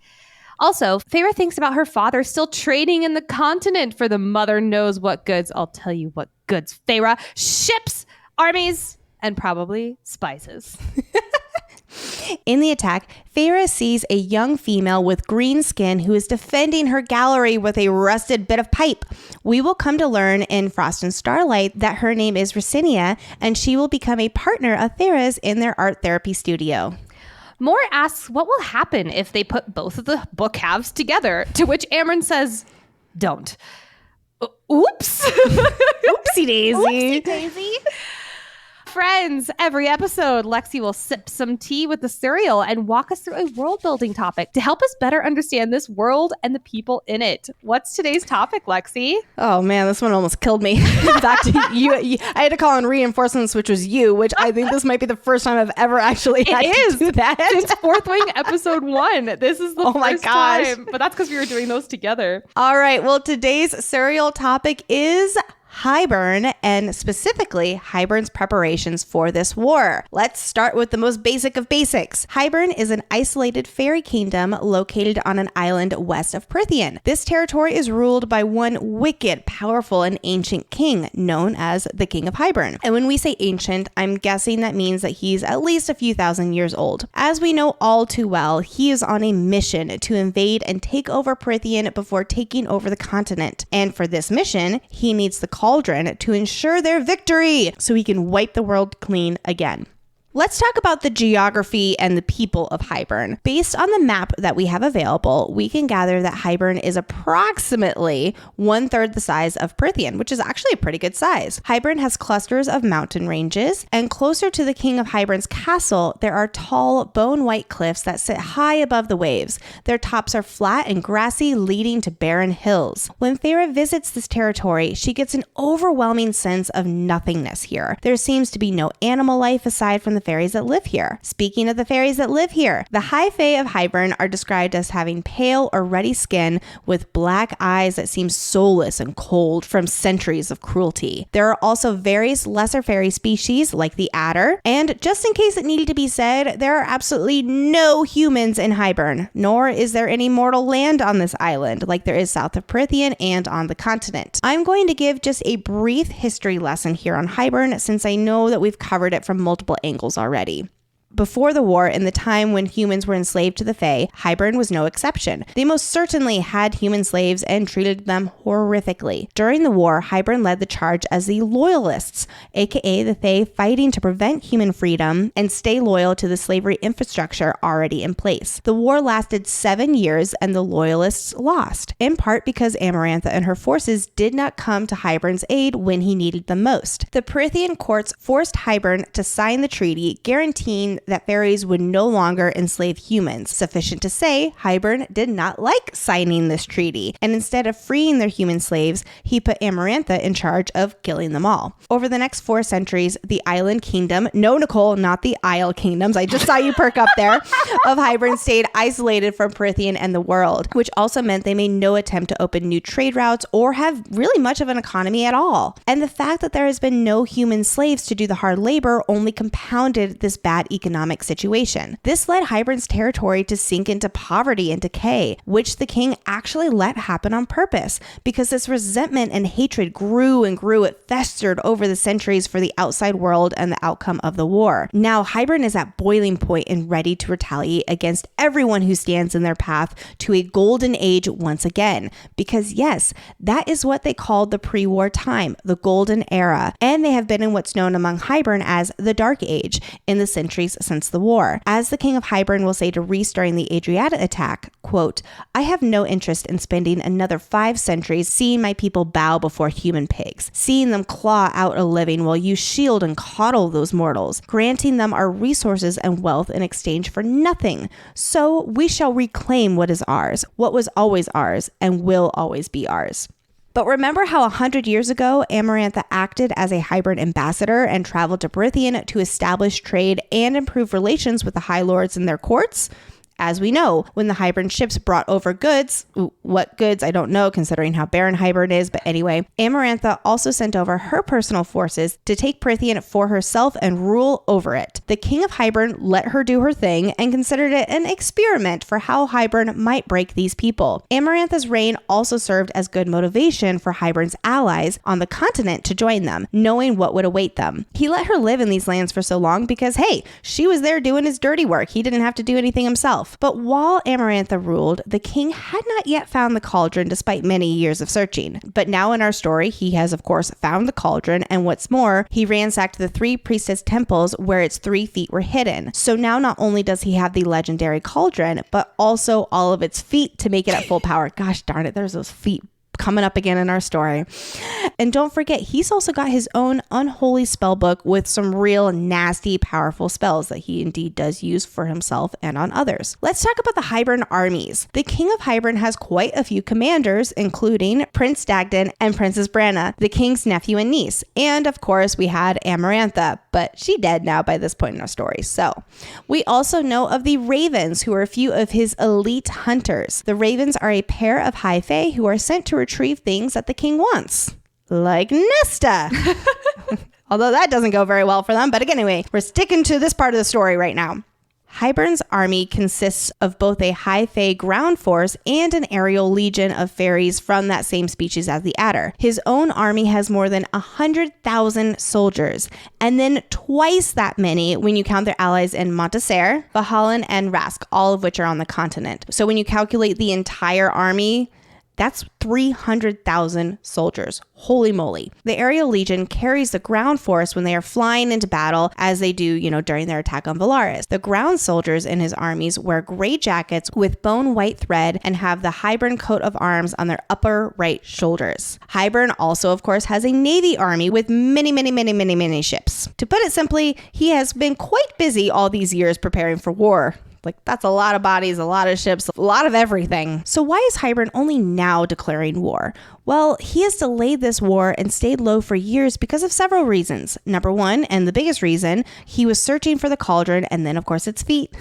Also, Feyre thinks about her father still trading in the continent for the mother knows what goods. I'll tell you what goods, Feyre. Ships, armies, and probably spices. In the attack, Feyre sees a young female with green skin who is defending her gallery with a rusted bit of pipe. We will come to learn in Frost and Starlight that her name is Ricinia, and she will become a partner of Feyre's in their art therapy studio. Moore asks what will happen if they put both of the book halves together, to which Amryn says, don't. Oops. Oopsie daisy. Oopsie daisy. Friends, every episode, Lexi will sip some tea with the Suriel and walk us through a world building topic to help us better understand this world and the people in it. What's today's topic, Lexi? Oh man, this one almost killed me. In fact, you, I had to call in reinforcements, which was you, which I think this might be the first time I've ever actually had to do that. Since Fourth Wing episode 1. This is the first time. But that's because we were doing those together. All right. Well, today's Suriel topic is Hybern, and specifically Hybern's preparations for this war. Let's start with the most basic of basics. Hybern is an isolated fairy kingdom located on an island west of Prythian. This territory is ruled by one wicked, powerful, and ancient king known as the King of Hybern. And when we say ancient, I'm guessing that means that he's at least a few thousand years old. As we know all too well, he is on a mission to invade and take over Prythian before taking over the continent. And for this mission, he needs the Cauldron to ensure their victory so he can wipe the world clean again. Let's talk about the geography and the people of Hybern. Based on the map that we have available, we can gather that Hybern is approximately 1/3 the size of Prythian, which is actually a pretty good size. Hybern has clusters of mountain ranges, and closer to the King of Hybern's castle, there are tall, bone-white cliffs that sit high above the waves. Their tops are flat and grassy, leading to barren hills. When Feyre visits this territory, she gets an overwhelming sense of nothingness here. There seems to be no animal life aside from the fairies that live here. Speaking of the fairies that live here, the High Fae of Hybern are described as having pale or ruddy skin with black eyes that seem soulless and cold from centuries of cruelty. There are also various lesser fairy species like the adder, and just in case it needed to be said, there are absolutely no humans in Hybern, nor is there any mortal land on this island like there is south of Prythian and on the continent. I'm going to give just a brief history lesson here on Hybern since I know that we've covered it from multiple angles already. Before the war, in the time when humans were enslaved to the Fae, Hybern was no exception. They most certainly had human slaves and treated them horrifically. During the war, Hybern led the charge as the Loyalists, aka the Fae fighting to prevent human freedom and stay loyal to the slavery infrastructure already in place. The war lasted 7 years and the Loyalists lost, in part because Amarantha and her forces did not come to Hybern's aid when he needed them most. The Prythian courts forced Hybern to sign the treaty, guaranteeing that fairies would no longer enslave humans. Sufficient to say, Hybern did not like signing this treaty, and instead of freeing their human slaves, he put Amarantha in charge of killing them all. Over the next 4 centuries, the island kingdom, no Nicole, not the Isle kingdoms, I just saw you perk up there, of Hybern stayed isolated from Prythian and the world, which also meant they made no attempt to open new trade routes or have really much of an economy at all. And the fact that there has been no human slaves to do the hard labor only compounded this bad economic situation. This led Hybern's territory to sink into poverty and decay, which the king actually let happen on purpose, because this resentment and hatred grew and grew. It festered over the centuries for the outside world and the outcome of the war. Now Hybern is at boiling point and ready to retaliate against everyone who stands in their path to a golden age once again, because yes, that is what they called the pre-war time, the golden era, and they have been in what's known among Hybern as the Dark Age in the centuries since the war. As the King of Hybern will say to Rhys during the Adriata attack, quote, "I have no interest in spending another 5 centuries seeing my people bow before human pigs, seeing them claw out a living while you shield and coddle those mortals, granting them our resources and wealth in exchange for nothing. So we shall reclaim what is ours, what was always ours, and will always be ours." But remember how 100 years ago, Amarantha acted as a Hybern ambassador and traveled to Prythian to establish trade and improve relations with the High Lords and their courts? As we know, when the Hybern ships brought over goods, what goods, I don't know, considering how barren Hybern is, but anyway, Amarantha also sent over her personal forces to take Prythian for herself and rule over it. The king of Hybern let her do her thing and considered it an experiment for how Hybern might break these people. Amarantha's reign also served as good motivation for Hybern's allies on the continent to join them, knowing what would await them. He let her live in these lands for so long because, hey, she was there doing his dirty work. He didn't have to do anything himself. But while Amarantha ruled, the king had not yet found the cauldron despite many years of searching. But now in our story, he has of course found the cauldron, and what's more, he ransacked the 3 priestess temples where its 3 feet were hidden. So now not only does he have the legendary cauldron, but also all of its feet to make it at full power. Gosh darn it, there's those feet coming up again in our story. And don't forget, he's also got his own unholy spell book with some real nasty, powerful spells that he indeed does use for himself and on others. Let's talk about the Hybern armies. The king of Hybern has quite a few commanders, including Prince Dagden and Princess Branna, the king's nephew and niece. And of course, we had Amarantha, but she dead now by this point in our story. So we also know of the Ravens, who are a few of his elite hunters. The Ravens are a pair of high fae who are sent to retrieve things that the king wants, like Nesta. Although that doesn't go very well for them. But anyway, we're sticking to this part of the story right now. Hybern's army consists of both a high fae ground force and an aerial legion of fairies from that same species as the Adder. His own army has more than 100,000 soldiers, and then twice that many when you count their allies in Montaser, Valhallan, and Rask, all of which are on the continent. So when you calculate the entire army, that's 300,000 soldiers. Holy moly. The aerial legion carries the ground force when they are flying into battle, as they do, during their attack on Velaris. The ground soldiers in his armies wear gray jackets with bone white thread and have the Hybern coat of arms on their upper right shoulders. Hybern also, of course, has a navy army with many ships. To put it simply, he has been quite busy all these years preparing for war. Like, that's a lot of bodies, a lot of ships, a lot of everything. So why is Hybern only now declaring war? Well, he has delayed this war and stayed low for years because of several reasons. Number one, and the biggest reason, he was searching for the cauldron and then, of course, its feet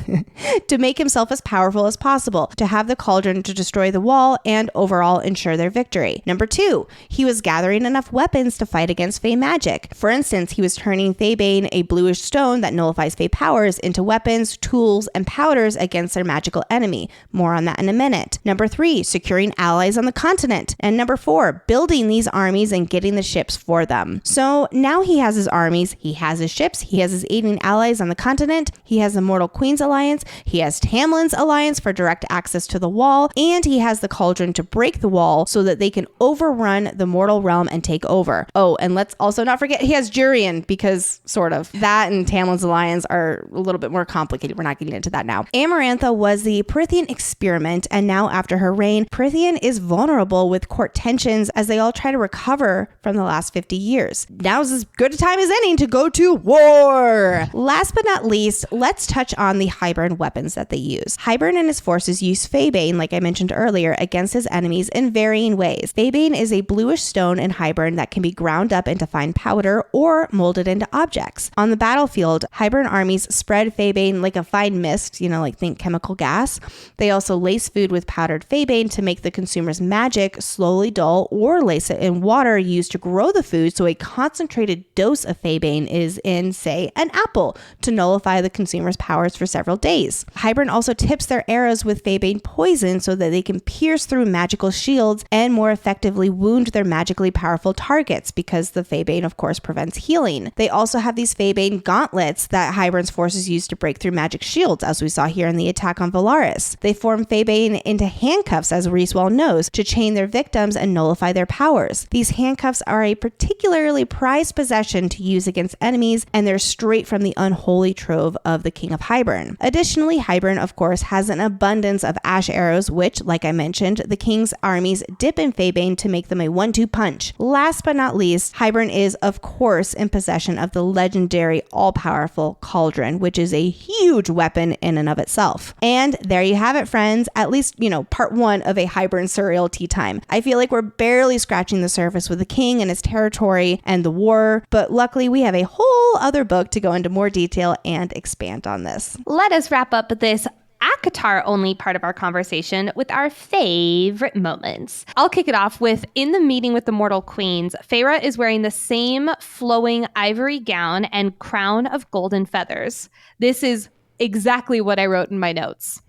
to make himself as powerful as possible, to have the cauldron to destroy the wall and overall ensure their victory. Number two, he was gathering enough weapons to fight against Fae magic. For instance, he was turning Faebane, a bluish stone that nullifies Fae powers, into weapons, tools, and powders against their magical enemy. More on that in a minute. Number three, securing allies on the continent. And number four, building these armies and getting the ships for them. So now he has his armies, he has his ships, he has his aiding allies on the continent, he has the Mortal Queen's Alliance, he has Tamlin's Alliance for direct access to the wall, and he has the cauldron to break the wall so that they can overrun the mortal realm and take over. Oh, and let's also not forget he has Jurian, because sort of that and Tamlin's Alliance are a little bit more complicated. We're not getting into that now. Amarantha was the Prythian experiment, and now after her reign, Prythian is vulnerable with court tensions as they all try to recover from the last 50 years. Now's as good a time as any to go to war. Last but not least, let's touch on the Hybern weapons that they use. Hybern and his forces use Faebane, like I mentioned earlier, against his enemies in varying ways. Faebane is a bluish stone in Hybern that can be ground up into fine powder or molded into objects. On the battlefield, Hybern armies spread Faebane like a fine mist, like think chemical gas. They also lace food with powdered Faebane to make the consumer's magic slowly dull, or lace it in water used to grow the food, so a concentrated dose of Faebane is in, say, an apple to nullify the consumer's powers for several days. Hybern also tips their arrows with Faebane poison so that they can pierce through magical shields and more effectively wound their magically powerful targets, because the Faebane, of course, prevents healing. They also have these Faebane gauntlets that Hybern's forces use to break through magic shields, as we saw here in the attack on Velaris. They form Faebane into handcuffs, as Reese well knows, to chain their victims and nullify their powers. These handcuffs are a particularly prized possession to use against enemies, and they're straight from the unholy trove of the King of Hybern. Additionally, Hybern, of course, has an abundance of ash arrows, which, like I mentioned, the king's armies dip in Faebane to make them a 1-2 punch. Last but not least, Hybern is, of course, in possession of the legendary all-powerful Cauldron, which is a huge weapon in and and of itself. And there you have it, friends. At least, part one of a Hybern Suriel Teatime. I feel like we're barely scratching the surface with the king and his territory and the war, but luckily we have a whole other book to go into more detail and expand on this. Let us wrap up this ACOTAR only part of our conversation with our favorite moments. I'll kick it off with, in the meeting with the mortal queens, Fae-vorite is wearing the same flowing ivory gown and crown of golden feathers. This is exactly what I wrote in my notes.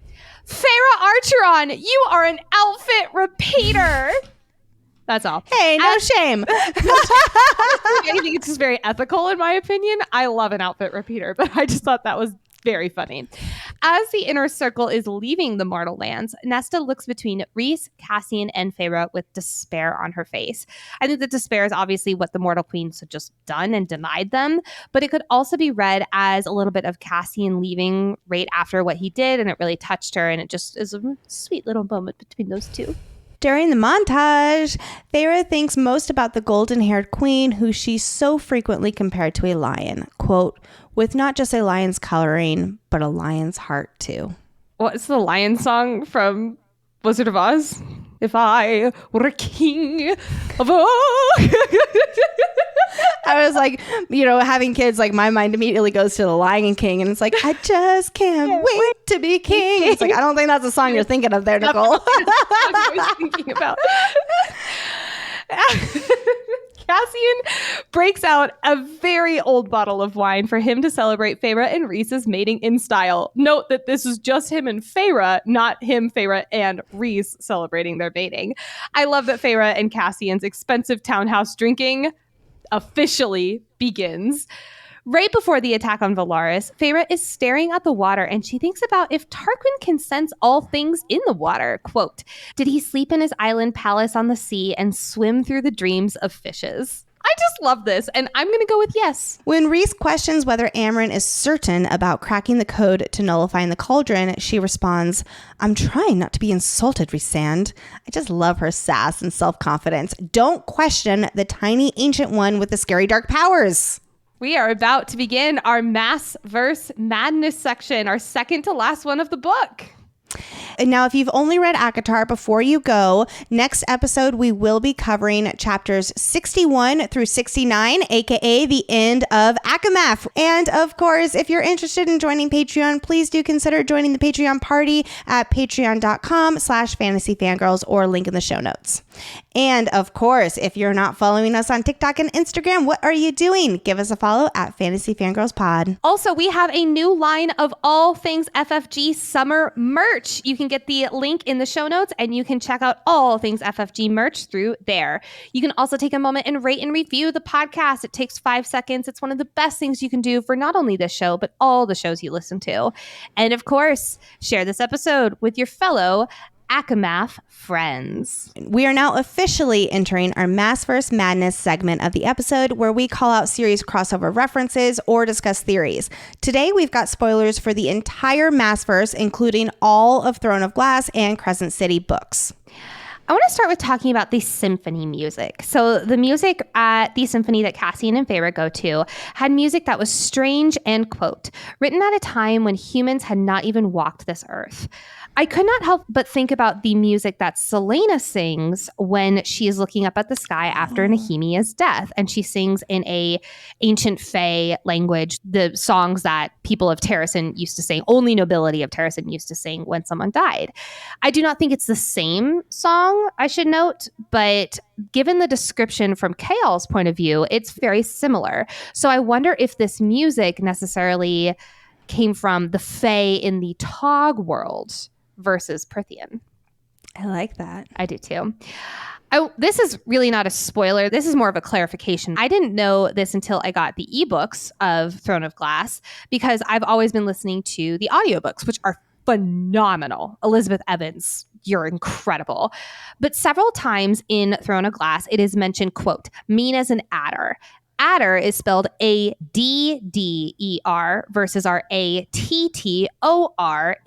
Fae-vorite Archeron, you are an outfit repeater. That's all. Hey, no shame. I think it's just very ethical in my opinion. I love an outfit repeater, but I just thought that was very funny. As the Inner Circle is leaving the mortal lands, Nesta looks between Rhys, Cassian, and Fae-vorite with despair on her face. I think that despair is obviously what the mortal queens had just done and denied them, but it could also be read as a little bit of Cassian leaving right after what he did, and it really touched her, and it just is a sweet little moment between those two. During the montage, Fae-vorite thinks most about the golden-haired queen who she so frequently compared to a lion. Quote, with not just a lion's coloring, but a lion's heart too. What's the lion song from Wizard of Oz? If I were a king of I was like, having kids, like my mind immediately goes to the Lion King, and it's like, I just can't wait to be king. It's like, I don't think that's the song you're thinking of there, Nicole. I was thinking about. Cassian breaks out a very old bottle of wine for him to celebrate Fae-vorite and Rhys's mating in style. Note that this is just him and Fae-vorite, not him, Fae-vorite, and Rhys celebrating their mating. I love that Fae-vorite and Cassian's expensive townhouse drinking officially begins. Right before the attack on Velaris, Fae-vorite is staring at the water and she thinks about if Tarquin can sense all things in the water. Quote, did he sleep in his island palace on the sea and swim through the dreams of fishes? I just love this, and I'm going to go with yes. When Rhys questions whether Amren is certain about cracking the code to nullifying the Cauldron, she responds, I'm trying not to be insulted, Rhysand. I just love her sass and self-confidence. Don't question the tiny ancient one with the scary dark powers. We are about to begin our Maasverse Madness section, our second to last one of the book. And now, if you've only read ACOTAR, before you go, next episode, we will be covering chapters 61 through 69, aka the end of ACOMAF. And of course, if you're interested in joining Patreon, please do consider joining the Patreon party at patreon.com/Fantasy Fangirls or link in the show notes. And of course, if you're not following us on TikTok and Instagram, what are you doing? Give us a follow at Fantasy Fangirls Pod. Also, we have a new line of all things FFG summer merch. You can get the link in the show notes and you can check out all things FFG merch through there. You can also take a moment and rate and review the podcast. It takes 5 seconds. It's one of the best things you can do for not only this show, but all the shows you listen to. And of course, share this episode with your fellow ACOMAF friends. We are now officially entering our Maasverse Madness segment of the episode where we call out series crossover references or discuss theories. Today, we've got spoilers for the entire Maasverse, including all of Throne of Glass and Crescent City books. I want to start with talking about the symphony music. So the music at the symphony that Cassian and Fae-vorite go to had music that was strange and, quote, written at a time when humans had not even walked this earth. I could not help but think about the music that Selena sings when she is looking up at the sky after Nehemiah's death. And she sings in a ancient Fae language, the songs that people of Terrasen used to sing, only nobility of Terrasen used to sing when someone died. I do not think it's the same song, I should note, but given the description from Chaol's point of view, it's very similar. So I wonder if this music necessarily came from the Fae in the Tog world versus Prythian. I like that. I do too. This is really not a spoiler. This is more of a clarification. I didn't know this until I got the ebooks of Throne of Glass because I've always been listening to the audiobooks, which are phenomenal. Elizabeth Evans, you're incredible. But several times in Throne of Glass, it is mentioned, quote, mean as an adder. Adder is spelled A-D-D-E-R versus our A-T-T-O-R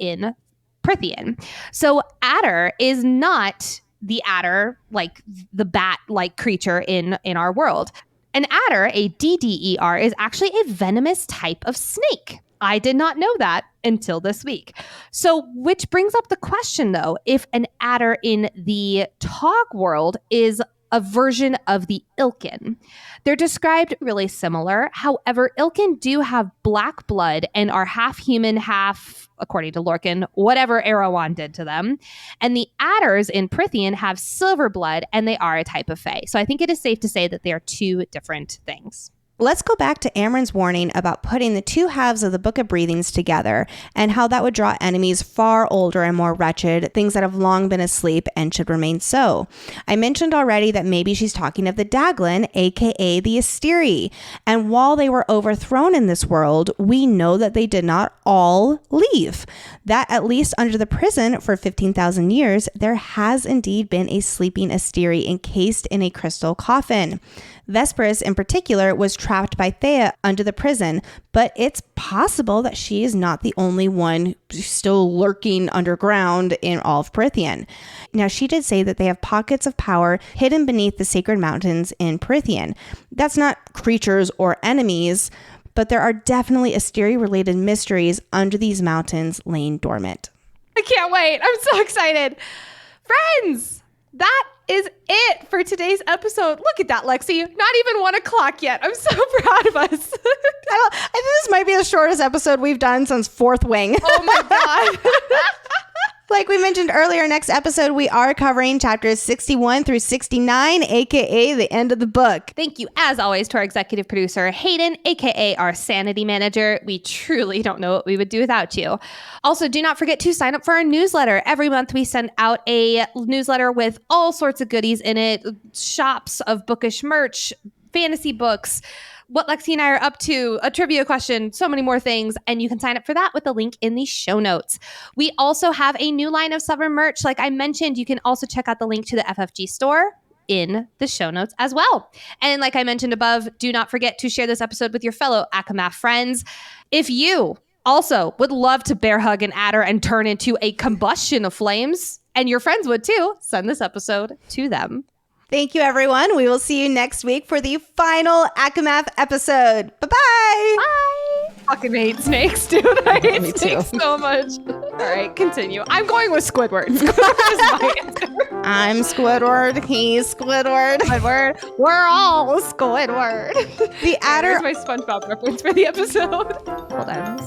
in Prythian. So adder is not the adder, like the bat-like creature in our world. An adder, a D-D-E-R, is actually a venomous type of snake. I did not know that until this week. So, which brings up the question, though, if an adder in the Tog world is a version of the Ilkin. They're described really similar. However, Ilkin do have black blood and are half human, half, according to Lorcan, whatever Erewhon did to them. And the adders in Prythian have silver blood, and they are a type of Fae. So I think it is safe to say that they are two different things. Let's go back to Amren's warning about putting the two halves of the Book of Breathings together and how that would draw enemies far older and more wretched, things that have long been asleep and should remain so. I mentioned already that maybe she's talking of the Daglin, aka the Asteri. And while they were overthrown in this world, we know that they did not all leave. That at least under the prison for 15,000 years, there has indeed been a sleeping Asteri encased in a crystal coffin. Vesperus in particular was trapped by Thea under the prison, but it's possible that she is not the only one still lurking underground in all of Prythian. Now, she did say that they have pockets of power hidden beneath the sacred mountains in Prythian. That's not creatures or enemies, but there are definitely Asteri-related mysteries under these mountains laying dormant. I can't wait. I'm so excited. Friends, that is it for today's episode. Look at that, Lexi. Not even 1 o'clock yet. I'm so proud of us. I think this might be the shortest episode we've done since Fourth Wing. Oh my God. Like we mentioned earlier, next episode, we are covering chapters 61 through 69, aka the end of the book. Thank you, as always, to our executive producer, Hayden, aka our sanity manager. We truly don't know what we would do without you. Also, do not forget to sign up for our newsletter. Every month, we send out a newsletter with all sorts of goodies in it, shops of bookish merch, fantasy books, what Lexi and I are up to, a trivia question, so many more things. And you can sign up for that with the link in the show notes. We also have a new line of summer merch. Like I mentioned, you can also check out the link to the FFG store in the show notes as well. And like I mentioned above, do not forget to share this episode with your fellow ACOMAF friends. If you also would love to bear hug an adder and turn into a combustion of flames, and your friends would too, send this episode to them. Thank you, everyone. We will see you next week for the final ACOMAF episode. Bye-bye. Bye. Fucking hate snakes, dude. I hate snakes so much. All right, continue. I'm going with Squidward. Squidward is my answer. I'm Squidward. He's Squidward. Squidward. We're all Squidward. The adder. Here's my SpongeBob reference for the episode. Hold on.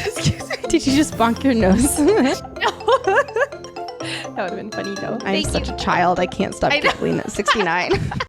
Excuse me. Did you just bonk your nose? That would have been funny, though. I'm such a child. I can't stop giggling at 69.